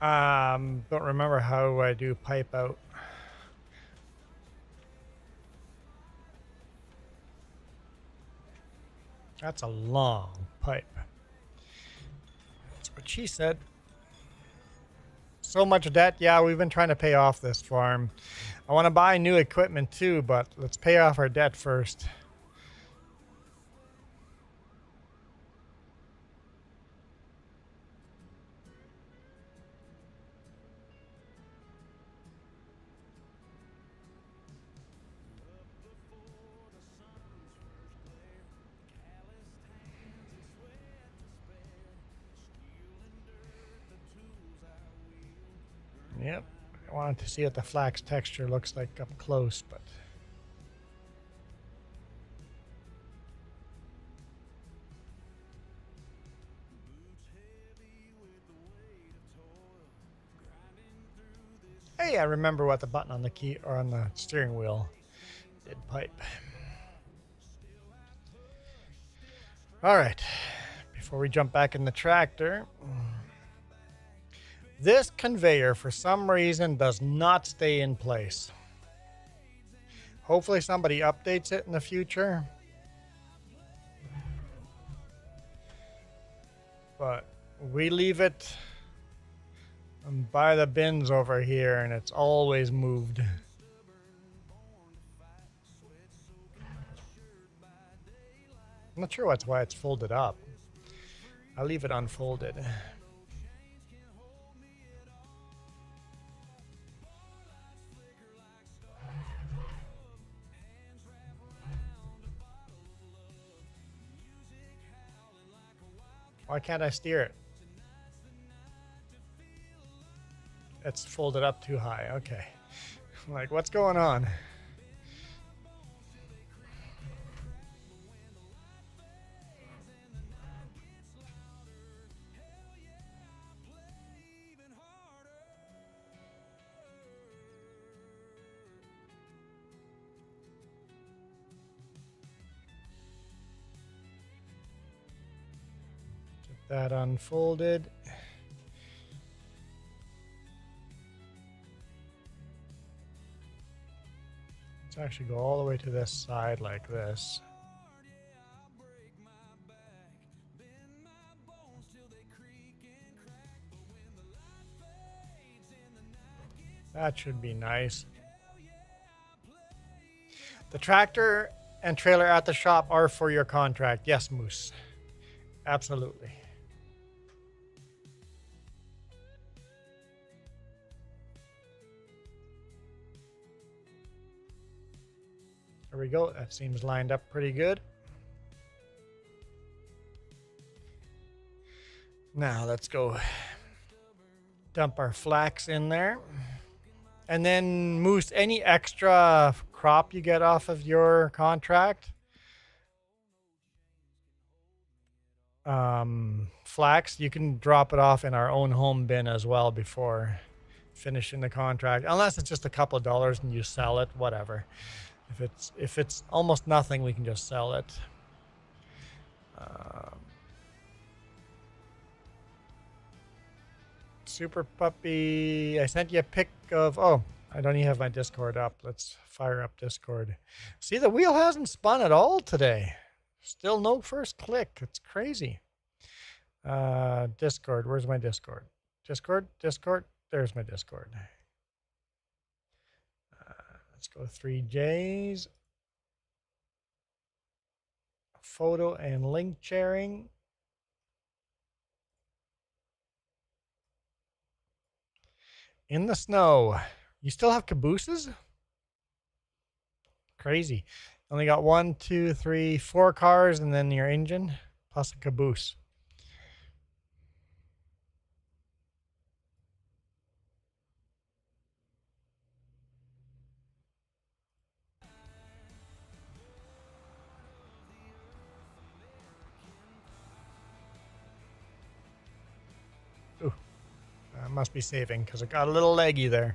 Don't remember how I do pipe out. That's a long pipe. That's what she said. So much debt. Yeah, we've been trying to pay off this farm. I want to buy new equipment too, but let's pay off our debt first. Yep. I wanted to see what the flax texture looks like up close, but hey, I remember what the button on the key or on the steering wheel did. Pipe. All right. Before we jump back in the tractor, this conveyor for some reason does not stay in place. Hopefully somebody updates it in the future. But we leave it by the bins over here and it's always moved. I'm not sure why it's folded up. I'll leave it unfolded. Why can't I steer it? It's folded up too high. Okay. Like, what's going on? That unfolded. Let's actually go all the way to this side like this. That should be nice. The tractor and trailer at the shop are for your contract. Yes, Moose. Absolutely. There we go. That seems lined up pretty good. Now let's go dump our flax in there. And then Moose, any extra crop you get off of your contract, flax, you can drop it off in our own home bin as well before finishing the contract. Unless it's just a couple of dollars and you sell it, whatever. If it's almost nothing, we can just sell it. Super Puppy, I sent you a pic of, oh, I don't even have my Discord up. Let's fire up Discord. See, the wheel hasn't spun at all today. Still no first click. It's crazy. Discord, where's my Discord? Discord, there's my Discord. Let's go 3Js. Photo and link sharing. In the snow. You still have cabooses? Crazy. Only got 1, 2, 3, 4 cars and then your engine plus a caboose. Ooh, I must be saving because it got a little leggy there.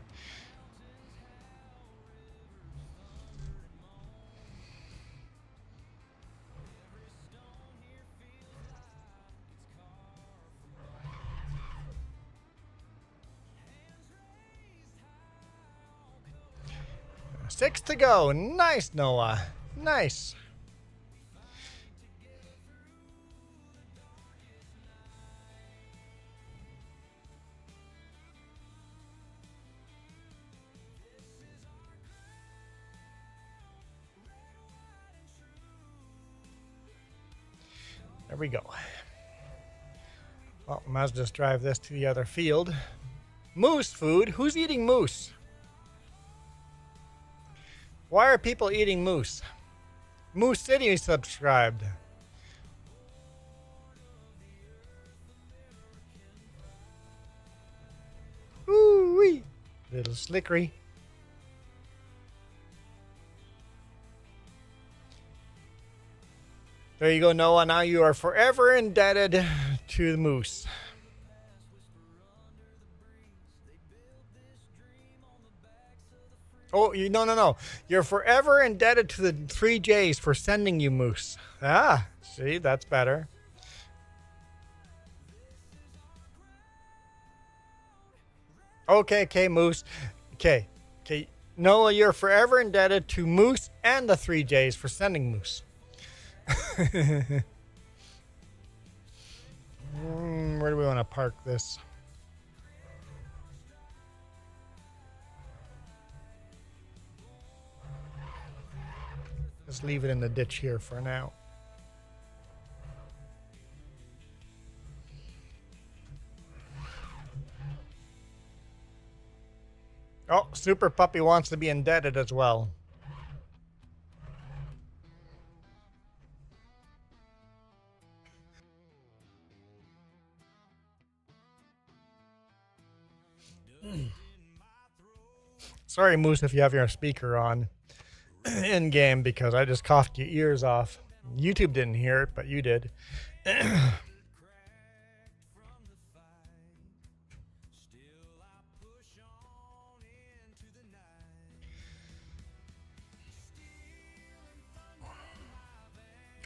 Six to go. Nice, Noah. Nice. we go. Well, might as well just drive this to the other field. Moose food? Who's eating moose? Why are people eating moose? Moose City subscribed. Ooh-wee. Little slickery. There you go, Noah. Now you are forever indebted to the moose. Oh, no. You're forever indebted to the 3Js for sending you moose. Ah, see, that's better. Okay, Moose. Okay. Noah, you're forever indebted to Moose and the 3Js for sending moose. Where do we want to park this? Just leave it in the ditch here for now. Oh, Super Puppy wants to be indebted as well. Sorry, Moose, if you have your speaker on in game, because I just coughed your ears off. YouTube didn't hear it, but you did.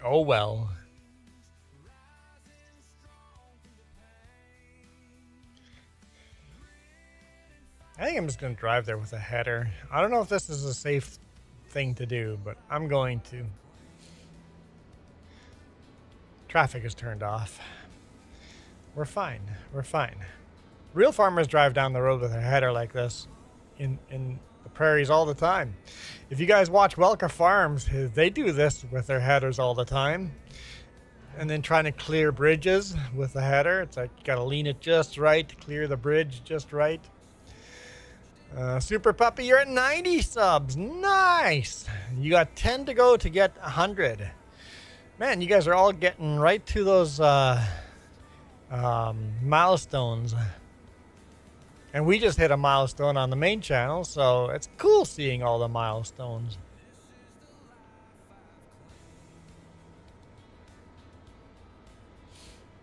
Oh well. I think I'm just going to drive there with a header. I don't know if this is a safe thing to do, but I'm going to. Traffic is turned off. We're fine. We're fine. Real farmers drive down the road with a header like this in the prairies all the time. If you guys watch Welker Farms, they do this with their headers all the time. And then trying to clear bridges with the header. It's like you got to lean it just right to clear the bridge just right. Super Puppy, you're at 90 subs. Nice. You got 10 to go to get 100. Man, you guys are all getting right to those milestones. And we just hit a milestone on the main channel, so it's cool seeing all the milestones.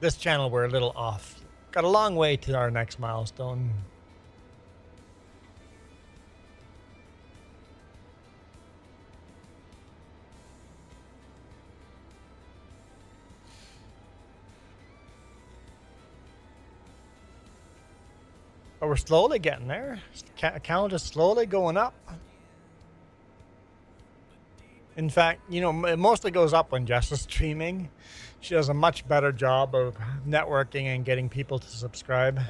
This channel, we're a little off. Got a long way to our next milestone. But we're slowly getting there. Count is slowly going up. In fact, you know, it mostly goes up when Jess is streaming. She does a much better job of networking and getting people to subscribe.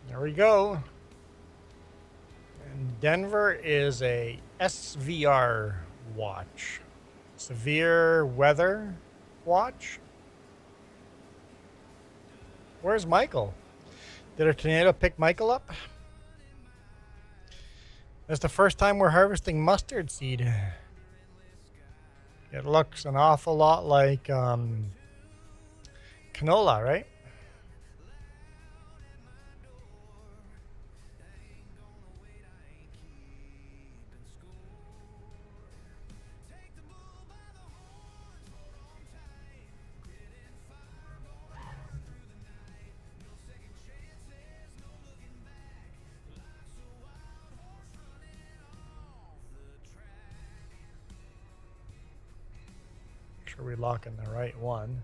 There we go. And Denver is a SVR watch. Severe weather watch. Where's Michael? Did a tornado pick Michael up? That's the first time we're harvesting mustard seed. It looks an awful lot like canola, right? sure we lock in the right one.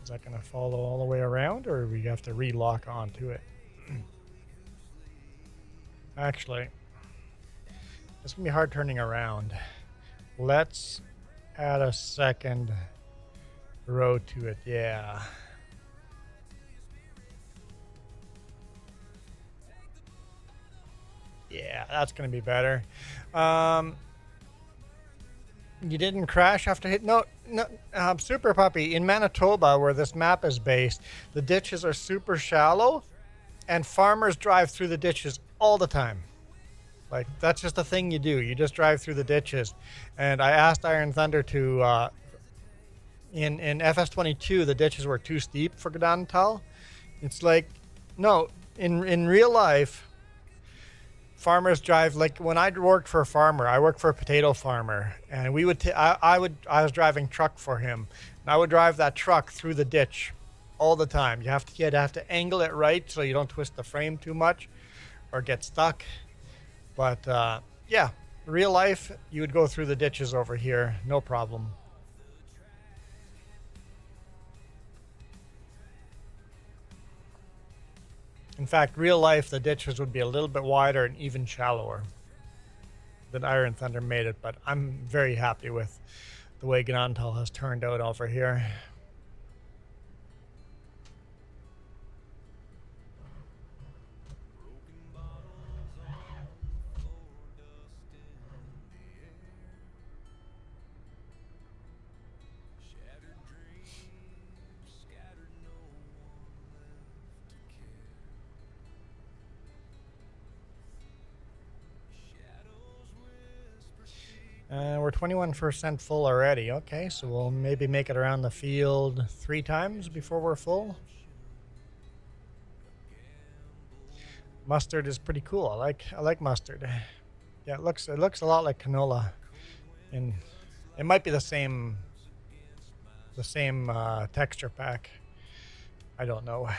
Is that going to follow all the way around, or we have to relock onto it? Actually, it's going to be hard turning around. Let's add a second row to it. Yeah. Yeah, that's going to be better. You didn't crash after hit? No, Super Puppy, in Manitoba, where this map is based, the ditches are super shallow, and farmers drive through the ditches all the time. Like, that's just a thing you do. You just drive through the ditches. And I asked Iron Thunder to, in FS22, the ditches were too steep for Gnadenthal. It's like, no, in real life, farmers drive, like when I worked for a farmer, I worked for a potato farmer, and we would I was driving truck for him, and I would drive that truck through the ditch all the time. You'd have to angle it right so you don't twist the frame too much or get stuck. But yeah, real life, you would go through the ditches over here, no problem. In fact, real life, the ditches would be a little bit wider and even shallower than Iron Thunder made it, but I'm very happy with the way Gnadenthal has turned out over here. We're 21% full already. Okay, so we'll maybe make it around the field 3 times before we're full. Mustard is pretty cool. I like mustard. Yeah, it looks a lot like canola, and it might be the same texture pack. I don't know.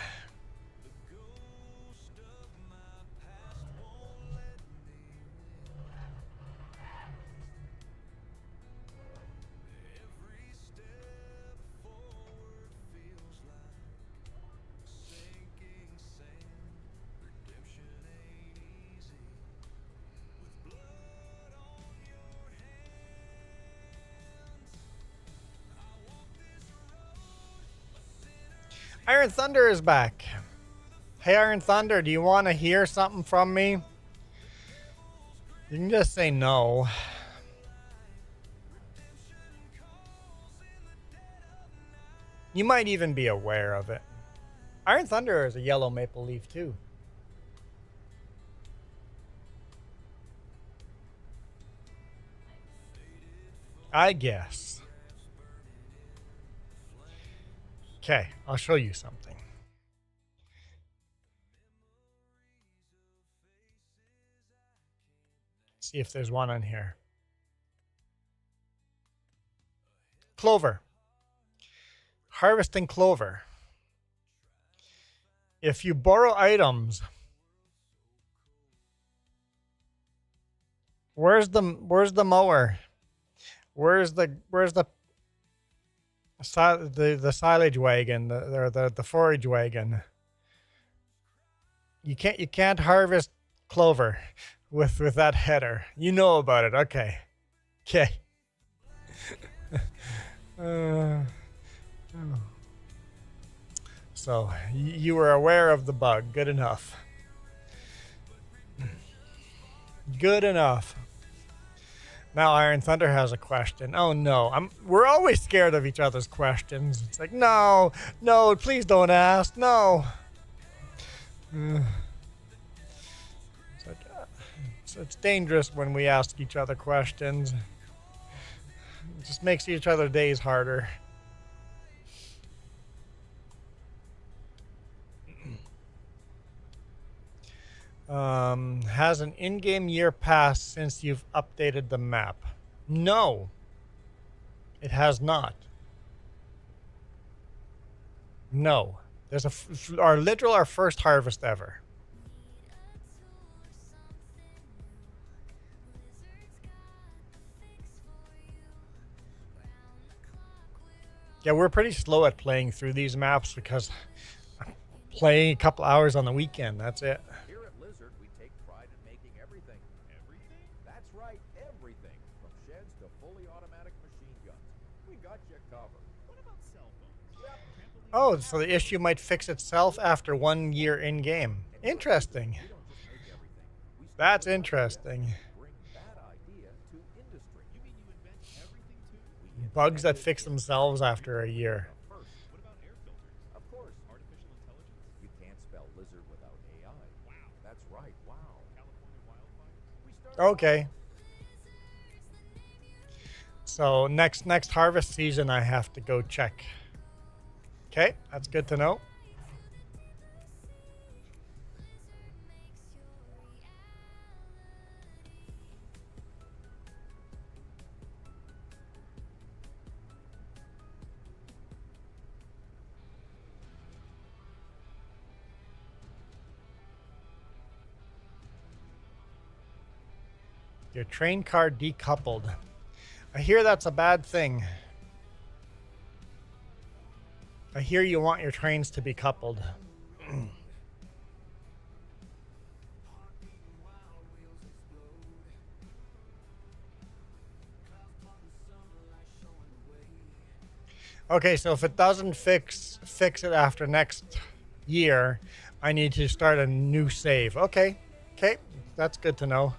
Iron Thunder is back. Hey, Iron Thunder, do you want to hear something from me? You can just say no. You might even be aware of it. Iron Thunder is a yellow maple leaf too. I guess. Okay, I'll show you something. See if there's one on here. Clover. Harvesting clover. If you borrow items, where's the mower? Where's the silage wagon, the forage wagon? You can't harvest clover with that header. You know about it. Okay. So you were aware of the bug. Good enough. Good enough. Now Iron Thunder has a question. Oh no, we're always scared of each other's questions. It's like, no, please don't ask, no. It's dangerous when we ask each other questions. It just makes each other's days harder. Has an in-game year passed since you've updated the map? No, it has not. No, there's our first harvest ever. Yeah, we're pretty slow at playing through these maps because I'm playing a couple hours on the weekend. That's it. Here at Lizard, we take pride in making everything. Everything? That's right, everything. From sheds to fully automatic machine guns. We got you covered. What about cell phones? Oh, so the issue might fix itself after 1 year in game. Interesting. We don't just make everything. We start That's with interesting. ideas and bring that idea to industry. You mean you invent everything too? We Bugs that fix themselves after a year. first. What about air filters? Of course. Artificial intelligence? You can't spell lizard without AI. Wow. That's right. Wow. California wildfires? We started Okay. So next harvest season, I have to go check. Okay, that's good to know. Your train car decoupled. I hear that's a bad thing. I hear you want your trains to be coupled. Okay, so if it doesn't fix it after next year, I need to start a new save. Okay, that's good to know.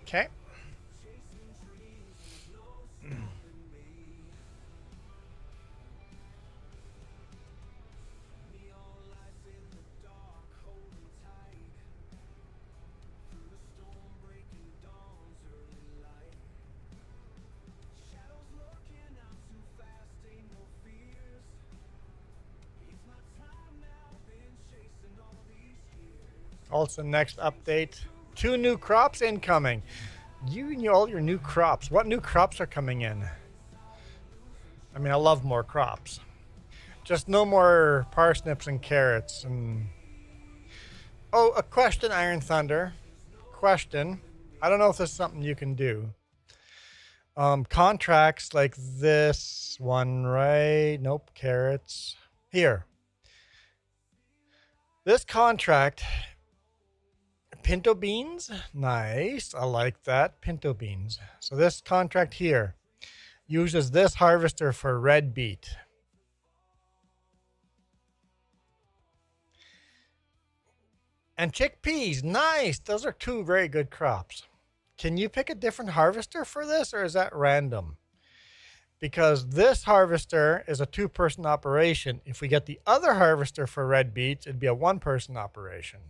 Okay. Also, next update, 2 new crops incoming. You and all your new crops. What new crops are coming in? I mean, I love more crops. Just no more parsnips and carrots. And oh, a question, Iron Thunder. Question. I don't know if this is something you can do. Contracts like this one, right? Nope, carrots. Here. This contract. Pinto beans, nice. I like that. Pinto beans. So this contract here uses this harvester for red beet. And chickpeas, nice. Those are 2 very good crops. Can you pick a different harvester for this, or is that random? Because this harvester is a 2-person operation. If we get the other harvester for red beets, it'd be a 1-person operation.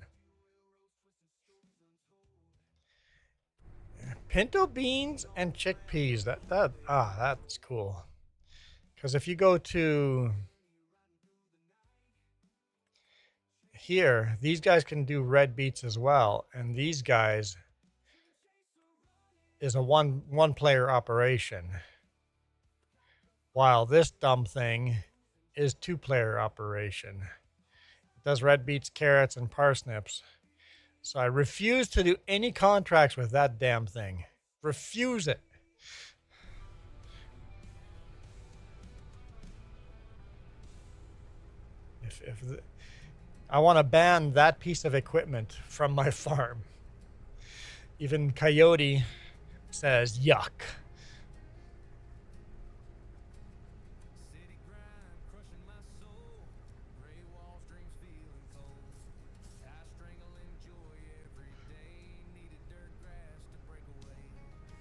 Pinto beans and chickpeas. That's cool. Because if you go to here, these guys can do red beets as well, and these guys is a one player operation, while this dumb thing is 2-player operation. It does red beets, carrots, and parsnips. So I refuse to do any contracts with that damn thing. Refuse it. I want to ban that piece of equipment from my farm. Even Coyote says, yuck.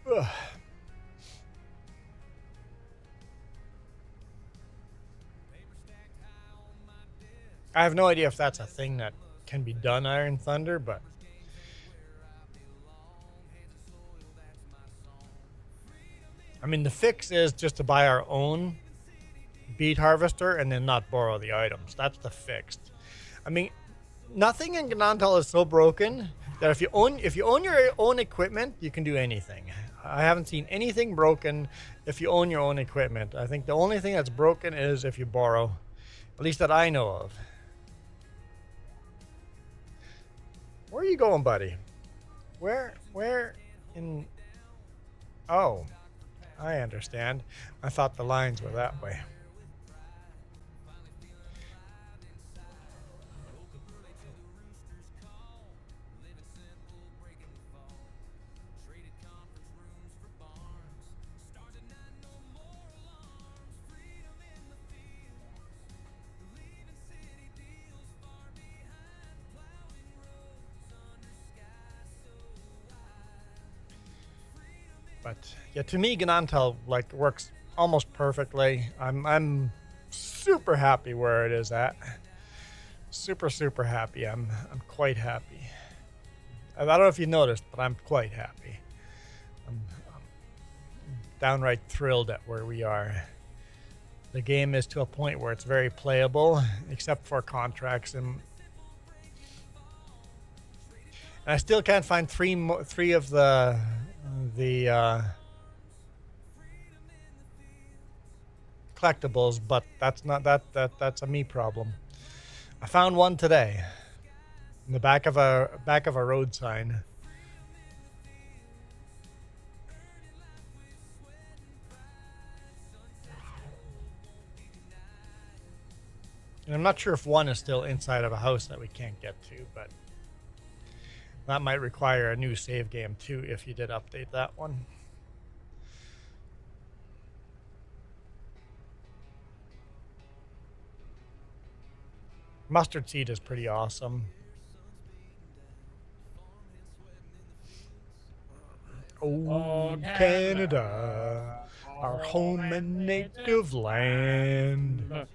Ugh. I have no idea if that's a thing that can be done, Iron Thunder, but I mean, the fix is just to buy our own beet harvester and then not borrow the items. That's the fix. I mean, nothing in Gnadenthal is so broken that if you own your own equipment, you can do anything. I haven't seen anything broken if you own your own equipment. I think the only thing that's broken is if you borrow, at least that I know of. Where are you going, buddy? Where in... Oh, I understand. I thought the lines were that way. But yeah, to me, Gnadenthal like works almost perfectly. I'm super happy where it is at. Super happy. I'm quite happy. I don't know if you noticed, but I'm quite happy. I'm downright thrilled at where we are. The game is to a point where it's very playable, except for contracts, and I still can't find three of the collectibles, but that's not that's a me problem. I found one today in the back of a road sign. And I'm not sure if one is still inside of a house that we can't get to, but that might require a new save game too if you did update that one. Mustard seed is pretty awesome. Oh, Canada, our home and native land.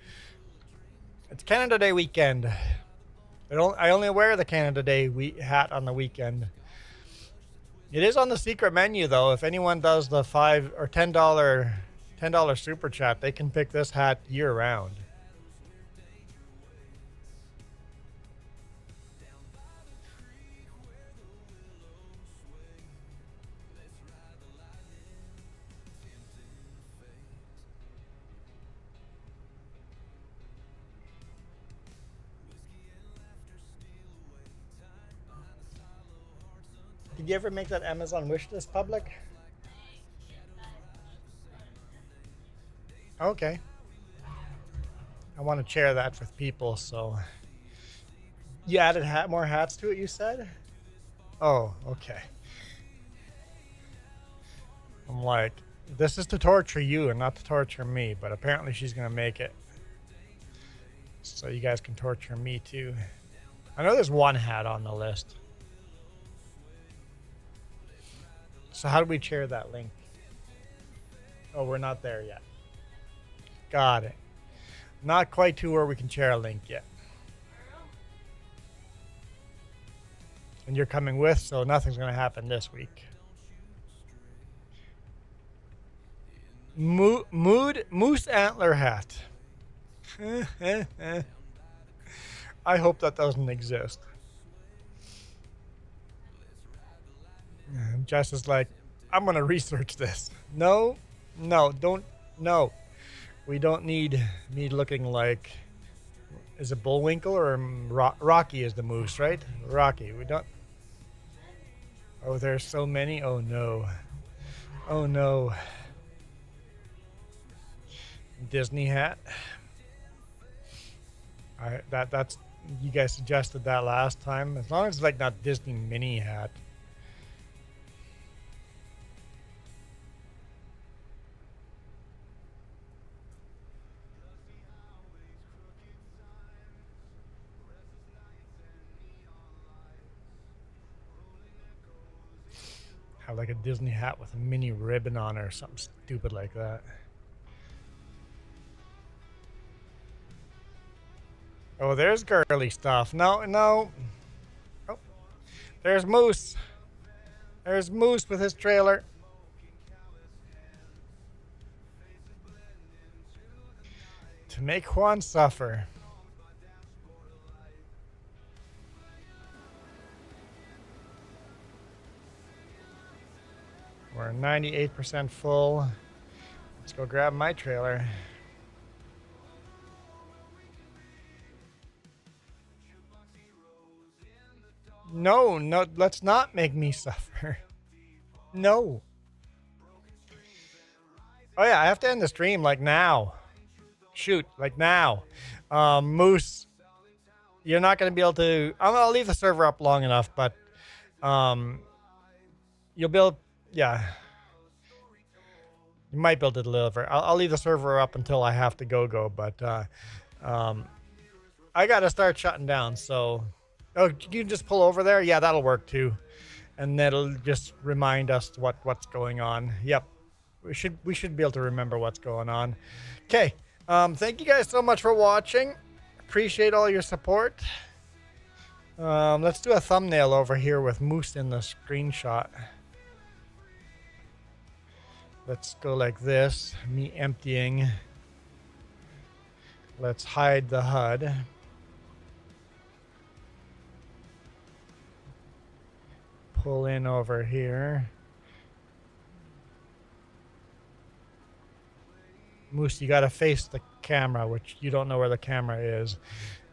It's Canada Day weekend. I only wear the Canada Day hat on the weekend. It is on the secret menu though. If anyone does the $5 or $10 super chat, they can pick this hat year round. Did you ever make that Amazon wish list public? Okay. I want to share that with people, so... You added more hats to it, you said? Oh, okay. I'm like, this is to torture you and not to torture me, but apparently she's going to make it. So you guys can torture me too. I know there's one hat on the list. So how do we share that link? Oh, we're not there yet. Got it. Not quite to where we can share a link yet. And you're coming with, so nothing's going to happen this week. Moose antler hat. I hope that doesn't exist. And Jess is like, I'm going to research this. No, don't. We don't need me looking like, is it Bullwinkle or Rocky is the moose, right? Rocky. We don't. Oh, there's so many. Oh no. Oh no. Disney hat. That's you guys suggested that last time. As long as it's like not Disney mini hat. Have like a Disney hat with a mini ribbon on it or something stupid like that. Oh, there's girly stuff. No. Oh, there's Moose. There's Moose with his trailer. To make Juan suffer. We're 98% full. Let's go grab my trailer. No, no, let's not make me suffer. No. Oh yeah, I have to end the stream like now. Shoot, like now. Moose, you're not going to be able to... I'll leave the server up long enough, but you'll be able... Yeah. You might be able to deliver. I'll leave the server up until I have to go, but I got to start shutting down, so... Oh, you can just pull over there? Yeah, that'll work too. And that'll just remind us what's going on. Yep. We should be able to remember what's going on. Okay. Thank you guys so much for watching. Appreciate all your support. Let's do a thumbnail over here with Moose in the screenshot. Let's go like this. Me emptying. Let's hide the HUD. Pull in over here. Moose, you gotta face the camera, which you don't know where the camera is,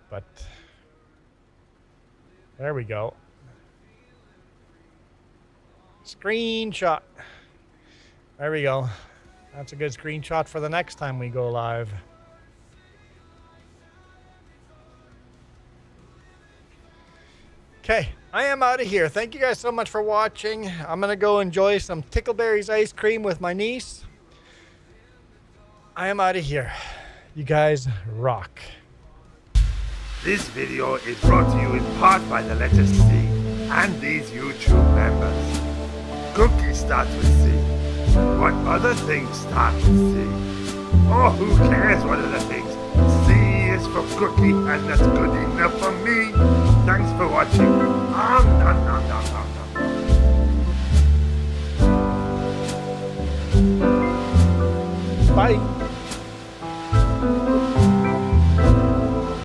but there we go. Screenshot. There we go. That's a good screenshot for the next time we go live. Okay, I am out of here. Thank you guys so much for watching. I'm gonna go enjoy some Tickleberries ice cream with my niece. I am out of here. You guys rock. This video is brought to you in part by the letter C and these YouTube members. Cookie starts with C. What other things start with C? Oh, who cares what other things? C is for cookie and that's good enough for me. Thanks for watching. Nom nom nom nom nom.